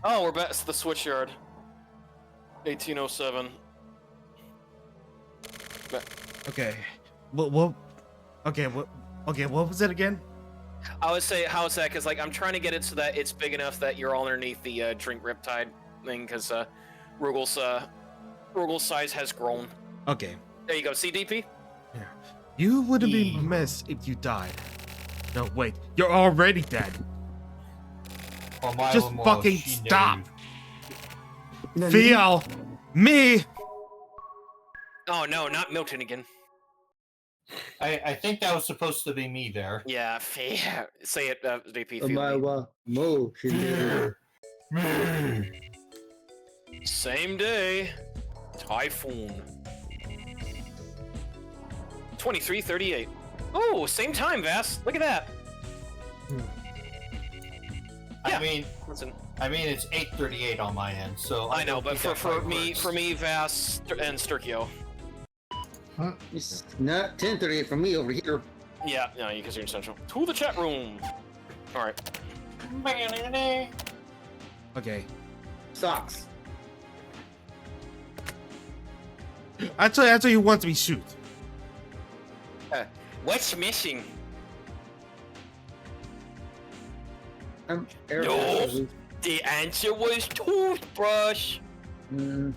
Oh, we're back to the switchyard. 1807. Okay. What? Okay. What was it again? I would say, how is that? Because like I'm trying to get it so that it's big enough that you're all underneath the drink Riptide thing. Because Rugal's size has grown. Okay. There you go. See, DP? Yeah. You wouldn't be missed if you died. No, wait. You're already dead. Just fucking stop. Feel me. Oh no, not Milton again. I think that was supposed to be me there. Yeah, say it, DP. Feel me. Same day. Typhoon. 23:38. Oh, same time, Vass. Look at that. Yeah. I mean, it's 8:38 on my end, so I know, but for me, Vass and Sturkio. It's not 10:38 for me over here. Yeah, no, because you're in Central. To the chat room. All right. Okay. Socks. Actually, he wants me shoot. What's missing? Air No. passes. The answer was toothbrush. Mm,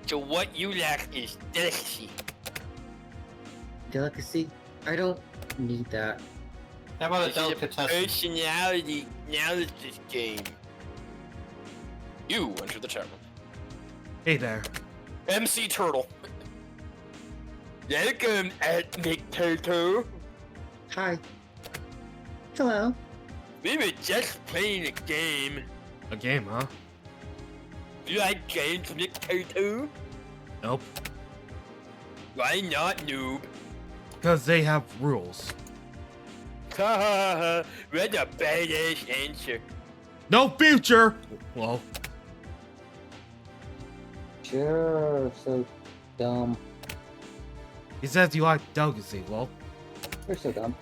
So what you lack is delicacy. delicacy? I don't need that. How about a This is a delicatessen? personality analysis game. You enter the chat room. Hey there. MC Turtle. Welcome, Ethnic Turtle. Hi. Hello. We were just playing a game. A game, huh? You like games, Nick Turtle? Nope. Why not, noob? Because they have rules. Ha ha ha, what a badass answer. No future! Well, Sure, so dumb. he says you like delicacy. Well, You're so dumb.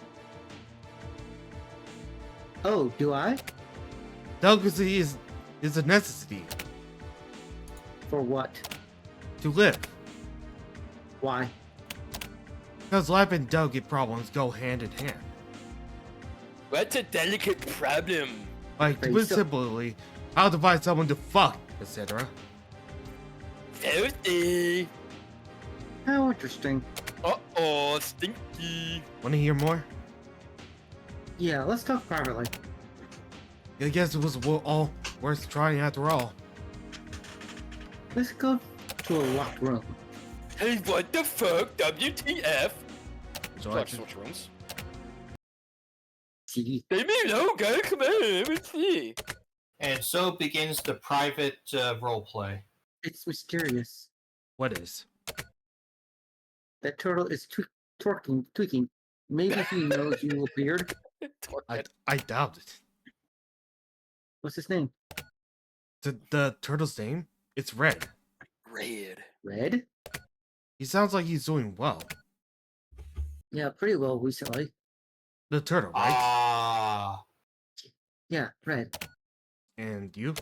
Oh, do I? delicacy is a necessity For what? to live. Why? Because life and delicate problems go hand in hand. What's a delicate problem? Like, to Hey, put it so- simply, how to find someone to fuck, etc. Filthy. How interesting. Uh-oh, stinky. Want to hear more? Yeah, let's talk privately. I guess it was all worth trying after all. Let's go to a locked room. Hey, what the fuck? WTF? So Flex I just, switch rooms. See? Leave me alone, guys. Come on, let's see. And so begins the private roleplay. It's mysterious. what is? That turtle is tweaking. Maybe he knows you appeared. I doubt it. What's his name? The turtle's name? It's Red. Red. Red? He sounds like he's doing well. Yeah, pretty well recently. The turtle, right? Ah. Yeah, Red. And you?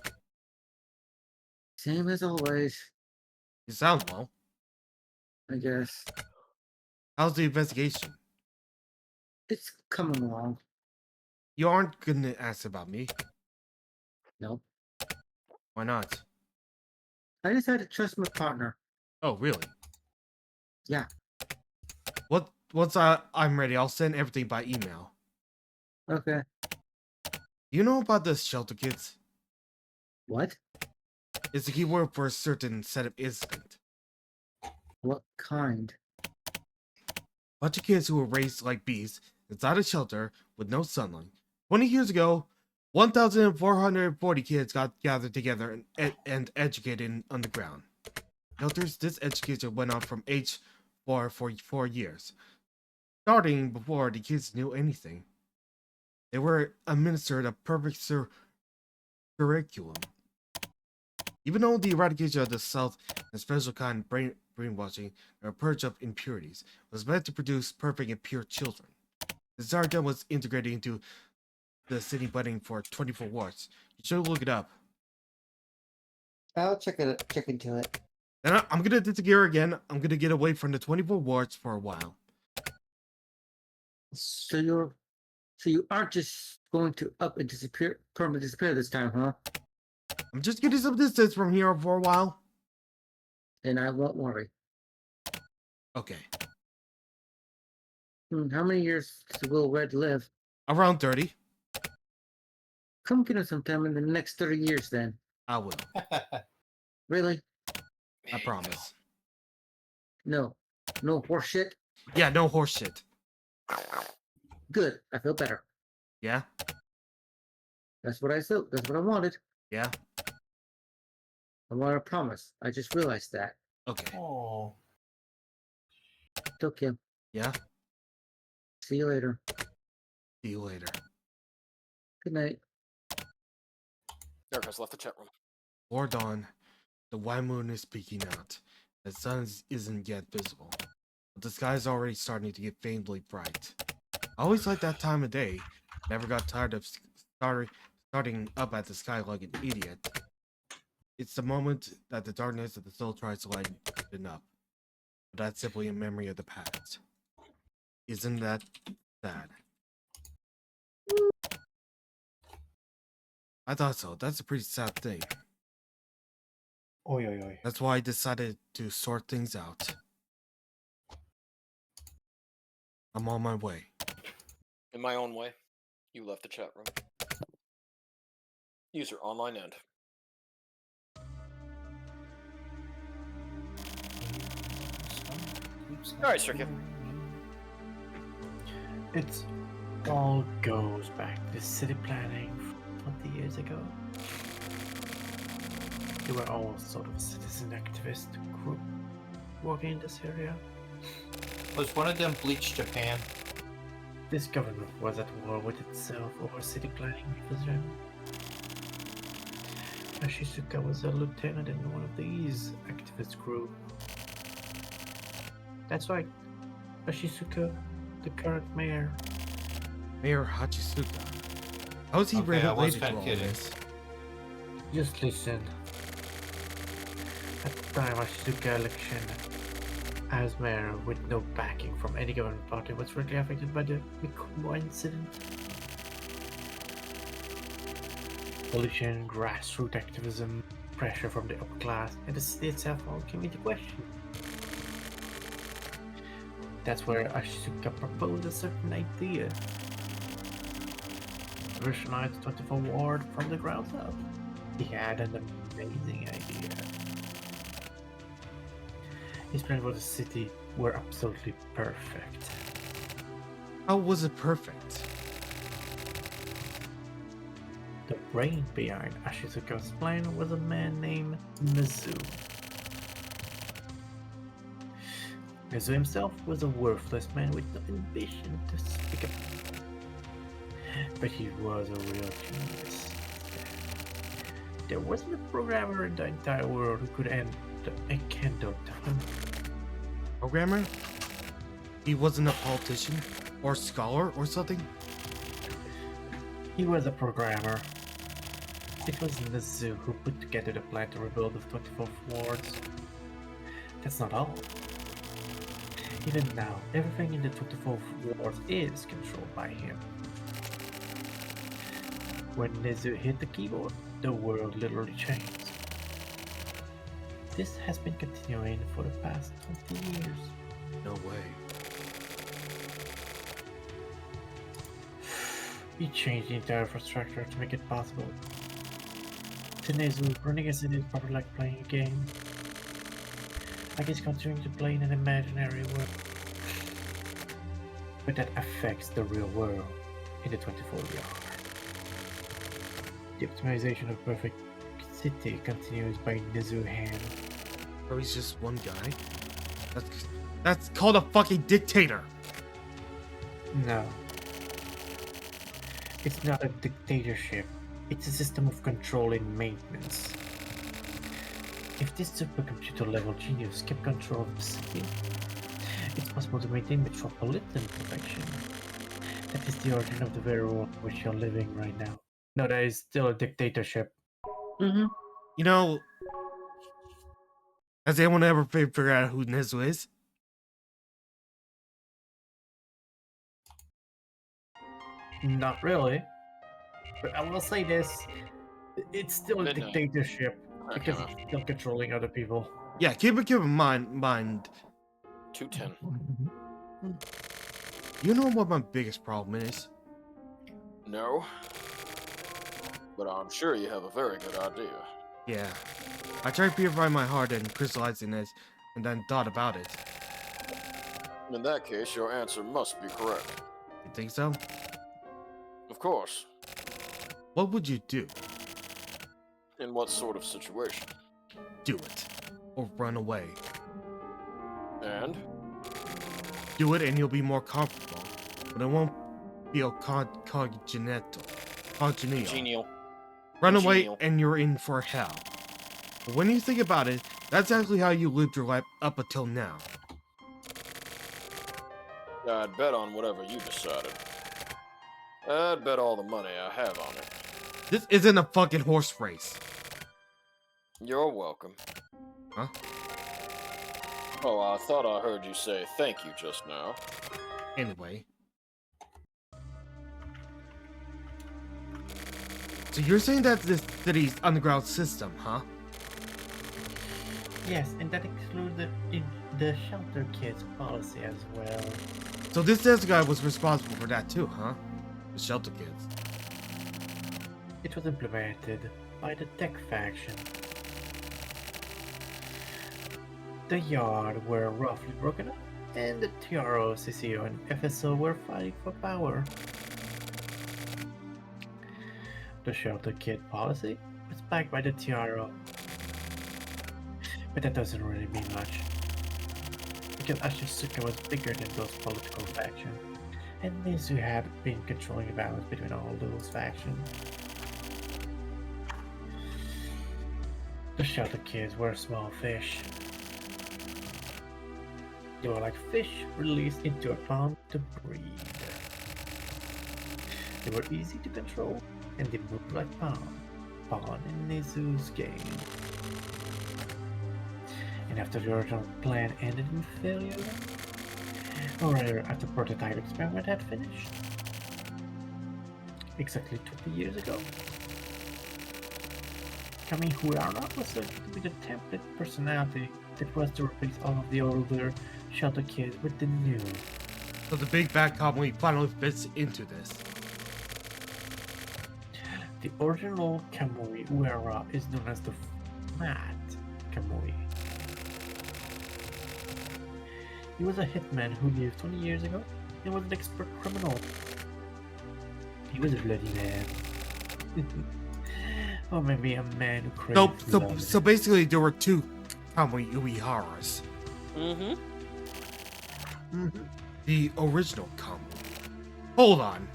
Same as always, You sound well. I guess. How's the investigation? It's coming along. You aren't gonna ask about me. Nope. Why not? I just had to trust my partner. Oh, really? Yeah. Once I'm ready, I'll send everything by email. Okay. You know about the shelter kids? What? It's a keyword for a certain set of incident. What kind? Bunch of kids who were raised like beasts inside a shelter with no sunlight. 20 years ago, 1,440 kids got gathered together and educated on the ground. Shelters, this education went on from age 4 for 4 years, starting before the kids knew anything. They were administered a perfect curriculum. Even though the eradication of the South and special kind of brainwashing or purge of impurities was meant to produce perfect and pure children, the Zarga was integrated into the city budding for 24 wards. You should look it up. I'll check into it. And I'm gonna disappear again. I'm gonna get away from the 24 wards for a while. So you aren't just going to up and permanently disappear this time, huh? I'm just getting some distance from here for a while. Then I won't worry. Okay. How many years will Red live? Around 30. Come get him sometime in the next 30 years then. I will. Really? I promise. No. No horse shit? Yeah, no horse shit. Good. I feel better. Yeah? That's what I said. That's what I wanted. Yeah? I want a promise. I just realized that. Okay. Oh. Okay. Yeah? See you later. See you later. Good night. Eric has left the chat room. Before dawn, the white moon is peeking out. The sun isn't yet visible, but the sky is already starting to get faintly bright. I always liked that time of day. Never got tired of starting up at the sky like an idiot. It's the moment that the darkness of the soul tries to lighten up. But that's simply a memory of the past. Isn't that sad? I thought so. That's a pretty sad thing. Oi, oi, oi. That's why I decided to sort things out. I'm on my way. In my own way, you left the chat room. User online end. Alright, Circuit. It all goes back to city planning 20 years ago. They were all sort of citizen activist group working in this area. Was one of them Bleach Japan? This government was at war with itself over city planning because Ashisuka was a lieutenant in one of these activist group. That's right, Ashisuka, the current mayor. Mayor Hachisuka. How is he Okay, I was related to all kidding. this? Just listen. At the time Ashisuka election as mayor with no backing from any government party was greatly affected by the Mikumo incident. Pollution, grassroots activism, pressure from the upper class, and the city itself all came into question. That's where Ashisuka proposed a certain idea. Revolutionize the 24 ward from the ground up. He had an amazing idea. His plan for the city were absolutely perfect. How was it perfect? The brain behind Ashisuka's plan was a man named Mizu. Mizu himself was a worthless man with no ambition to speak up. But he was a real genius. There wasn't a programmer in the entire world who could end a candle to him. Programmer? He wasn't a politician? Or scholar or something? He was a programmer. It was Mizu who put together the plan to rebuild the 24 wards. That's not all. Even now, everything in the 24 wards is controlled by him. When Mizu hit the keyboard, the world literally changed. This has been continuing for the past 20 years. No way. He changed the entire infrastructure to make it possible. Mizu running a city is probably like playing a game. Like he's continuing to play in an imaginary world. But that affects the real world in the 24 VR. The optimization of perfect city continues by Mizu's hand. Or he's just one guy? That's called a fucking dictator! No. It's not a dictatorship. It's a system of control and maintenance. If this supercomputer level genius kept control of the city, it's possible to maintain metropolitan perfection. That is the origin of the very world in which you're living right now. No, that is still a dictatorship. Mm-hmm. You know, has anyone ever figured out who Nezu is? Not really. But I will say this, it's still a Midnight. dictatorship because Okay. it's still controlling other people. Yeah, keep in mind. 210. You know what my biggest problem is? No. But I'm sure you have a very good idea. Yeah. I tried purifying my heart and crystallizing it, and then thought about it. In that case, your answer must be correct. You think so? Of course. What would you do? In what sort of situation? Do it. Or run away. And? Do it and you'll be more comfortable. But it won't feel congenial. Genial. Run away Congenial. and you're in for hell. But when you think about it, that's actually how you lived your life up until now. I'd bet on whatever you decided. I'd bet all the money I have on it. This isn't a fucking horse race. You're welcome. Huh? Oh, I thought I heard you say thank you just now. Anyway. So you're saying that this city's underground system, huh? Yes, and that includes the shelter kids policy as well. So this desk guy was responsible for that too, huh? The shelter kids. It was implemented by the tech faction. The Yard were roughly broken up, and the TRO, CCO, and FSO were fighting for power. The shelter kid policy was backed by the TRO. But that doesn't really mean much. Because Ashisuka was bigger than those political factions, and Nizu had been controlling the balance between all those factions. The shelter kids were small fish. They were like fish released into a pond to breed. They were easy to control, and they moved like pawn in Nizu's game. And after the original plan ended in failure, or rather after the prototype experiment had finished, exactly 20 years ago, Kamihurara was said to be the template personality that was to replace all of the older shelter kids with the new. So the big bad Kamui finally fits into this. The original Kamui Uehara is known as the Fat Kamui. He was a hitman who lived 20 years ago and was an expert criminal. He was a bloody man. Or maybe a man who craved blood. So basically there were two Kamui Ueharas. The original Kamui. Hold on.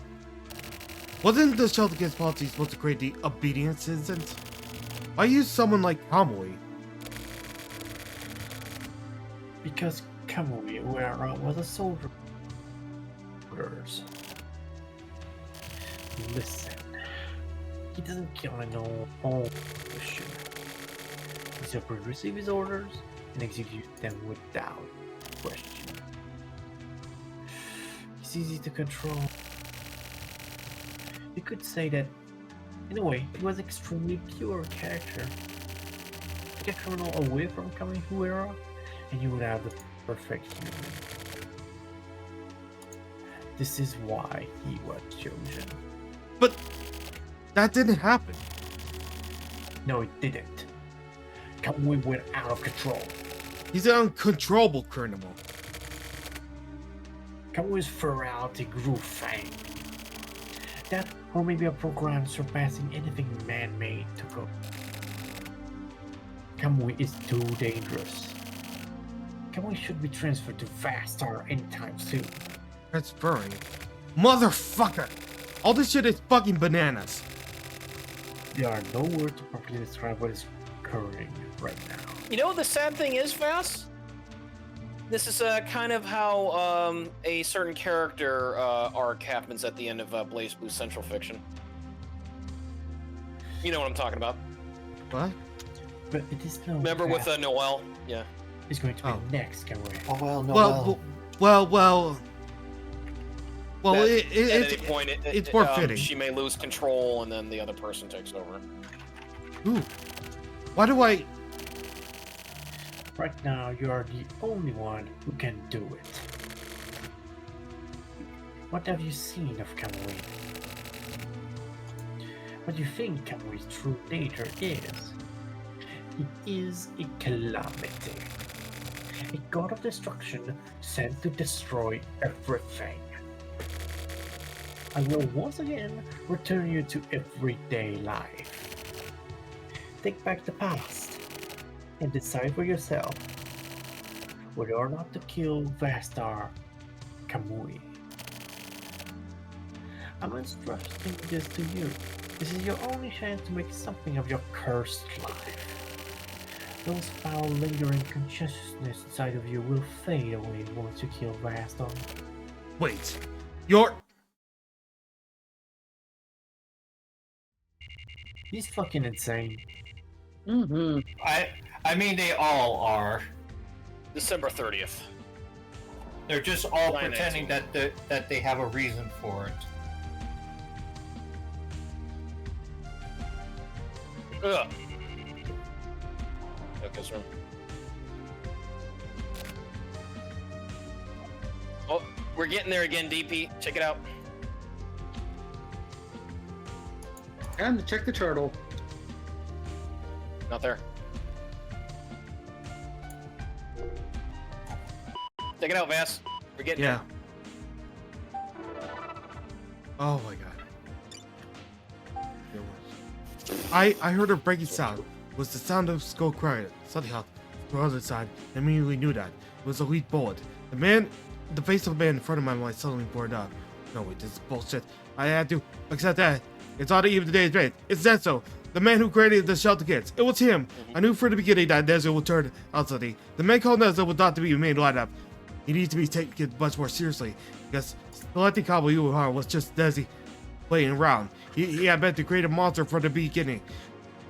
Wasn't the shelter kids policy supposed to create the obedience instant? Why use someone like Kamui? Because Kamui Uehara was a soldier. Listen, he doesn't care no all mission. He simply receives his orders and executes them without question. He's easy to control. You could say that, in a way, he was an extremely pure character. Take a criminal away from Kamui Uehara, and you would have the perfect human. This is why he was chosen. But that didn't happen. No, it didn't. Kamui went out of control. He's an uncontrollable criminal. Kamui's ferality grew faint. That, or maybe a program surpassing anything man-made took up. Kamui is too dangerous. Kamui should be transferred to VaStar anytime soon. Transferring? Motherfucker! All this shit is fucking bananas. There are no words to properly describe what is occurring right now. You know what the sad thing is, Vass? This is kind of how a certain character arc happens at the end of Blaze Blue Central Fiction. You know what I'm talking about. What? But it is no. Remember with Noelle? Yeah. It's going to be next, Kamui. Oh well, no. Well, At it's any point, it's more fitting. She may lose control, and then the other person takes over. Ooh. Why do I... Right now, you are the only one who can do it. What have you seen of Kamui? What do you think Kamui's true nature is? He is a calamity. A god of destruction sent to destroy everything. I will once again return you to everyday life. Take back the past and decide for yourself whether or not to kill VaStar Kamui. I'm entrusting this to you. This is your only chance to make something of your cursed life. Those foul lingering consciousness inside of you will fade away once you kill VaStar. Wait, you're... He's fucking insane. I mean, they all are. December 30th. They're just all Line pretending that they have a reason for it. Ugh. Focus room. Oh, we're getting there again, DP. Check it out. Time to check the turtle. Not there. Check it out, Vass. We're getting Yeah. there. Oh my god. I heard a breaking sound. It was the sound of skull crying. Something happened. On the other side, I immediately knew that. It was a lead bullet. The face of the man in front of my mind suddenly burned up. No wait, this is bullshit. I had to accept that. It's all even today's date. It's that so. The man who created the shelter kits. It was him. I knew from the beginning that Nezzo would turn out something. The man called Nezzo was not to be made light up. He needs to be taken much more seriously. Because selecting Cabo Yuhara was just Desi playing around. He had meant to create a monster from the beginning.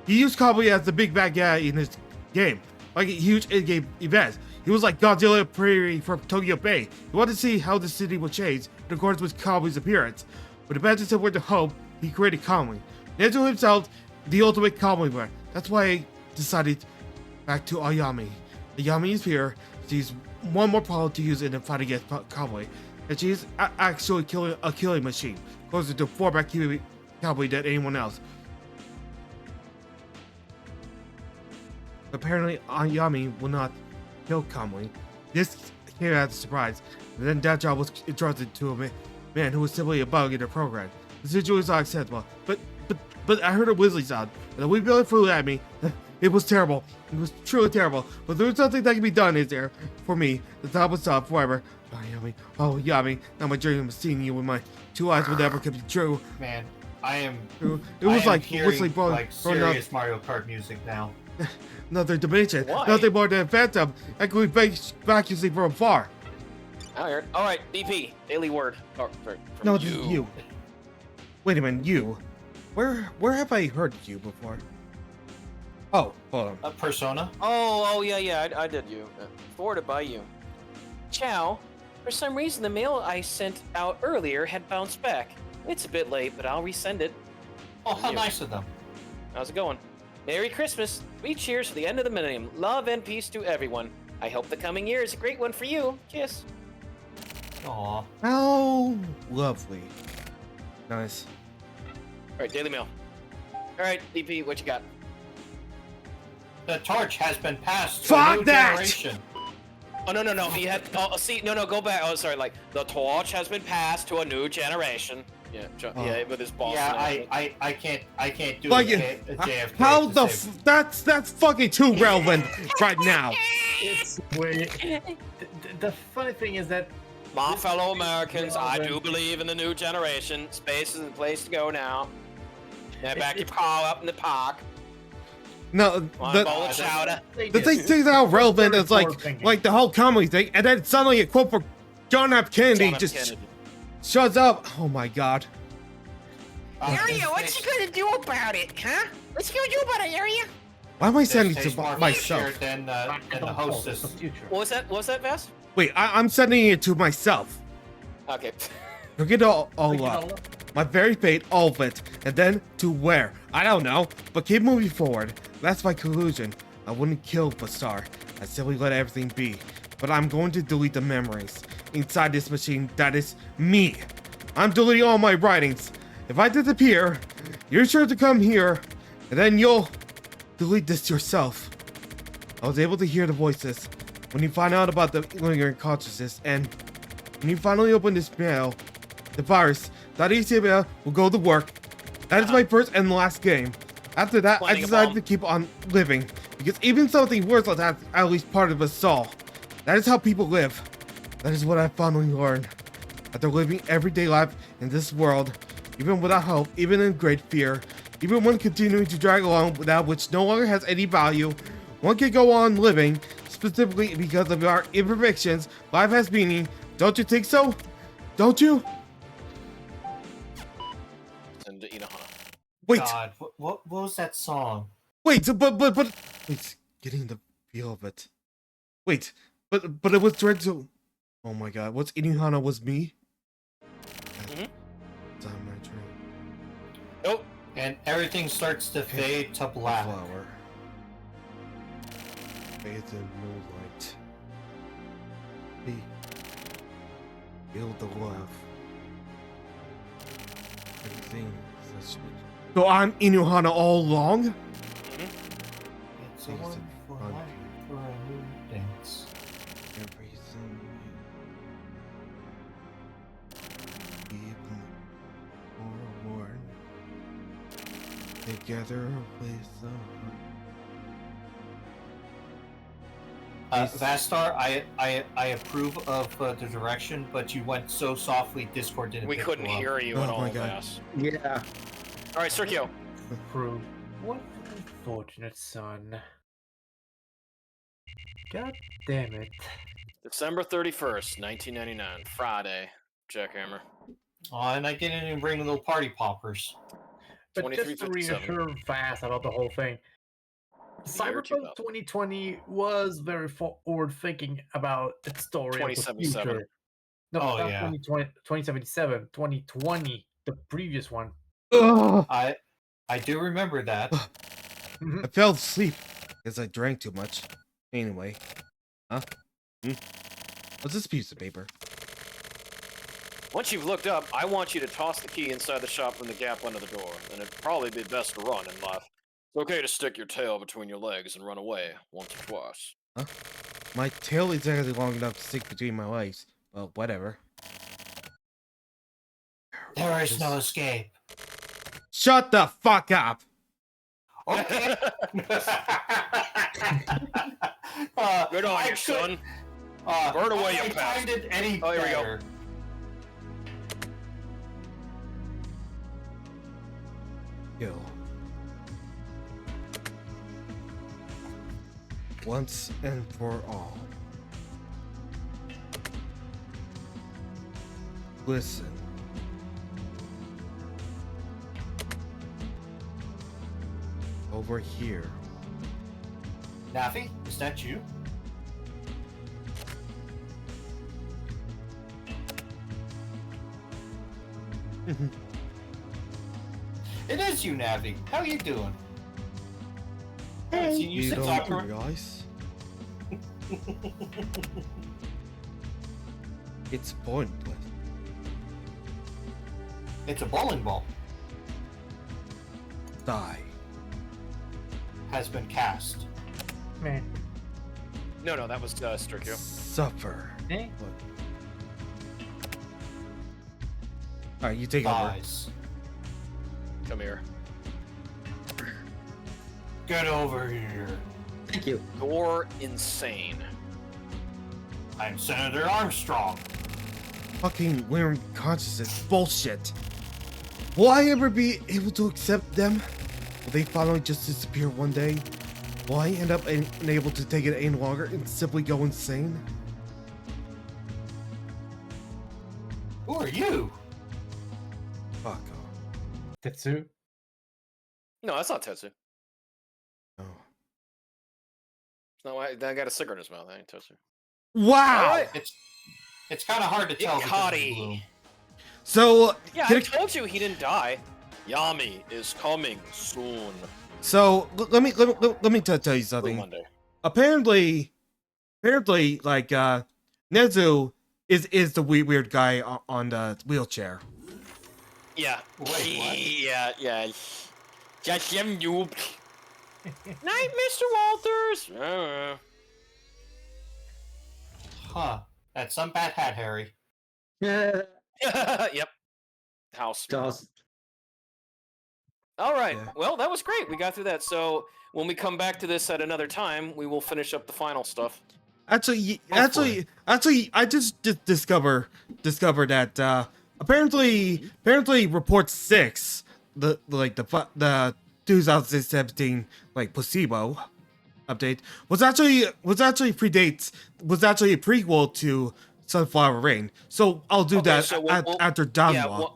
He used Cabo as the big bad guy in his game. Like a huge in-game event. He was like Godzilla Prairie from Tokyo Bay. He wanted to see how the city would change in accordance with Kamui's appearance. But imagine somewhere to hope, he created Kamui. Nezu himself, the ultimate Kamui man. That's why I decided back to Ayami. Ayami is here. She's one more power to use in the fight against Kamui. And she's actually a killing machine. Closer to 4-back Kamui than anyone else. Apparently, Ayami will not kill Kamui. This came as a surprise. And then that job was entrusted to a man who was simply a bug in the program. The situation is unacceptable. But I heard a whistling sound, and the wee Billy flew at me. It was terrible. It was truly terrible. But there was something that can be done, is there? For me, the top was up forever. Oh, Yami. Oh, Yami. Now my dream of seeing you with my 2 eyes will never come true. Man, I am. It was like hearing whistling like serious Mario Kart music now. Another dimension. Why? Nothing more than a phantom. I could back you see from afar. All right, DP. Daily word. Oh, sorry. From No, this is you. Wait a minute, you. Where have I heard you before? Oh, hold on. Persona. Oh, yeah, I did you. Forwarded by you. Ciao. For some reason, the mail I sent out earlier had bounced back. It's a bit late, but I'll resend it. Oh, how nice of them. How's it going? Merry Christmas. 3 cheers for the end of the millennium. Love and peace to everyone. I hope the coming year is a great one for you. Kiss. Aw. How lovely. Nice. All right, Daily Mail. All right, DP, what you got? The torch has been passed to Fuck a new that! generation. Oh, no. He had. Oh, see, no, go back. Oh, sorry. Like the torch has been passed to a new generation. Yeah, yeah, with his boss. Yeah, I can't do Like, a JFK. how to the save- that's fucking too relevant right now. It's way. The funny thing is that My fellow Americans, I do believe in the new generation. Space is the place to go now. Yeah, back your car up in the park. No, One bowl of chowder. the thing's how relevant is like the whole comedy thing, and then suddenly a quote from John F. Kennedy John F. just Kennedy. shuts up. Oh my god. Area, what you gonna do about it, huh? What you gonna do about it, Area? Why am I This sending tastes to more myself? fishier than the hostess. What was that? What was that, Vass? Wait, I'm sending it to myself. Okay. Forget all up. My very fate, all of it. And then to where? I don't know. But keep moving forward. That's my conclusion. I wouldn't kill VaStar. I simply let everything be. But I'm going to delete the memories inside this machine that is me. I'm deleting all my writings. If I disappear, you're sure to come here, and then you'll delete this yourself. I was able to hear the voices when you find out about the lingering consciousness, and when you finally open this mail, the virus, that ECML will go to work. That is my first and last game. After that, I Planting a decided bomb. to keep on living, because even something worthless has at least part of a soul. That is how people live. That is what I finally learned. After living everyday life in this world, even without hope, even in great fear, even when continuing to drag along without which no longer has any value, one can go on living, specifically because of our imperfections. Life has meaning. Don't you think so? Don't you? And Wait, God, what was that song? wait, wait, getting the feel of it. Wait, but it was dread to. Oh my god, what's Inuhana was me? Mhm. It's on my train. Nope. And everything starts to fade to black. Flower. Bathed in moonlight. Feel the love. Everything is sweet. So I'm Inuhana all along? It's a wonderful night for a moon dance. Everything people forward together with the VaStar, I approve of the direction, but you went so softly Discord didn't We pick couldn't you up. hear you Oh at all, my God. Vass. Yeah. All right, Sergio. Approve. What an unfortunate son. God damn it. December 31st, 1999, Friday. Jackhammer. Oh, and I didn't even bring little party poppers. But just to 2357. reassure Fast about the whole thing, The year Cyberpunk 2000. 2020 was very forward thinking about its story of the 2077. future. No, Oh, not yeah. 2020, 2077, 2020, the previous one. Ugh. I do remember that. I fell asleep because I drank too much. Anyway. Huh? What's this piece of paper? Once you've looked up, I want you to toss the key inside the shop from the gap under the door, and it'd probably be best to run in life. It's okay to stick your tail between your legs and run away once or twice. Huh? My tail is actually long enough to stick between my legs. Well, whatever. There is no escape. Shut the fuck up! Okay. Good on you, son. Burn away your I past. find it any Oh, here we go. better. Kill. Once and for all. Listen. Over here. Nafi, is that you? It is you, Navi. How you doing? Haven't seen you You since don't October. realize? It's pointless. It's a bowling ball. Die. Has been cast. Man. No, that was Sturkio. Suffer. Eh? Alright, you take over. Dies. Come here. Get over here. Thank you. You're insane. I'm Senator Armstrong. Fucking wearing consciousness bullshit. Will I ever be able to accept them? Will they finally just disappear one day? Will I end up unable to take it any longer and simply go insane? Who are you? Fuck off. Tetsu? No, that's not Tetsu. No. No, I got a cigarette in his mouth. That ain't Tetsu. Wow! It's kind of hard to tell. because of the blue. So, Yeah, I told you he didn't die. Yami is coming soon. So let me tell you something. Monday. Apparently, like Nezu is the weird guy on the wheelchair. Yeah. Wait, what? Yeah. Just him, noob. Night, Mr. Walters. Huh. That's some bad hat, Harry. Yeah. Yep. House. Dolls. All right. Yeah. Well, that was great. We got through that. So when we come back to this at another time, we will finish up the final stuff. Actually, I just discovered that apparently report 6, the 2017 placebo update was actually a prequel to Sunflower Rain. So I'll do that so after Danwa.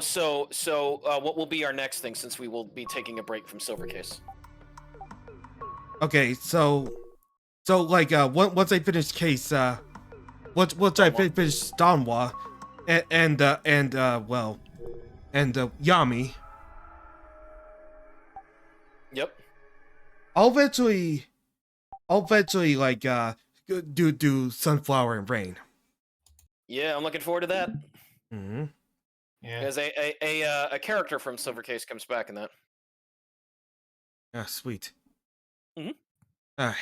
So what will be our next thing, since we will be taking a break from Silvercase? Okay, so So like once I finish Case, once I finish Donwa, and Yami, Yep. I'll eventually like do Sunflower and Rain. Yeah, I'm looking forward to that. Mm-hmm. Yeah. As a character from Silver Case comes back in that. Yeah, sweet. Mhm. All right.